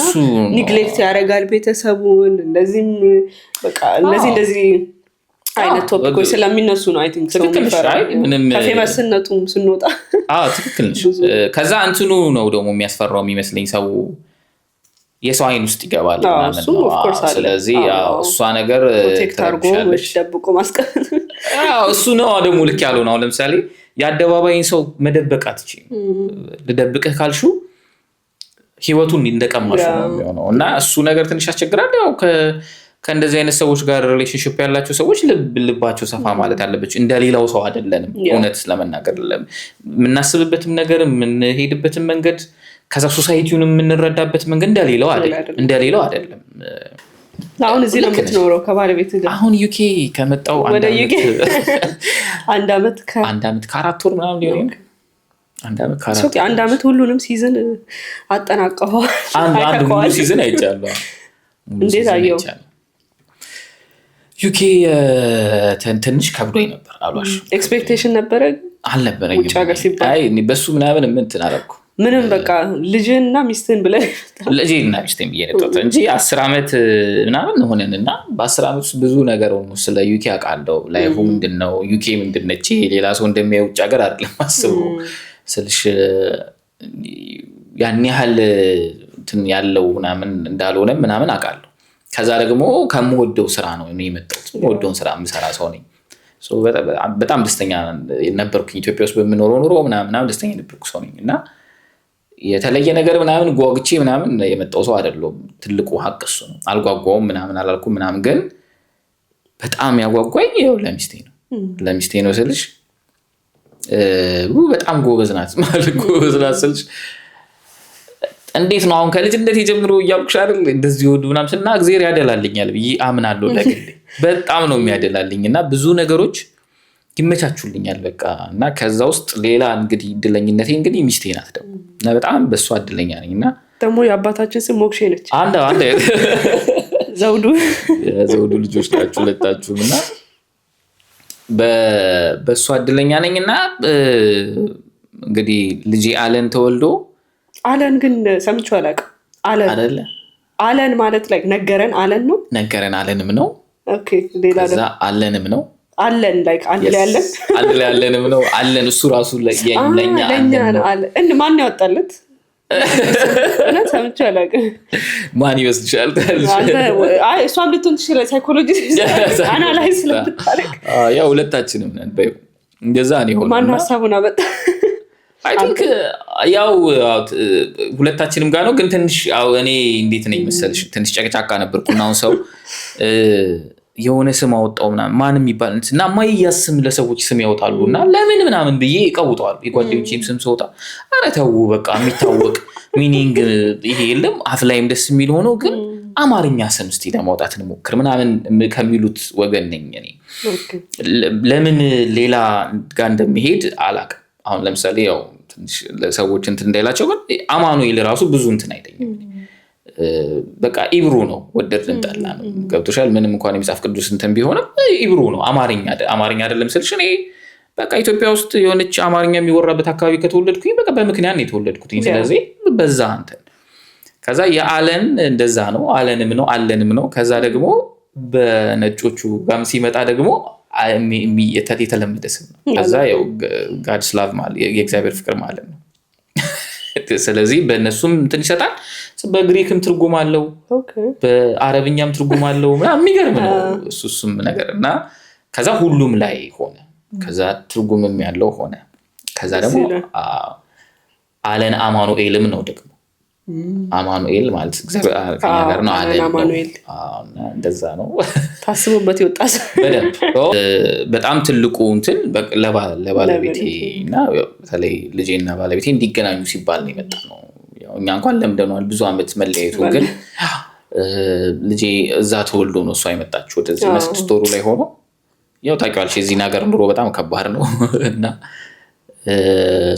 ኒግሌክት ያደርጋል ቤተሰቡን። እንደዚህም በቃ እንደዚህ አይነት ቶፒኮች ስለሚነሱ ነው አይ ቲንክ ሰው ከፌመስነቱም ስንወጣ ትክክል ነሽ። ከዛ እንትኑ ነው ደግሞ የሚያስፈራው የሚመስለኝ ሰው የሰው አይን ውስጥ ይገባል ምናምን። ስለዚህ እሷ ነገር ፕሮቴክት አድርጎ ደብቆ ማስቀመጥ እሱ ነው ደግሞ ልክ ያለው ነው። ለምሳሌ የአደባባይን ሰው መደበቅ አትችይም። ልደብቅህ ካልሽው ህይወቱን እንደቀማሽ ነው የሚሆነው እና እሱ ነገር ትንሽ ያስቸግራል። ያው ከእንደዚህ አይነት ሰዎች ጋር ሪሌሽንሺፕ ያላቸው ሰዎች ልባቸው ሰፋ ማለት አለበት። እንደሌላው ሰው አይደለንም። እውነት ለመናገር የምናስብበትም ነገር የምንሄድበትም መንገድ ከዛ ሶሳይቲውን የምንረዳበት መንገድ እንደሌላው አይደለም። አሁን እዚህ ነው የምትኖረው ከባለቤት ጋር? አሁን ዩኬ ከመጣው አንድ አመት ከ4 ወር ምናምን ሊሆን አንድ አመት ሁሉንም ሲዝን አጠናቀው አንድ ሙሉ ሲዝን አይቻለሁ። እንዴት አየው? ዩኬ ትንሽ ከብዶኝ ነበር። አሏሽ ኤክስፔክቴሽን ነበረ አልነበረኝም። አይ በሱ ምናምን እንትን አደረኩ ምንም በቃ ልጅና ሚስትን ብለህ ልጅና ሚስትን ብዬ ነበር እንጂ 10 አመት ምናምን ሆነንና በ10 አመት ውስጥ ብዙ ነገር ነው ስለ ዩኬ አውቃለሁ። ላይፉ ምንድነው? ዩኬ ምንድነች? ሌላ ሰው እንደሚያየው ውጭ ሀገር አይደለም አስቡ ስልሽ ያን ያህል እንትን ያለው ምናምን እንዳልሆነ ምናምን አውቃለሁ። ከዛ ደግሞ ከምወደው ስራ ነው እኔ የመጣሁት። ወደውን ስራ የምሰራ ሰው ነኝ። በጣም ደስተኛ ነበርኩኝ። ኢትዮጵያ ውስጥ በምኖረው ኑሮ ምናምን ደስተኛ ነበርኩ ሰው ነኝ እና የተለየ ነገር ምናምን ጓግቼ ምናምን የመጣው ሰው አይደለም። ትልቁ ሀቅ እሱ ነው። አልጓጓውም ምናምን አላልኩም ምናምን፣ ግን በጣም ያጓጓኝ ይኸው ለሚስቴ ነው ስልሽ በጣም ጎበዝ ናት ማለት ጎበዝ ናት ስልሽ እንዴት ነው አሁን ከልጅነት ጀምሮ እያልኩሽ አይደል እንደዚህ ወዱ ምናምን ስና እግዚአብሔር ያደላልኛል ብዬ አምናለሁ። ለግሌ በጣም ነው የሚያደላልኝና ብዙ ነገሮች ይመቻቹልኛል በቃ። እና ከዛ ውስጥ ሌላ እንግዲህ እድለኝነቴ እንግዲህ ሚስቴ ናት ደግሞ እና በጣም በሷ እድለኛ ነኝና ደግሞ የአባታችን ስም ሞክሼ ነች። አንድ ዘውዱ ልጆች ናችሁ ሁለታችሁም እና በሷ እድለኛ ነኝና እንግዲህ ልጄ አለን ተወልዶ አለን ግን ሰምቼው አላውቅም። አለን ማለት ላይ ነገረን አለን ነው ነገረን አለንም ነው። ኦኬ ሌላ ደግሞ አለንም ነው አለን ላይክ አንድ ላይ አለንም ነው አለን እሱ ራሱ ለኛ ነው አለን እንዴ ማን ያወጣለት እና ሰምቼው አላውቅም። ማን ይወስድሻል? አይ እሷም ልትሆን ትችላለች። ሳይኮሎጂስት አናላይዝ ስለምታደርግ ያው ሁለታችንም ነን በይ እንደዛ ነው ሆኖ ማን ሐሳቡን አመጣ? አይ ቲንክ ያው ሁለታችንም ጋር ነው። ግን ትንሽ እኔ እንዴት ነኝ መሰልሽ ትንሽ ጨቅጫቃ ነበርኩና አሁን ሰው የሆነ ስም አወጣው ምናምን ማንም ይባል እና ማይያስ ስም ለሰዎች ስም ያወጣሉና ለምን ምናምን ብዬ ይቀውጣሉ። የጓደኞቼም ስም ሰውጣ አረ ተው በቃ የሚታወቅ ሚኒንግ ይሄ የለም አፍ ላይም ደስ የሚል ሆኖ ግን አማርኛ ስም እስቲ ለማውጣት እንሞክር ምናምን ከሚሉት ወገን ነኝ እኔ። ለምን ሌላ ጋር እንደሚሄድ አላውቅም። አሁን ለምሳሌ ያው ትንሽ ለሰዎች እንትን እንዳይላቸው ግን አማኑኤል ራሱ ብዙ እንትን አይደለም በቃ ኢብሩ ነው ወደድን ጠላ ነው ገብቶሻል ምንም እንኳን የመጽሐፍ ቅዱስ እንትን ቢሆንም ኢብሩ ነው አማርኛ አይደለም ስልሽ እኔ በቃ ኢትዮጵያ ውስጥ የሆነች አማርኛ የሚወራበት አካባቢ ከተወለድኩኝ በቃ በምክንያት ነው የተወለድኩት ስለዚህ በዛ እንትን ከዛ የአለን እንደዛ ነው አለንም ነው ከዛ ደግሞ በነጮቹ ጋም ሲመጣ ደግሞ የተለመደ ስም ነው ከዛ ያው ጋድስ ላቭ ማለት የእግዚአብሔር ፍቅር ማለት ነው ስለዚህ በእነሱም እንትን ይሰጣል በግሪክም ትርጉም አለው በአረብኛም ትርጉም አለው ምናምን የሚገርም ነው እሱም ነገር እና ከዛ ሁሉም ላይ ሆነ ከዛ ትርጉምም ያለው ሆነ ከዛ ደግሞ አለን አማኑኤልም ነው ደግሞ አማኑኤል ማለት እግዚአብሔር ከኛ ጋር ነው አማኑኤል እንደዛ ነው ታስቦበት ይወጣስ በጣም ትልቁ እንትን ለባለቤቴና በተለይ ልጄና ባለቤቴ እንዲገናኙ ሲባል ነው የመጣ ነው ያው እኛ እንኳን ለምደናል ብዙ አመት መለያየቱ ግን ልጄ እዛ ተወልዶ ነው እሷ የመጣችው ወደዚህ መስክስት ወሩ ላይ ሆኖ ያው ታውቂዋለሽ እዚህ ነገር ኑሮ በጣም ከባድ ነው እና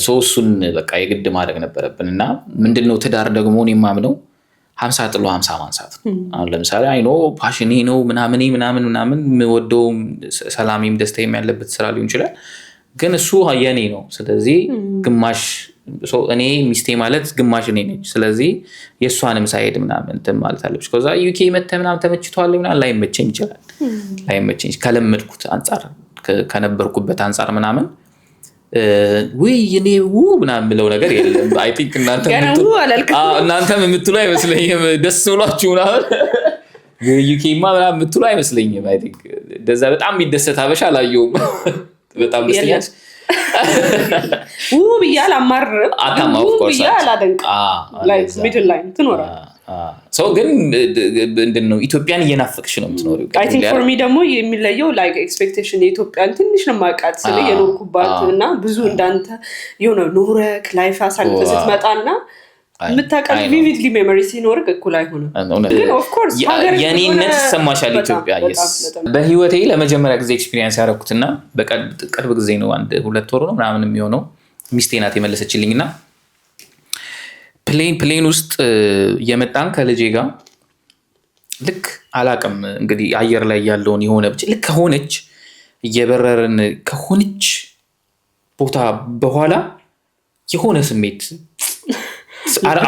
ሶስቱን በቃ የግድ ማድረግ ነበረብንና ምንድነው ትዳር ደግሞ እኔ ማምነው 50 ጥሎ 50 ማንሳት አሁን ለምሳሌ አይኖ ፓሽኔ ነው ምናምን ወደው ሰላምም ደስታም ያለበት ስራ ሊሆን ይችላል ግን እሱ የኔ ነው ስለዚህ ግማሽ እኔ ሚስቴ ማለት ግማሽ እኔ ነኝ ስለዚህ የሷንም ሳይድ ምናምን እንትን ማለት አለብሽ ከዛ ዩኬ መተ ምናምን ተመችቷል ምናምን ላይመቸኝ ይችላል ከለመድኩት አንፃር ከነበርኩበት አንፃር ምናምን ወይ እኔ ምናምን ብለው ነገር የለም አይ ቲንክ እናንተም የምትሉ አይመስለኝም ደስ ብሏችሁ ምናምን ዩኬማ ምናምን የምትሉ አይመስለኝም አይ ቲንክ እንደዛ በጣም የሚደሰት አበሻ አላየሁም በጣም ደስተኛ ብያል አማርም ብያል አደንቅ ላይክ ሚድል ላይን ትኖራል ሰው ግን ምንድነው ኢትዮጵያን እየናፈቅሽ ነው የምትኖሪው አይ ቲንክ ፎር ሚ ደግሞ የሚለየው ላይክ ኤክስፔክቴሽን የኢትዮጵያን ትንሽ ነው ማቃት ስለ የኖርኩባትና ብዙ እንዳንተ የሆነ ኖረክ ላይፍ አሳልፈ ስትመጣና የምታውቃት ቪቪድሊ ሜሞሪ ሲኖርክ እኩል አይሆንም ግን ኦፍ ኮርስ የኔነት ሰማሻል ኢትዮጵያ በህይወቴ ለመጀመሪያ ጊዜ ኤክስፒሪየንስ ያደረኩትና በቅርብ ጊዜ ነው 1-2 ወር ነው ምናምን የሚሆነው ሚስቴ ናት የመለሰችልኝና ፕሌን ውስጥ የመጣን ከልጄ ጋር ልክ አላቅም እንግዲህ አየር ላይ ያለውን የሆነ ብቻ ልክ ከሆነች እየበረርን ከሆነች ቦታ በኋላ የሆነ ስሜት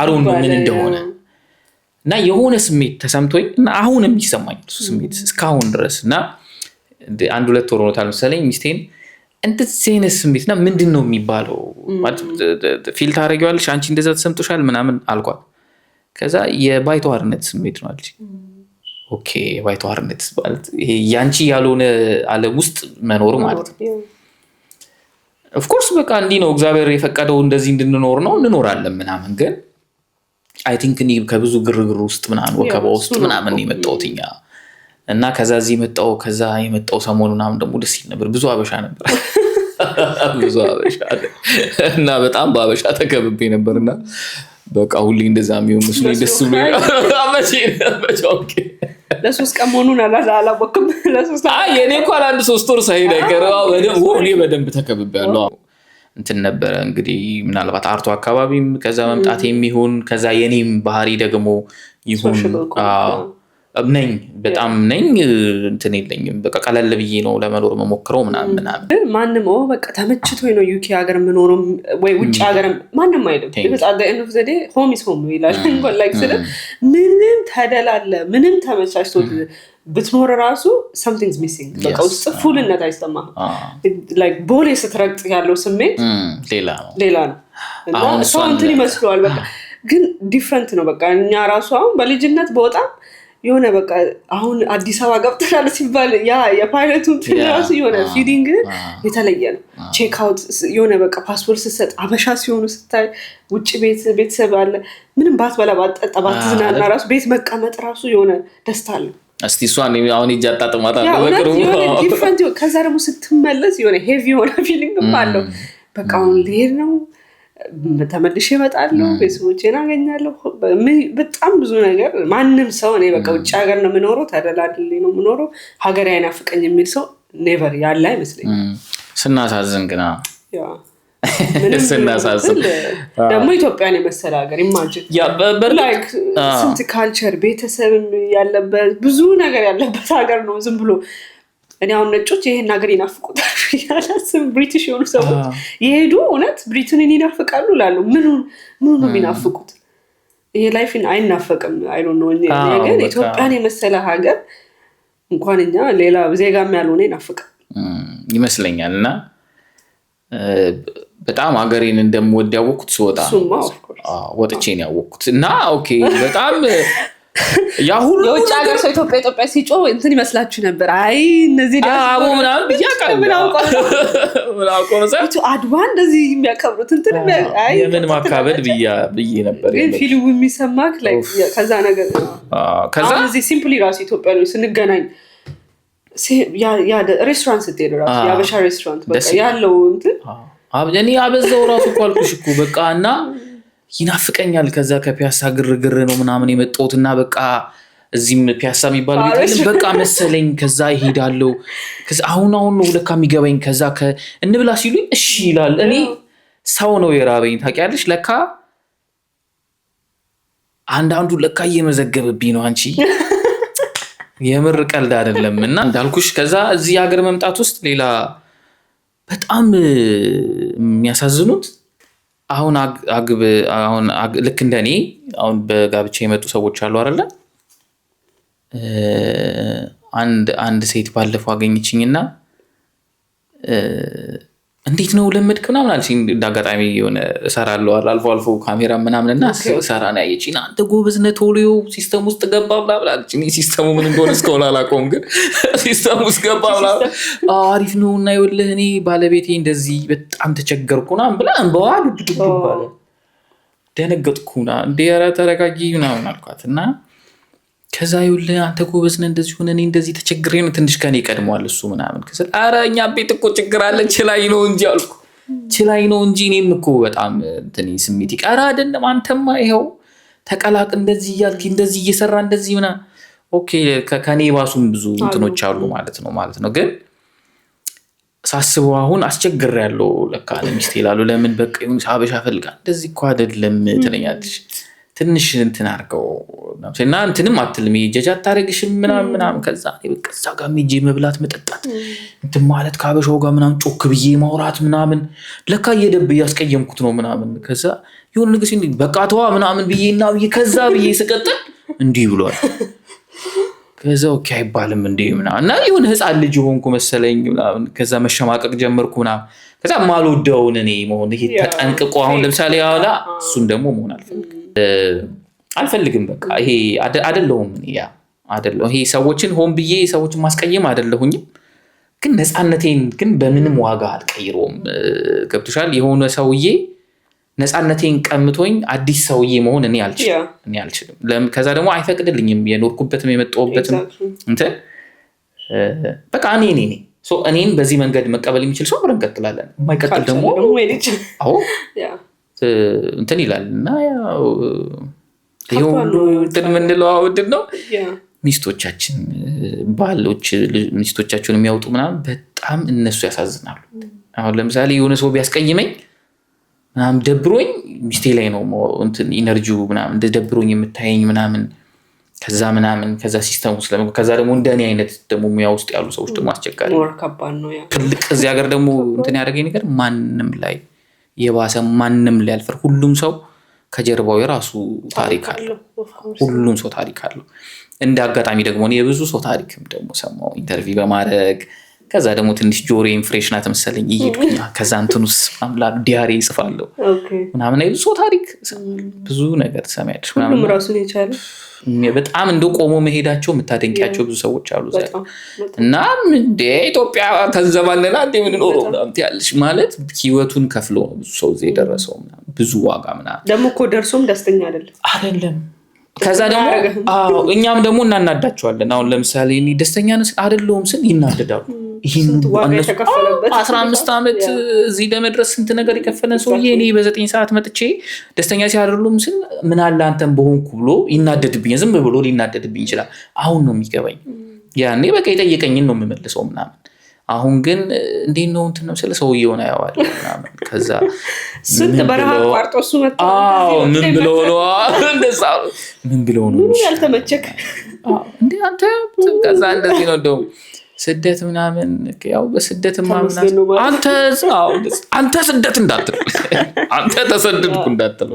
አሮን ምን እንደሆነ እና የሆነ ስሜት ተሰምቶኝ እና አሁንም ይሰማኝ እሱ ስሜት እስካሁን ድረስ እና 1-2 ወር ሆኖታል መሰለኝ ሚስቴን እንደዚህ አይነት ስሜትና ምንድነው የሚባለው ማለት ፊል ታረጋዋለሽ አንቺ እንደዛ ተሰምቶሻል ምናምን አልኳት ከዛ የባይተዋርነት ስሜት ነው አለች ኦኬ ባይተዋርነት ማለት ይሄ ያንቺ ያልሆነ ዓለም ውስጥ መኖር ማለት ነው ኦፍ ኮርስ በቃ እንዲህ ነው እግዚአብሔር የፈቀደው እንደዚህ እንድንኖር ነው እንኖራለን ምናምን ግን አይ ቲንክ እኔ ከብዙ ግርግር ውስጥ ምናምን ወከባ ውስጥ ምናምን የመጣውትኛ እና ከዛ እዚህ የመጣው ሰሞኑን ምናምን ደግሞ ደስ ይል ነበር ብዙ አበሻ ነበር እና በጣም በአበሻ ተከብቤ ነበርና በቃ ሁሌ እንደዛ የሚሆን መስሎኝ ደስ ብሎኝ ኦኬ ለሶስት ቀን መሆኑን አላወቅም ለሶስት የኔ እንኳን 1-3 ወር ሳይሄድ አይቀርም እኔ በደንብ ተከብቤያለሁ እንትን ነበረ እንግዲህ ምናልባት አርቶ አካባቢም ከዛ መምጣት የሚሆን ከዛ የኔም ባህሪ ደግሞ ይሁን ነኝ በጣም ነኝ እንትን የለኝም በቃ ቀለል ብዬ ነው ለመኖር መሞክረው ምናምን ማንንም በቃ ተመችቶኝ ነው ዩኬ ሀገር የምኖረው ወይ ውጭ ሀገር ማንንም አይደለም በጣም end of the day home is home ይላል እንኳን ላይክ ስለ ምንም ተደላለ ምንም ተመቻችቶ ብትኖር ራሱ something's missing በቃ ውስጥ ፉልነት አይሰማም like ቦሌ ስትረግጥ ያለው ስሜት ሌላ ነው እና ሰው እንትን ይመስለዋል በቃ ግን ዲፈረንት ነው በቃ እኛ ራሱ አሁን በልጅነት በጣም የሆነ በቃ አሁን አዲስ አበባ ገብተሻል ሲባል ያ የፓይለቱን ትራሱ የሆነ ፊሊንግ የተለየ ነው ቼክ አውት የሆነ በቃ ፓስፖርት ስትሰጥ አበሻ ሲሆኑ ስታይ ውጭ ቤተሰብ አለ ምንም ባትበላ ባትጠጣ ባትዝናና ራሱ ቤት መቀመጥ ራሱ የሆነ ደስታ አለ እስቲ እሷን አሁን ይጃጣጥማታ በቅርቡ ዲፈረንት ከዛ ደግሞ ስትመለስ የሆነ ሄቪ የሆነ ፊሊንግ አለው በቃ አሁን ልሄድ ነው ተመልሼ እመጣለሁ ቤተሰቦቼን አገኛለሁ በጣም ብዙ ነገር ማንም ሰው እኔ በቃ ውጭ ሀገር ነው የምኖረው ተደላድሌ ነው የምኖረው ሀገር አይናፍቀኝ የሚል ሰው ኔቨር ያለ አይመስለኝም ስናሳዝን ግና ስናሳስብ ደግሞ ኢትዮጵያን የመሰለ ሀገር ኢማጂን ላይክ ስንት ካልቸር ቤተሰብ ያለበት ብዙ ነገር ያለበት ሀገር ነው። ዝም ብሎ እኔ አሁን ነጮች ይሄን ሀገር ይናፍቁታል ያላስብ ብሪቲሽ የሆኑ ሰዎች ይሄዱ እውነት ብሪትንን ይናፍቃሉ ላሉ ምኑ ነው የሚናፍቁት? ይሄ ላይፍን አይናፈቅም። አይ ዶንት ኖ ግን ኢትዮጵያን የመሰለ ሀገር እንኳን እኛ ሌላ ዜጋም ያልሆነ ይናፍቃል ይመስለኛል። እና በጣም ሀገሬን እንደምወድ ያወቅኩት ስወጣ ወጥቼ ነው ያወቅኩት። እና ኦኬ በጣም ያ ሁሉ የውጭ ሀገር ሰው ኢትዮጵያ ሲጮህ እንትን ይመስላችሁ ነበር? አይ እነዚህ አቦ ምናምን ብያቃል አድዋ እንደዚህ የሚያከብሩት እንትን የምን ማካበድ ብዬ ነበር። ግን ፊልሙ የሚሰማክ ከዛ ነገር ከዛ እዚህ ሲምፕሊ ራሱ ኢትዮጵያ ነው ስንገናኝ ሬስቶራንት ስትሄድ ራሱ የአበሻ ሬስቶራንት በቃ ያለው እንትን እኔ አበዛው ራሱ እኮ አልኩሽ እኮ በቃ እና ይናፍቀኛል። ከዛ ከፒያሳ ግርግር ነው ምናምን የመጣሁትና በቃ እዚህም ፒያሳ የሚባል ቤት በቃ መሰለኝ። ከዛ ይሄዳለው ከዛ አሁን ነው ለካ የሚገባኝ። ከዛ እንብላ ሲሉኝ እሺ ይላል። እኔ ሰው ነው የራበኝ ታውቂያለሽ። ለካ አንዳንዱ ለካ እየመዘገብብኝ ነው አንቺ የምር ቀልድ አይደለም። እና እንዳልኩሽ ከዛ እዚህ ሀገር መምጣት ውስጥ ሌላ በጣም የሚያሳዝኑት አሁን ልክ እንደኔ አሁን በጋብቻ የመጡ ሰዎች አሉ አይደለ? አንድ ሴት ባለፈው አገኘችኝና እንዴት ነው ለመድክ ምናምን አለችኝ። እንዳጋጣሚ የሆነ እሰራለሁ አልፎ አልፎ ካሜራ ምናምንና ሰራ ነው ያየችኝ። አንተ ጎበዝ ነህ ቶሎ ሲስተም ውስጥ ገባ ብላ አለችኝ። ሲስተሙ ምን እንደሆነ እስካሁን አላውቀውም፣ ግን ሲስተም ውስጥ ገባ ብላ አሪፍ ነው እና ይኸውልህ እኔ ባለቤቴ እንደዚህ በጣም ተቸገርኩና ብላ እንበዋ ድብድብ ባለ ደነገጥኩና እንደ ኧረ ተረጋጊ ምናምን አልኳት። እና ከዛ ይኸውልህ አንተ ጎበዝ ነህ እንደዚህ ሆነ እኔ እንደዚህ ተቸግሬ ነው ትንሽ ከኔ ቀድሟል እሱ ምናምን ከዛ ኧረ እኛ ቤት እኮ ችግር አለ ችላይ ነው እንጂ አልኩ። ችላይ ነው እንጂ እኔም እኮ በጣም እንትን ስሜት ይቀራ አይደለም አንተማ ይኸው ተቀላቅ እንደዚህ እያልክ እንደዚህ እየሰራ እንደዚህ ምናምን ኦኬ ከኔ ባሱም ብዙ እንትኖች አሉ ማለት ነው። ግን ሳስበው አሁን አስቸግሬያለሁ ለካ ለሚስቴ ይላሉ። ለምን በቃ ይሁን ሀበሻ ፈልጋ እንደዚህ እኮ አይደለም ትለኛለች። ትንሽ እንትን አድርገው እና እንትንም አትልም ጀጃ አታደርግሽም ምናምን ከዛ በቃ እዛ ጋር ሄጄ መብላት መጠጣት እንትን ማለት ከሀበሻው ጋር ምናምን ጮክ ብዬ ማውራት ምናምን ለካ እያስቀየምኩት ነው ምናምን ከዛ የሆነ ነገር ሲል በቃ ተዋ ምናምን ብዬና ከዛ ብዬ ስቀጥል እንዲህ ብሏል። ከዛ ኦኬ አይባልም እንዴ ምናምን እና የሆነ ህፃን ልጅ ሆንኩ መሰለኝ ምናምን ከዛ መሸማቀቅ ጀመርኩ ምናምን ከዛ ማልወደውን እኔ መሆን ይሄ ተጠንቅቆ አሁን ለምሳሌ ያላ እሱን ደግሞ መሆን አልፈልግም በቃ ይሄ አይደለሁም ያ አይደለሁ ይሄ ሰዎችን ሆን ብዬ ሰዎችን ማስቀየም አይደለሁኝም። ግን ነፃነቴን ግን በምንም ዋጋ አልቀይረውም። ገብቶሻል? የሆነ ሰውዬ ነፃነቴን ቀምቶኝ አዲስ ሰውዬ መሆን እኔ አልችልም። ከዛ ደግሞ አይፈቅድልኝም የኖርኩበትም የመጣሁበትም እንትን በቃ እኔ እኔን በዚህ መንገድ መቀበል የሚችል ሰው አብረን እንቀጥላለን። የማይቀጥል ደግሞ እንትን ይላል እና ያው ይሁሉ እንትን ምንለው ምንድን ነው ሚስቶቻችን ባሎች ሚስቶቻቸውን የሚያወጡ ምናምን በጣም እነሱ ያሳዝናሉ። አሁን ለምሳሌ የሆነ ሰው ቢያስቀይመኝ ምናምን ደብሮኝ ሚስቴ ላይ ነው እንትን ኢነርጂው ምናምን ደብሮኝ የምታየኝ ምናምን ከዛ ሲስተም ውስጥ ከዛ ደግሞ እንደኔ አይነት ደግሞ ሙያ ውስጥ ያሉ ሰዎች ደግሞ አስቸጋሪ ነው። ትልቅ እዚህ ሀገር ደግሞ እንትን ያደረገኝ ነገር ማንም ላይ የባሰ ማንም ላይ አልፈር ሁሉም ሰው ከጀርባው የራሱ ታሪክ አለው። ሁሉም ሰው ታሪክ አለው። እንደ አጋጣሚ ደግሞ እኔ የብዙ ሰው ታሪክም ደግሞ ሰማው ኢንተርቪው በማድረግ ከዛ ደግሞ ትንሽ ጆሮዬን ፍሬሽ ናት መሰለኝ ይሄድኩኝ ከዛ እንትኑስ አምላክ ዲያሪ ይጽፋለሁ ምናምን የብዙ ሰው ታሪክ ብዙ ነገር ሰማያለሽ ምናምን ሁሉም ራሱን የቻለ በጣም እንደ ቆሞ መሄዳቸው የምታደንቂያቸው ብዙ ሰዎች አሉ እና እንደ ኢትዮጵያ ተንዘባለና እንደ ምን ኖሮ ምናምን ያለሽ ማለት ህይወቱን ከፍሎ ነው ብዙ ሰው እዚህ የደረሰው ምናምን ብዙ ዋጋ ምናምን ደግሞ እኮ ደርሶም ደስተኛ አይደለም። ከዛ ደግሞ እኛም ደግሞ እናናዳቸዋለን። አሁን ለምሳሌ እኔ ደስተኛ ነኝ አይደለሁም ስል ይናደዳሉ። ይሄን 15 ዓመት እዚህ ለመድረስ ስንት ነገር የከፈለን ሰውዬ እኔ በ9 ሰዓት መጥቼ ደስተኛ ሲያደርሉም ስል ምን አለ አንተም በሆንኩ ብሎ ይናደድብኛል። ዝም ብሎ ሊናደድብኝ ይችላል። አሁን ነው የሚገባኝ። ያኔ በቃ የጠየቀኝን ነው የምመልሰው ምናምን። አሁን ግን እንዴት ነው እንትን ነው ስለ ሰውየውን አያዋል ምናምን ከዛ ስንት በረሃ አቋርጦ እሱ መጣ ምን ብሎ ነው እንደዛ ምን ብሎ ነው ምን ያልተመቸክ እንዴ አንተ ከዛ እንደዚህ ነው እንደው ስደት ምናምን ያው በስደት ምናምን አንተ ስደት እንዳትል አንተ ተሰደድኩ እንዳትል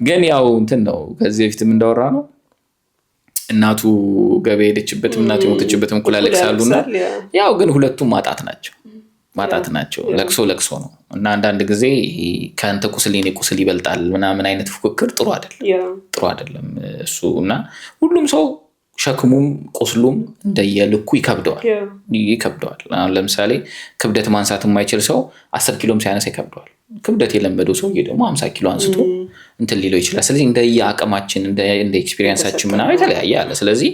ግን ያው እንትን ነው ከዚህ በፊትም እንዳወራ ነው እናቱ ገበያ ሄደችበት እናቱ ሞተችበትም ኩላለክሳሉና ያው ግን ሁለቱም ማጣት ናቸው ለቅሶ ነው እና አንዳንድ ጊዜ ካንተ ቁስሌኔ ቁስል ይበልጣል ምናምን አይነት ፍክክር ጥሩ አይደለም እሱና ሁሉም ሰው ሸክሙም ቁስሉም እንደየልኩ ይከብደዋል ለምሳሌ ክብደት ማንሳት የማይችል ሰው 10 ኪሎም ሲያነሳ ይከብደዋል ክብደት የለመደው ሰው ደግሞ 50 ኪሎ አንስቶ እንትን ሊለው ይችላል ስለዚህ እንደየአቅማችን እንደ ኤክስፒሪየንሳችን ምናምን የተለያየ አለ ስለዚህ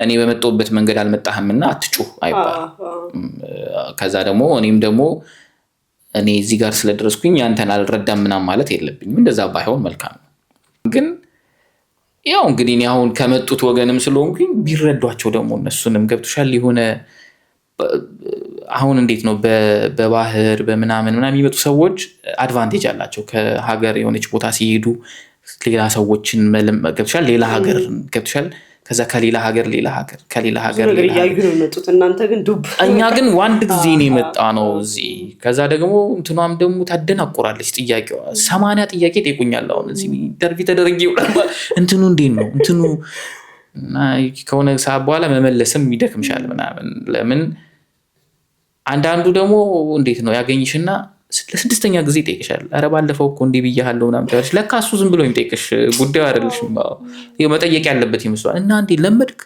እኔ በመጣሁበት መንገድ አልመጣህምና አትጩህ አይባል ከዛ ደግሞ እኔም ደግሞ እኔ እዚህ ጋር ስለደረስኩኝ አንተን አልረዳም ምናምን ማለት የለብኝም እንደዛ ባይሆን መልካም ነው ግን ያው እንግዲህ እኔ አሁን ከመጡት ወገንም ስለሆንኩኝ ቢረዷቸው ደግሞ እነሱንም ገብቶሻል የሆነ አሁን እንዴት ነው በባህር በምናምን የሚመጡ ሰዎች አድቫንቴጅ አላቸው ከሀገር የሆነች ቦታ ሲሄዱ ሌላ ሰዎችን ገብቶሻል ሌላ ሀገር ገብቶሻል ከዛ ከሌላ ሀገር ያዩ ነው የመጡት እናንተ ግን ዱብ እኛ ግን ዋንድ ጊዜ ነው የመጣ ነው እዚህ ከዛ ደግሞ እንትኗም ደግሞ ታደናቆራለች ጥያቄዋ 80 ጥያቄ ጠይቁኛል አሁን እዚህ ኢንተርቪው ተደረገው እንትኑ እንዴት ነው እንትኑ እና ከሆነ ሰዓት በኋላ መመለስም ይደክምሻል ምናምን ለምን አንዳንዱ ደግሞ እንዴት ነው ያገኝሽና ለስድስተኛ ጊዜ ይጠይቅሻል አረ ባለፈው እኮ እንዴ ብያለሁ ምናምን ታውቃለሽ ለካ እሱ ዝም ብሎ የሚጠይቅሽ ጉዳዩ አይደለሽም ይሄ መጠየቅ ያለበት ይመስላል እና እንዴ ለመድክ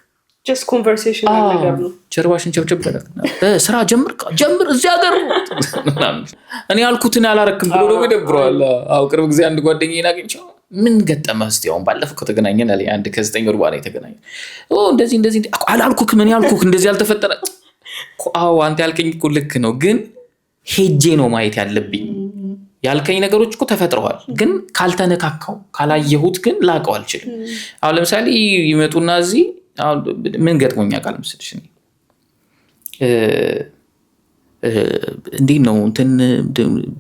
just conversation ነገር ነው ጀርባሽን ቸብቸብ ስራ ጀምር እዚህ ሀገር እኔ ያልኩትን አላረክም ብሎ ነው ይደብረዋል ቅርብ ጊዜ አንድ ጓደኛዬን አግኝቼው ምን ገጠመህ እስቲ አሁን ባለፈው ከተገናኘን አለ አንድ ከ9 ወር በኋላ የተገናኘን እንደዚህ አላልኩክ ምን ያልኩክ እንደዚህ ያልተፈጠረ አንተ ያልከኝ እኮ ልክ ነው ግን ሄጄ ነው ማየት ያለብኝ ያልከኝ ነገሮች እኮ ተፈጥረዋል ግን ካልተነካካው ካላየሁት ግን ላቀው አልችልም አሁን ለምሳሌ ይመጡና እዚህ ምን ገጥሞኛ ቃል መስልሽ እንዴት ነው እንትን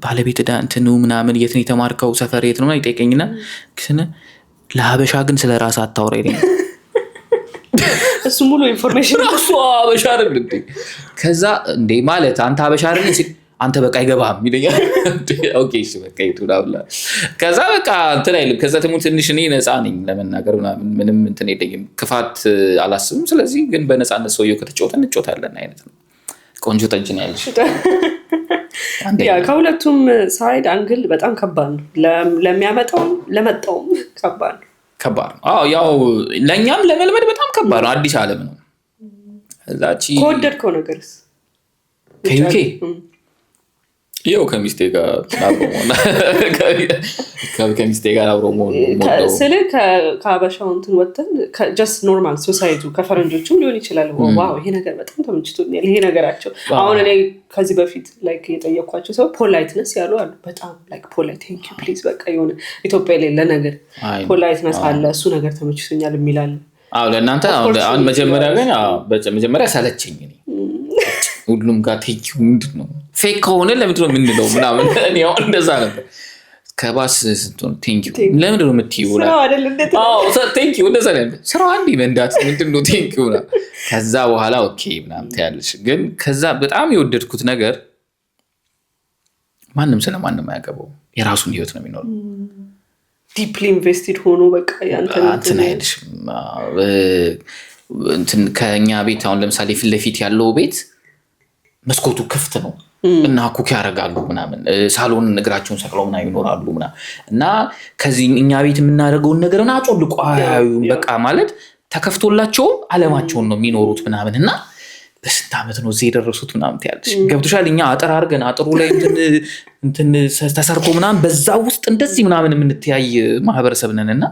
ባለቤት ዳ እንትኑ ምናምን የት ነው የተማርከው ሰፈር የት ነው ይጠይቀኝና ለሀበሻ ግን ስለ ራስ አታውራ ይለኝ እሱ ሙሉ ኢንፎርሜሽን እሱ ሀበሻ አይደል እንዴ ከዛ እንዴ ማለት አንተ ሀበሻ አይደል አንተ በቃ አይገባም ይለኛል ኦኬ እሺ በቃ ይቱዳውላ ከዛ በቃ እንትን አይልም ከዛ ደግሞ ትንሽ እኔ ነፃ ነኝ ለመናገር ምንም እንትን የለኝም ክፋት አላስብም ስለዚህ ግን በነፃነት ሰውየው እንጫወታለን አይነት ነው ቆንጆ ጠጅ ነው ያለሽ ያ ከሁለቱም ሳይድ አንግል በጣም ከባድ ነው ለሚያመጣው ለመጣውም ከባድ ነው ያው ለኛም ለመልመድ በጣም ከባድ ነው አዲስ ዓለም ነው እዛቺ ከወደድከው ነገርስ ከዩኬ ይኸው ከሚስቴ ጋር አብሮ መሆን ስለ ከሀበሻው እንትን ወጥተን ጀስት ኖርማል ሶሳይቱ ከፈረንጆቹም ሊሆን ይችላል ዋው ይሄ ነገር በጣም ተመችቶኛል ይሄ ነገራቸው አሁን እኔ ከዚህ በፊት ላይክ የጠየኳቸው ሰው ፖላይትነስ ያሉ አሉ በጣም ላይክ ፖላይት ቴንክ ዩ ፕሊዝ በቃ የሆነ ኢትዮጵያ ላይ ለነገር ፖላይትነስ አለ እሱ ነገር ተመችቶኛል የሚላል ለእናንተ አሁን መጀመሪያ ሳለችኝ ሁሉም ጋር ቴንኪው ምንድነው ፌክ ከሆነ ለምንድነው የምንለው ምናምን እኔ አሁን እንደዛ ነበር ከባስ ስትሆን ቴንኪው ለምንድነው የምትይው ቴንኪው እንደዛ ነበር ስራው አንዴ መንዳት ምንድነው ቴንኪው ከዛ በኋላ ኦኬ ምናምን ታያለሽ ግን ከዛ በጣም የወደድኩት ነገር ማንም ስለማንም አያገባው የራሱን ህይወት ነው የሚኖረው ዲፕሊ ኢንቨስትድ ሆኖ በቃ አንተን አይልሽ እንትን ከኛ ቤት አሁን ለምሳሌ ፊት ለፊት ያለው ቤት መስኮቱ ክፍት ነው እና ኩክ ያረጋሉ ምናምን ሳሎን እግራቸውን ሰቅለው ምናምን ይኖራሉ ምናምን እና ከዚህ እኛ ቤት የምናደርገውን ነገርና አጮልቆ አያዩም በቃ ማለት ተከፍቶላቸው አለማቸውን ነው የሚኖሩት ምናምን እና በስንት ዓመት ነው እዚህ የደረሱት ምናምን ታያለሽ ገብቶሻል እኛ አጥር አድርገን አጥሩ ላይ እንትን ተሰርቶ ምናምን በዛ ውስጥ እንደዚህ ምናምን የምንተያይ ማህበረሰብ ነንና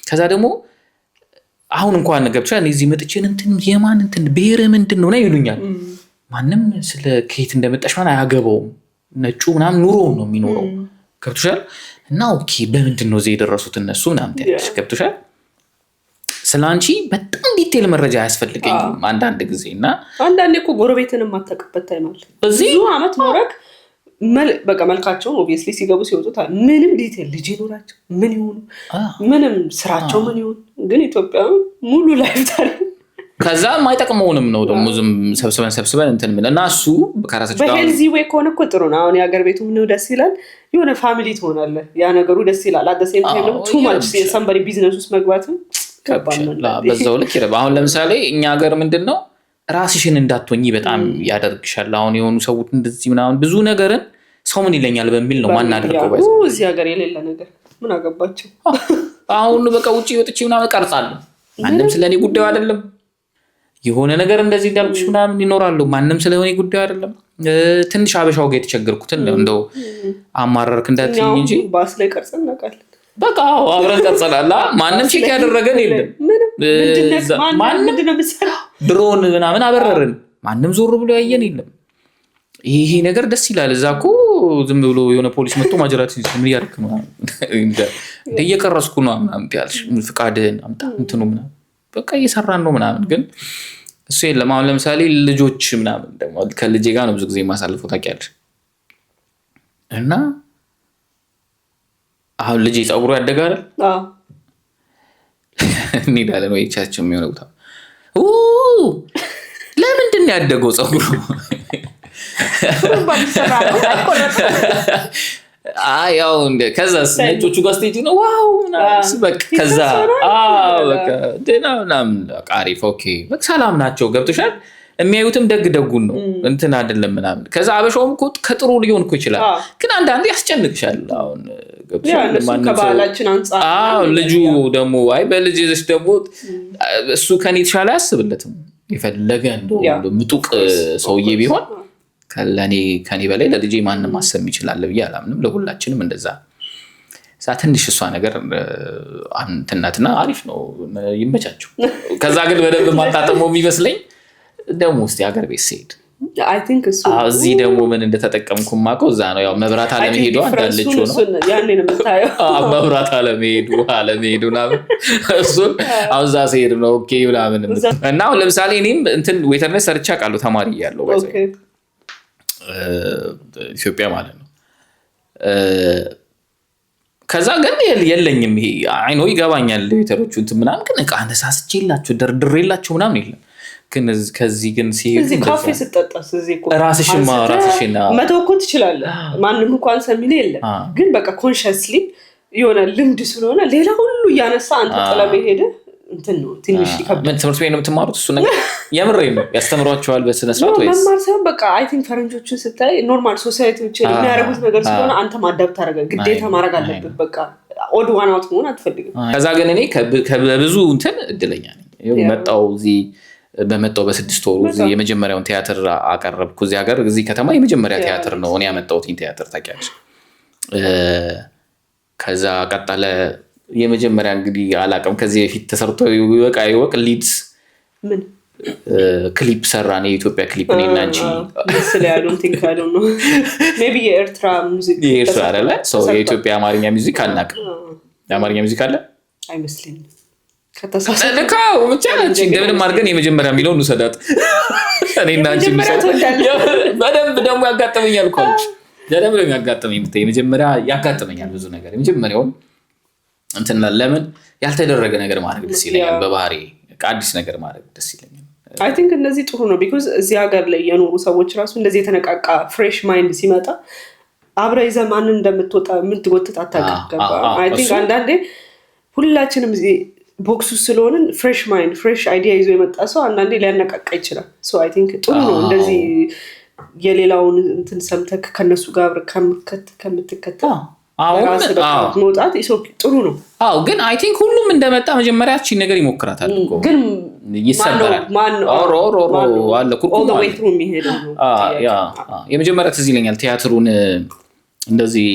ከዛ ደግሞ አሁን እንኳን ገብቶሻል እዚህ መጥቼን እንትን የማን እንትን ብሔር ምንድን ነው ይሉኛል ማንም ስለ ከየት እንደመጣሽ ማን አያገባውም ነጩ ምናምን ኑሮውን ነው የሚኖረው ገብቶሻል እና ኦኬ በምንድን ነው እዚህ የደረሱት እነሱ ምናምን ታያለሽ ገብቶሻል ስላንቺ በጣም ዲቴል መረጃ ያስፈልገኝም አንዳንድ ጊዜ እና አንዳንዴ እኮ ጎረቤትን የማታውቅበት ታይም አለ። ብዙ አመት ኖረክ በቃ መልካቸውን ኦብቪየስሊ ሲገቡ ሲወጡት ምንም ዲቴል ልጅ ይኖራቸው ምን ይሆኑ ምንም ስራቸው ምን ይሆን ግን ኢትዮጵያ ሙሉ ላይፍ ታሪክ ከዛ ማይጠቅመውንም ነው ደግሞ ዝም ሰብስበን እንትን ምን እና እሱ ከራሳቸው ጋር በሄልዚ ዌይ ከሆነ እኮ ጥሩ ነው። አሁን የሀገር ቤቱ ምን ደስ ይላል የሆነ ፋሚሊ ትሆናለህ ያ ነገሩ ደስ ይላል። አት ዘ ሴም ታይም ደግሞ ቱ ማች ሰምባዲ ቢዝነስ ውስጥ መግባትም በዛው ልክ ይረባ። አሁን ለምሳሌ እኛ ሀገር ምንድነው ራስሽን እንዳትሆኚ በጣም ያደርግሻል። አሁን የሆኑ ሰዎች እንደዚህ ምናምን ብዙ ነገርን ሰው ምን ይለኛል በሚል ነው ማናደርገው ባይዘ እዚህ ሀገር የሌለ ነገር ምን አገባቸው። አሁን በቃ ውጪ ወጥቼ ምናምን ቀርጻለሁ ማንም ስለኔ ጉዳዩ አይደለም። የሆነ ነገር እንደዚህ እንዳልኩሽ ምናምን ይኖራሉ ማንም ስለሆነ ጉዳዩ አይደለም። ትንሽ አበሻው ጋር የተቸገርኩትን እንደው አማራርክ እንዳትኝ እንጂ ባስ ላይ ቀርጸን እናውቃለን። በቃ አብረን ቀርጸናል። ማንም ቼክ ያደረገን የለም። ምንድነው የምትሰራው ድሮን ምናምን አበረርን ማንም ዞር ብሎ ያየን የለም። ይሄ ነገር ደስ ይላል። እዛ እኮ ዝም ብሎ የሆነ ፖሊስ መጥቶ ማጀራት ምን ያርክ ነው እንደ እየቀረስኩ ነው ምናምን ያልሽ ፍቃድህን አምጣ እንትኑ ምናምን በቃ እየሰራን ነው ምናምን ግን እሱ የለም። አሁን ለምሳሌ ልጆች ምናምን ደግሞ ከልጄ ጋር ነው ብዙ ጊዜ የማሳልፈው ታውቂያለሽ። እና አሁን ልጄ ፀጉሩ ያደጋል እንሄዳለን ወይ ቻቸው የሚሆነው ለምንድን ነው ያደገው ፀጉሩ? ያው ከዛስ ነጮቹ ጋር ስቴጅ ነው ዋው በቃ ከዛ በቃ ደህና አሪፍ ኦኬ በቃ ሰላም ናቸው ገብቶሻል። የሚያዩትም ደጉን ነው እንትን አይደለም ምናምን። ከዛ አበሻውም እኮ ከጥሩ ሊሆን እኮ ይችላል ግን አንዳንዴ ያስጨንቅሻል። አሁን ገብቶሻል ከባህላችን አንፃር ልጁ ደግሞ አይ በልጅ ይዘሽ ደግሞ እሱ ከኔ ተሻለ አያስብለትም። የፈለገ እንደው ምጡቅ ሰውዬ ቢሆን ከኔ በላይ ለልጄ ማንም ማሰብ ይችላል ብዬ አላምንም። ለሁላችንም እንደዛ ትንሽ እሷ ነገር እንትናትና አሪፍ ነው ይመቻቸው። ከዛ ግን በደንብ ማጣጣመው የሚመስለኝ ደግሞ እስቲ ሀገር ቤት ሲሄድ አይ ቲንክ እሱ እዚህ ደግሞ ምን እንደተጠቀምኩ ማውቀው እዛ ነው። ያው መብራት አለመሄዱ አንዳለች ነው ያኔ ነው የምታየው መብራት አለመሄዱ ምናምን እሱ አውዛ ሲሄድ ነው ኦኬ ምናምን እና አሁን ለምሳሌ እኔም እንትን ዌተርነስ ሰርቻ ቃሉ ተማሪ እያለሁ ኢትዮጵያ ማለት ነው። ከዛ ግን የለኝም ይሄ አይኖ ይገባኛል ዌተሮቹ እንትን ምናምን ግን እቃ አነሳስቼላችሁ ደርድሬላችሁ ምናምን የለም። ግን ከዚህ ግን ሲሄድ እዚህ ካፌ ስጠጣስ እዚህ እኮ ራስሽን መተው እኮ ትችላለህ። ማንም እንኳን ሰሚል የለም ግን በቃ ኮንሽስሊ የሆነ ልምድ ስለሆነ ሌላ ሁሉ እያነሳ አንተ ጥለህ ሄደ እንትን ነው ትንሽ ይከብዳል። ምን ትምህርት ቤት ነው የምትማሩት? እሱ ነገር የምሬን ነው ያስተምሯቸዋል በስነ ስርዓት ወይስ መማር ሳይሆን በቃ አይ ቲንክ ፈረንጆቹን ስታይ ኖርማል ሶሳይቲዎች የሚያደርጉት ነገር ስለሆነ አንተ ማዳፕት ታደርጋለህ ግዴታ ማድረግ አለብህ። በቃ ኦድ ዋን አውት መሆን አትፈልግም። ከዛ ግን እኔ ከብዙ እንትን እድለኛ ነኝ። መጣው እዚህ በመጣው በ6 ወሩ እዚህ የመጀመሪያውን ቲያትር አቀረብኩ። እዚህ ሀገር እዚህ ከተማ የመጀመሪያ ቲያትር ነው እኔ ያመጣሁት ቲያትር ታውቂያለሽ። ከዛ ቀጣለ የመጀመሪያ እንግዲህ አላቀም ከዚህ በፊት ተሰርቶ ይወቅ ሊድስ ምን ክሊፕ ሰራን የኢትዮጵያ ክሊፕ ነኝ አንቺ ስለያሉን ቲንካሉ ነው ሜቢ የኤርትራ ሙዚክ የኤርትራ አይደለ ሶ የኢትዮጵያ አማርኛ ሙዚክ አናውቅም። የአማርኛ ሙዚክ አለ አይመስልኝም ከተሳሳተካው ብቻ አንቺ እንደምን ማርገን የመጀመሪያ የሚለው ነው ሰዳት እኔና አንቺ በደንብ ደግሞ ያጋጠመኛል እኮ በደንብ ነው ያጋጠመኝ። የመጀመሪያ ያጋጠመኛል ብዙ ነገር የመጀመሪያው እንትን ለምን ያልተደረገ ነገር ማድረግ ደስ ይለኛል። በባህሪ አዲስ ነገር ማድረግ ደስ ይለኛል። አይ ቲንክ እነዚህ ጥሩ ነው ቢኮዝ እዚህ ሀገር ላይ የኖሩ ሰዎች ራሱ እንደዚህ የተነቃቃ ፍሬሽ ማይንድ ሲመጣ አብረህ ይዘህ ማንን እንደምትወጣ ምን ትጎትት አታውቅም። አይ ቲንክ አንዳንዴ ሁላችንም እዚህ ቦክሱ ስለሆንን ፍሬሽ ማይንድ ፍሬሽ አይዲያ ይዞ የመጣ ሰው አንዳንዴ ሊያነቃቃ ይችላል። ሶ አይ ቲንክ ጥሩ ነው እንደዚህ የሌላውን እንትን ሰምተህ ከነሱ ጋር ከምትከተል መውጣት ጥሩ ነው። ግን አይ ቲንክ ሁሉም እንደመጣ መጀመሪያ እቺ ነገር ይሞክራታል እኮ ግን ይሰበራል። አለ ኩርኩም የመጀመሪያ ትዝ ይለኛል ቲያትሩን እንደዚህ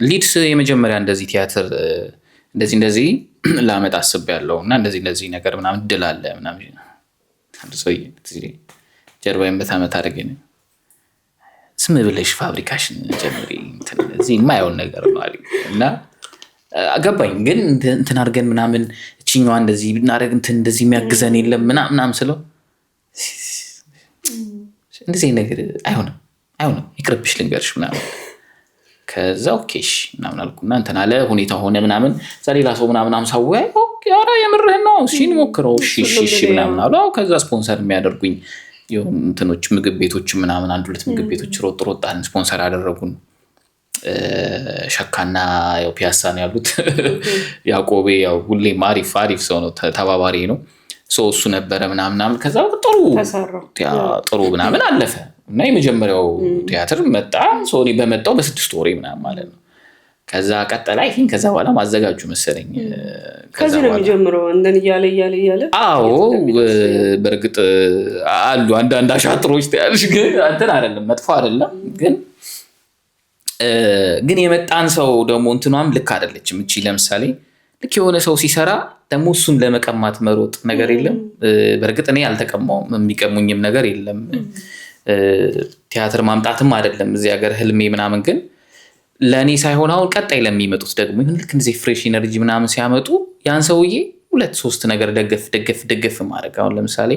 ሊድስ የመጀመሪያ እንደዚህ ቲያትር እንደዚህ ላመጣ አስቤያለሁ እና እንደዚህ ነገር ምናምን ድል አለ ምናምን አንድ ሰው ጀርባዬን በታመት አደረገኝ ስም ብለሽ ፋብሪካሽን ጀምሪ እዚህ የማይሆን ነገር ነው አለኝ እና አገባኝ። ግን እንትን አድርገን ምናምን እቺ እቺኛዋ እንደዚህ ብናደርግ እንትን እንደዚህ የሚያግዘን የለም ምናምን ስለው እንደዚህ ነገር አይሆንም ይቅርብሽ ልንገርሽ ምናምን ከዛ ኦኬሽ ምናምን አልኩና እንትን አለ ሁኔታ ሆነ ምናምን ሌላ ሰው ምናምን አምሳወይ ኦኬ ኧረ የምርህን ነው እሺ እንሞክረው እሺ ምናምን አለው ከዛ ስፖንሰር የሚያደርጉኝ እንትኖች ምግብ ቤቶች ምናምን አንድ ሁለት ምግብ ቤቶች ሮጣን ስፖንሰር አደረጉን ሸካና ያው ፒያሳ ነው ያሉት ያዕቆቤ ያው ሁሌም አሪፍ ሰው ነው ተባባሪ ነው እሱ ነበረ ምናምን ከዛ ጥሩ ምናምን አለፈ እና የመጀመሪያው ቲያትር መጣ ሶሪ በመጣው በ6 ወር ምናምን ማለት ነው ከዛ ቀጠለ አይን ከዛ በኋላ ማዘጋጁ መሰለኝ ከዛ ነው የሚጀምረው እንደን እያለ አዎ በርግጥ አሉ አንዳንድ አሻጥሮች ታያለሽ ግን እንትን አይደለም መጥፎ አይደለም ግን የመጣን ሰው ደግሞ እንትኗም ልክ አይደለችም እቺ ለምሳሌ ልክ የሆነ ሰው ሲሰራ ደግሞ እሱን ለመቀማት መሮጥ ነገር የለም በርግጥ እኔ አልተቀማውም የሚቀሙኝም ነገር የለም ቲያትር ማምጣትም አይደለም እዚህ ሀገር ህልሜ ምናምን ግን ለኔ ሳይሆን አሁን ቀጣይ ለሚመጡት ደግሞ ይሁን ልክ እንደዚህ ፍሬሽ ኢነርጂ ምናምን ሲያመጡ ያን ሰውዬ 2-3 ነገር ደገፍ ማድረግ አሁን ለምሳሌ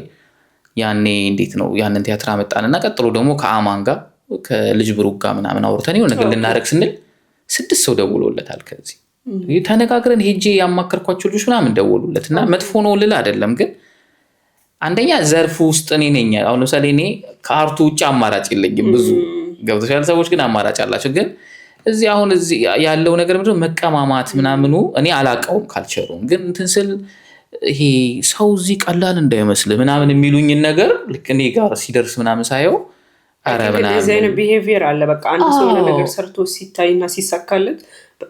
ያኔ እንዴት ነው ያንን ቲያትር አመጣንና ቀጥሎ ደግሞ ከአማን ጋር ከልጅ ብሩክ ጋር ምናምን አውርተን የሆነ ነገር ልናረግ ስንል 6 ሰው ደውሎለታል ከዚህ ተነጋግረን ሄጄ ያማከርኳቸው ልጆች ምናምን ደውሉለትና መጥፎ ነው ልል አይደለም ግን አንደኛ ዘርፉ ውስጥ እኔ ነኝ አሁን ለምሳሌ እኔ ከአርቱ ውጭ አማራጭ የለኝም ብዙ ገብተሻል ሰዎች ግን አማራጭ አላቸው ግን እዚህ አሁን እዚህ ያለው ነገር ምንድነው መቀማማት ምናምኑ እኔ አላቀውም ካልቸሩም ግን እንትን ስል ይሄ ሰው እዚህ ቀላል እንዳይመስል ምናምን የሚሉኝ ነገር ልክ እኔ ጋር ሲደርስ ምናምን ሳየው አረበና ዲዛይን ቢሄቪየር አለ በቃ አንድ ሰው ነገር ሰርቶ ሲታይና ሲሳካለት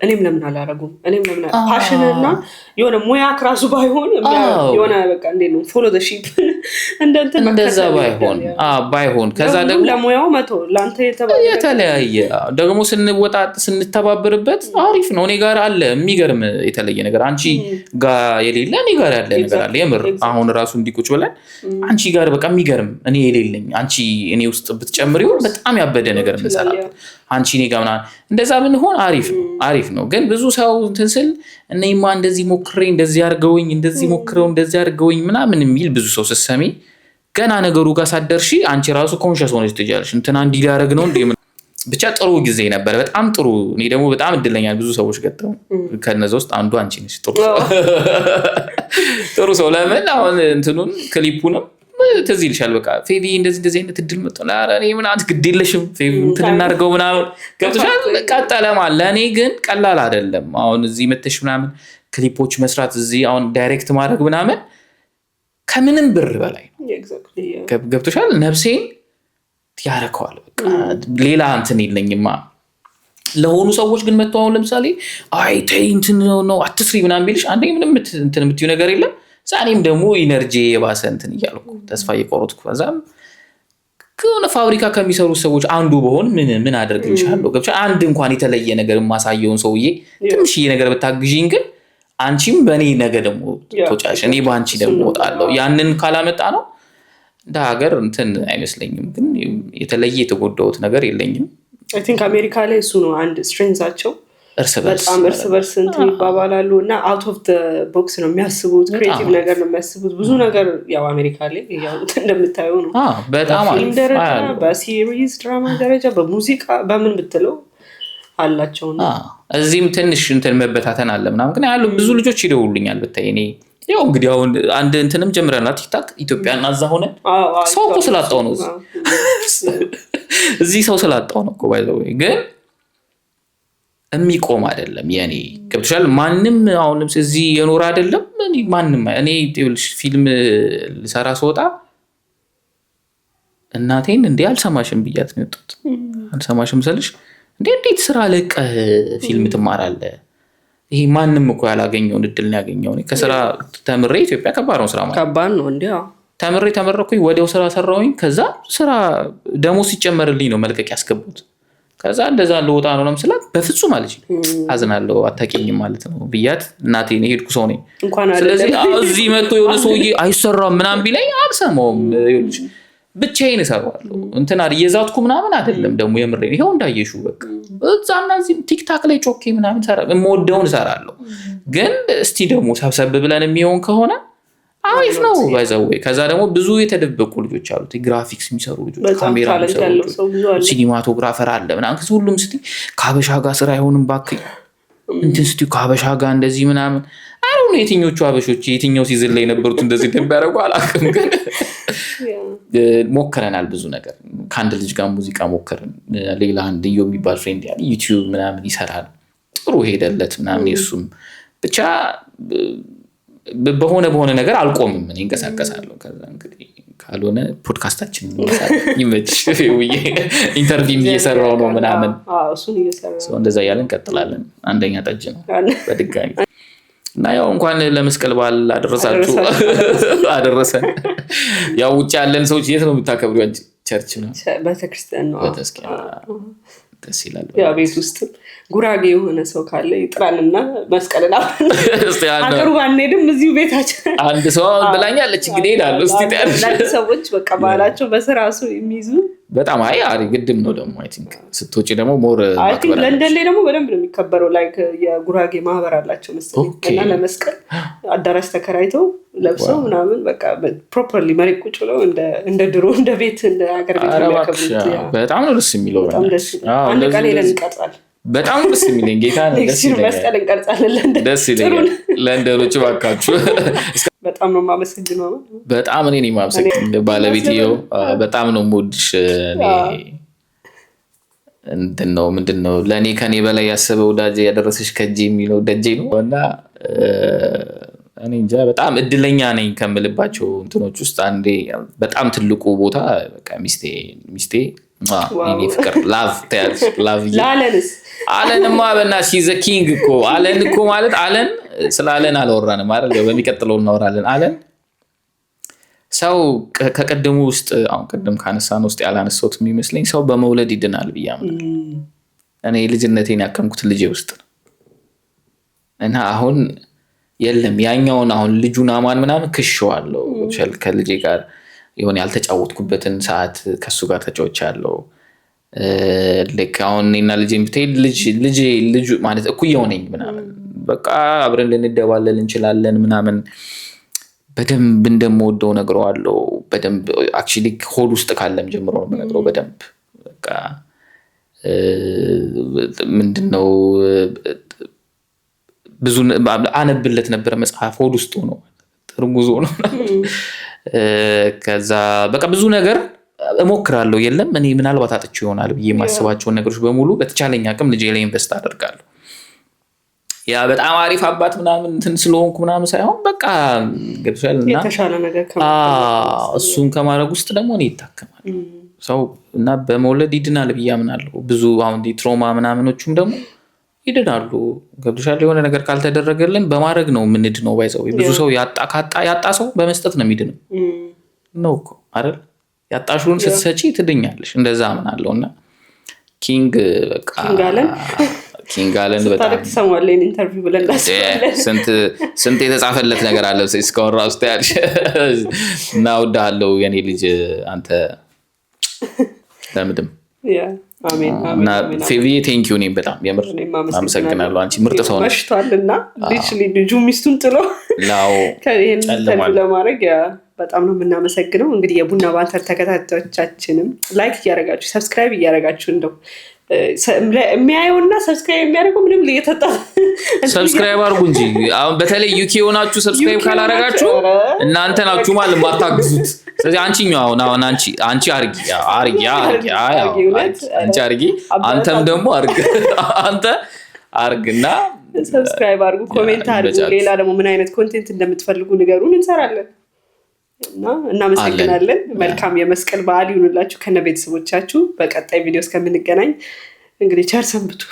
እኔም ለምን አላረጉም እኔም ለምን ፓሽንና የሆነ ሙያ ክራሱ ባይሆን የሆነ በቃ እንዴት ነው ፎሎ ዘ ሺፕ እንደዛ ባይሆን ከዛ ደግሞ ለሙያው መቶ ላንተ የተለያየ ደግሞ ስንተባበርበት አሪፍ ነው እኔ ጋር አለ የሚገርም የተለየ ነገር አንቺ ጋር የሌለ እኔ ጋር ያለ ነገር አለ የምር አሁን ራሱ እንዲቁጭ ብለን አንቺ ጋር በቃ የሚገርም እኔ የሌለኝ አንቺ እኔ ውስጥ ብትጨምሪው በጣም ያበደ ነገር እንሰራለን አንቺ እኔ ጋር ምናምን እንደዛ ብንሆን አሪፍ ነው ግን ብዙ ሰው እንትን ስል እኔማ እንደዚህ ሞክሬ እንደዚህ አድርገውኝ እንደዚህ ሞክረው እንደዚህ አድርገውኝ ምናምን የሚል ብዙ ሰው ስትሰሚ ገና ነገሩ ጋር ሳትደርሺ አንቺ ራሱ ኮንሸስ ሆነሽ ትጃለሽ እንትና እንዲህ ሊያደርግ ነው እንዴ ብቻ ጥሩ ጊዜ ነበር በጣም ጥሩ እኔ ደግሞ በጣም እድለኛ ብዙ ሰዎች ገጠሙ ከነዛ ውስጥ አንዱ አንቺ ነሽ ጥሩ ሰው ለምን አሁን እንትኑን ክሊፑንም ትዝ ይልሻል በቃ ፌቪ እንደዚህ አይነት እድል መጥቷል ኧረ እኔ ምናምን ግድ የለሽም ፌቪ እንትን እናድርገው ምናምን ገብቶሻል ቀጠለማ ለእኔ ግን ቀላል አይደለም አሁን እዚህ መተሽ ምናምን ክሊፖች መስራት እዚህ አሁን ዳይሬክት ማድረግ ምናምን ከምንም ብር በላይ ነው ገብቶሻል ነፍሴን ያረከዋል በቃ ሌላ እንትን የለኝማ ለሆኑ ሰዎች ግን መጥተው አሁን ለምሳሌ አይ ተይ እንትን ነው አትስሪ ምናምን ቢልሽ አንዴ ምንም እንትን የምትዩ ነገር የለም ዛኔም ደግሞ ኢነርጂ የባሰ እንትን እያልኩ ተስፋ እየቆረጥኩ ከዛም ከሆነ ፋብሪካ ከሚሰሩ ሰዎች አንዱ በሆን ምን አደርግልሻለሁ ገብቻ አንድ እንኳን የተለየ ነገር ማሳየውን ሰውዬ ትንሽዬ ነገር ብታግዢኝ ግን አንቺም በእኔ ነገ ደግሞ ተጫሽ እኔ በአንቺ ደግሞ ወጣለሁ ያንን ካላመጣ ነው እንደ ሀገር እንትን አይመስለኝም ግን የተለየ የተጎዳሁት ነገር የለኝም አይ ቲንክ አሜሪካ ላይ እሱ ነው አንድ ስትሬንግዛቸው በጣም እርስ በርስ እንትን ይባባላሉ እና አውት ኦፍ ዘ ቦክስ ነው የሚያስቡት ክሬቲቭ ነገር ነው የሚያስቡት ብዙ ነገር ያው አሜሪካ ላይ ያው እንደምታየው ነው በጣም ፊልም ደረጃ በሲሪዝ ድራማ ደረጃ በሙዚቃ በምን ብትለው አላቸው ነው እዚህም ትንሽ እንትን መበታተን አለ ምናምን ግን ያሉ ብዙ ልጆች ይደውሉኛል ብታይ እኔ ያው እንግዲህ አሁን አንድ እንትንም ጀምረናል ቲክታክ ኢትዮጵያና እዛ ሆነ ሰው እኮ ስላጣው ነው እዚህ ሰው ስላጣው ነው እኮ ባይዘው ግን የሚቆም አይደለም የኔ ገብቶሻል ማንም አሁን ለምሳሌ እዚህ የኖር አይደለም ማንም እኔ ፊልም ልሰራ ስወጣ እናቴን እንዴ አልሰማሽም ብያት ነው የወጣሁት አልሰማሽም ስልሽ እንዴት ስራ ለቀህ ፊልም ትማራለህ ይሄ ማንም እኮ ያላገኘውን እድል ነው ያገኘው ከስራ ተምሬ ኢትዮጵያ ከባድ ነው ስራ ማለት ከባድ ነው እንዴ ተመረኩኝ ወዲያው ስራ ሰራሁኝ ከዛ ስራ ደሞዝ ሲጨመርልኝ ነው መልቀቅ ያስገቡት ከዛ እንደዛ ለውጣ ነው ለምሳሌ በፍጹም አለች አዝናለሁ አታውቂኝም ማለት ነው ብያት እናቴ ነው ሄድኩ ሰው ነኝ ስለዚህ እዚህ መጥቶ የሆነ ሰውዬ አይሰራም ምናምን ቢለኝ አልሰማውም ይልሽ ብቻዬን እሰራዋለሁ እንትና እየዛትኩ ምናምን አይደለም ደግሞ የምሬን ይሄው እንዳየሽው በቃ እዛና እዚህ ቲክታክ ላይ ጮኬ ምናምን የምወደውን እሰራለሁ ግን እስቲ ደግሞ ሰብሰብ ብለን የሚሆን ከሆነ አሪፍ ነው ባይዘው ከዛ ደግሞ ብዙ የተደበቁ ልጆች አሉ ግራፊክስ የሚሰሩ ልጆች ካሜራ የሚሰሩ ልጆች ሲኒማቶግራፈር አለ ምናምን ከዚህ ሁሉም እስቲ ከሀበሻ ጋር ስራ አይሆንም ባክኝ እንትን እስቲ ከሀበሻ ጋር እንደዚህ ምናምን አሁን የትኞቹ ሀበሾች የትኛው ሲዝን ላይ የነበሩት እንደዚህ እንደሚያደርጉ አላውቅም ግን ሞክረናል ብዙ ነገር ከአንድ ልጅ ጋር ሙዚቃ ሞክረን ሌላ አንድ የሚባል ፍሬንድ ያለ ዩቲዩብ ምናምን ይሰራል ጥሩ ሄደለት ምናምን የሱም ብቻ በሆነ ነገር አልቆምም እኔ እንቀሳቀሳለሁ ከዛ እንግዲህ ካልሆነ ፖድካስታችን ይመችሽ ወይ ኢንተርቪው እየሰራው ነው ምናምን እሱን እየሰራው እንደዛ ያለን እንቀጥላለን አንደኛ ጠጅ ነው በድጋሚ እና ያው እንኳን ለመስቀል በዓል አደረሰን ያው ውጭ ያለን ሰዎች የት ነው የምታከብሩ አንቺ ቸርች ነው ቤተክርስቲያን ነው ደስ ይላል ያው ቤት ውስጥ ጉራጌ የሆነ ሰው ካለ ይጥራልና መስቀልና አገሩ ባንሄድም እዚሁ ቤታችን አንድ ሰው ብላኛለች እንግዲህ ሄዳለሁ እስቲ ታዲያ ሰዎች በቃ ባህላቸው በስራሱ የሚይዙ በጣም አሪ ግድም ነው ደግሞ አይ ቲንክ ስትወጪ ደግሞ ሞር ማክበር ለንደን ላይ ደግሞ በደንብ ነው የሚከበረው ላይክ የጉራጌ ማህበር አላቸው መሰለኝ እና ለመስቀል አዳራሽ ተከራይተው ለብሰው ምናምን በቃ ፕሮፐርሊ መሬት ቁጭ ብለው እንደ ድሮ እንደ ቤት እንደ ሀገር ቤት የሚያከብሩት በጣም ነው ደስ የሚለው አንድ ቀን ሄደን እንቀርጻለን በጣም ደስ የሚለኝ ጌታ ነው ደስ ይላል መስቀል እንቀርጻለን ለንደን ደስ ይላል ለንደኖች ባካችሁ በጣም ነው የማመሰግነው በጣም እኔ ነኝ የማመሰግነው ባለቤቴው በጣም ነው የምወድሽ እኔ ምንድነው ለኔ ከኔ በላይ ያሰበው ዳጄ ያደረሰሽ ከጄ የሚለው ደጄ ነው እና እኔ እንጃ በጣም እድለኛ ነኝ ከምልባቸው እንትኖች ውስጥ አንዴ በጣም ትልቁ ቦታ በቃ ሚስቴ እኔ ፍቅር ላቭ ታያለሽ ላቭ ላለንስ አለንማ በእናትሽ ዘ ኪንግ እኮ አለን እኮ ማለት አለን ስለ አለን አልወራንም አይደል በሚቀጥለው እናወራለን አለን ሰው ከቀደሙ ውስጥ አሁን ቀደም ካነሳን ውስጥ ያላነሳሁት የሚመስለኝ ሰው በመውለድ ይድናል ብያምናል እኔ ልጅነቴን ያከምኩት ልጄ ውስጥ እና አሁን የለም ያኛውን አሁን ልጁን አማን ምናምን ክሽዋለሁ ከልጄ ጋር የሆነ ያልተጫወትኩበትን ሰዓት ከሱ ጋር ተጫውቻለሁ ልክ አሁን እኔና ልጄን ብትሄድ ልጅ ማለት እኩያው ነኝ ምናምን በቃ አብረን ልንደባለል እንችላለን ምናምን በደንብ እንደምወደው ነግረዋለሁ በደንብ አክቹሊ ሆድ ውስጥ ካለም ጀምሮ ነው የምነግረው በደንብ በቃ ምንድነው ብዙ አነብለት ነበር መጽሐፍ ሆድ ውስጥ ነው ጥርጉዞ ነው ከዛ በቃ ብዙ ነገር እሞክራለሁ የለም እኔ ምናልባት አጥቼ ይሆናል ብዬ የማስባቸው ነገሮች በሙሉ በተቻለኝ አቅም ልጄ ላይ ኢንቨስት አደርጋለሁ ያ በጣም አሪፍ አባት ምናምን እንትን ስለሆንኩ ምናምን ሳይሆን በቃ ገብቶሻልና የተሻለ ነገር እሱን ከማድረግ ውስጥ ደግሞ እኔ ይታከማል ሰው እና በመውለድ ይድናል ብዬ አምናለሁ ብዙ አሁን ትሮማ ምናምኖቹም ደግሞ ይድናሉ ገብቶሻል የሆነ ነገር ካልተደረገልን በማድረግ ነው ምንድነው ባይዘው ብዙ ሰው ያጣ ሰው በመስጠት ነው የሚድነው ነው እኮ አይደል ያጣሽውን ስትሰጪ ትድኛለሽ እንደዛ አምናለሁና ኪንግ በቃ ኪንግ አለን በጣም ተሰማለኝ ኢንተርቪው ብለን ስንት የተጻፈለት ነገር አለ እስካሁን ራሱ ታያለሽ እና ወዳለው የኔ ልጅ አንተ ለምድም አሜን እና ፌቪ ቴንክ ዩ ነኝ በጣም የምር አመሰግናለሁ አንቺ ምርጥ ሰው ነሽ መሽቷልና ልጁ ሚስቱን ጥሎ ላው ከይሄን ኢንተርቪው ለማድረግ በጣም ነው የምናመሰግነው እንግዲህ የቡና ባንተር ተከታታዮቻችንም ላይክ እያደረጋችሁ ሰብስክራይብ እያደረጋችሁ እንደው የሚያየውና ሰብስክራይብ የሚያደርገው ምንም ለየተጣ ሰብስክራይብ አድርጉ እንጂ አሁን በተለይ ዩኬ ሆናችሁ ሰብስክራይብ ካላረጋችሁ እናንተ ናችሁ ማለት ማታግዙት ስለዚህ አንቺኛው አሁን አንቺ አርጊ አንተም ደግሞ አንተ አርግና ሰብስክራይብ አድርጉ ኮሜንት አድርጉ ሌላ ደግሞ ምን አይነት ኮንቴንት እንደምትፈልጉ ንገሩን እንሰራለን እና እናመሰግናለን መልካም የመስቀል በዓል ይሁንላችሁ ከነ ቤተሰቦቻችሁ በቀጣይ ቪዲዮ እስከምንገናኝ እንግዲህ ቸር ሰንብቱ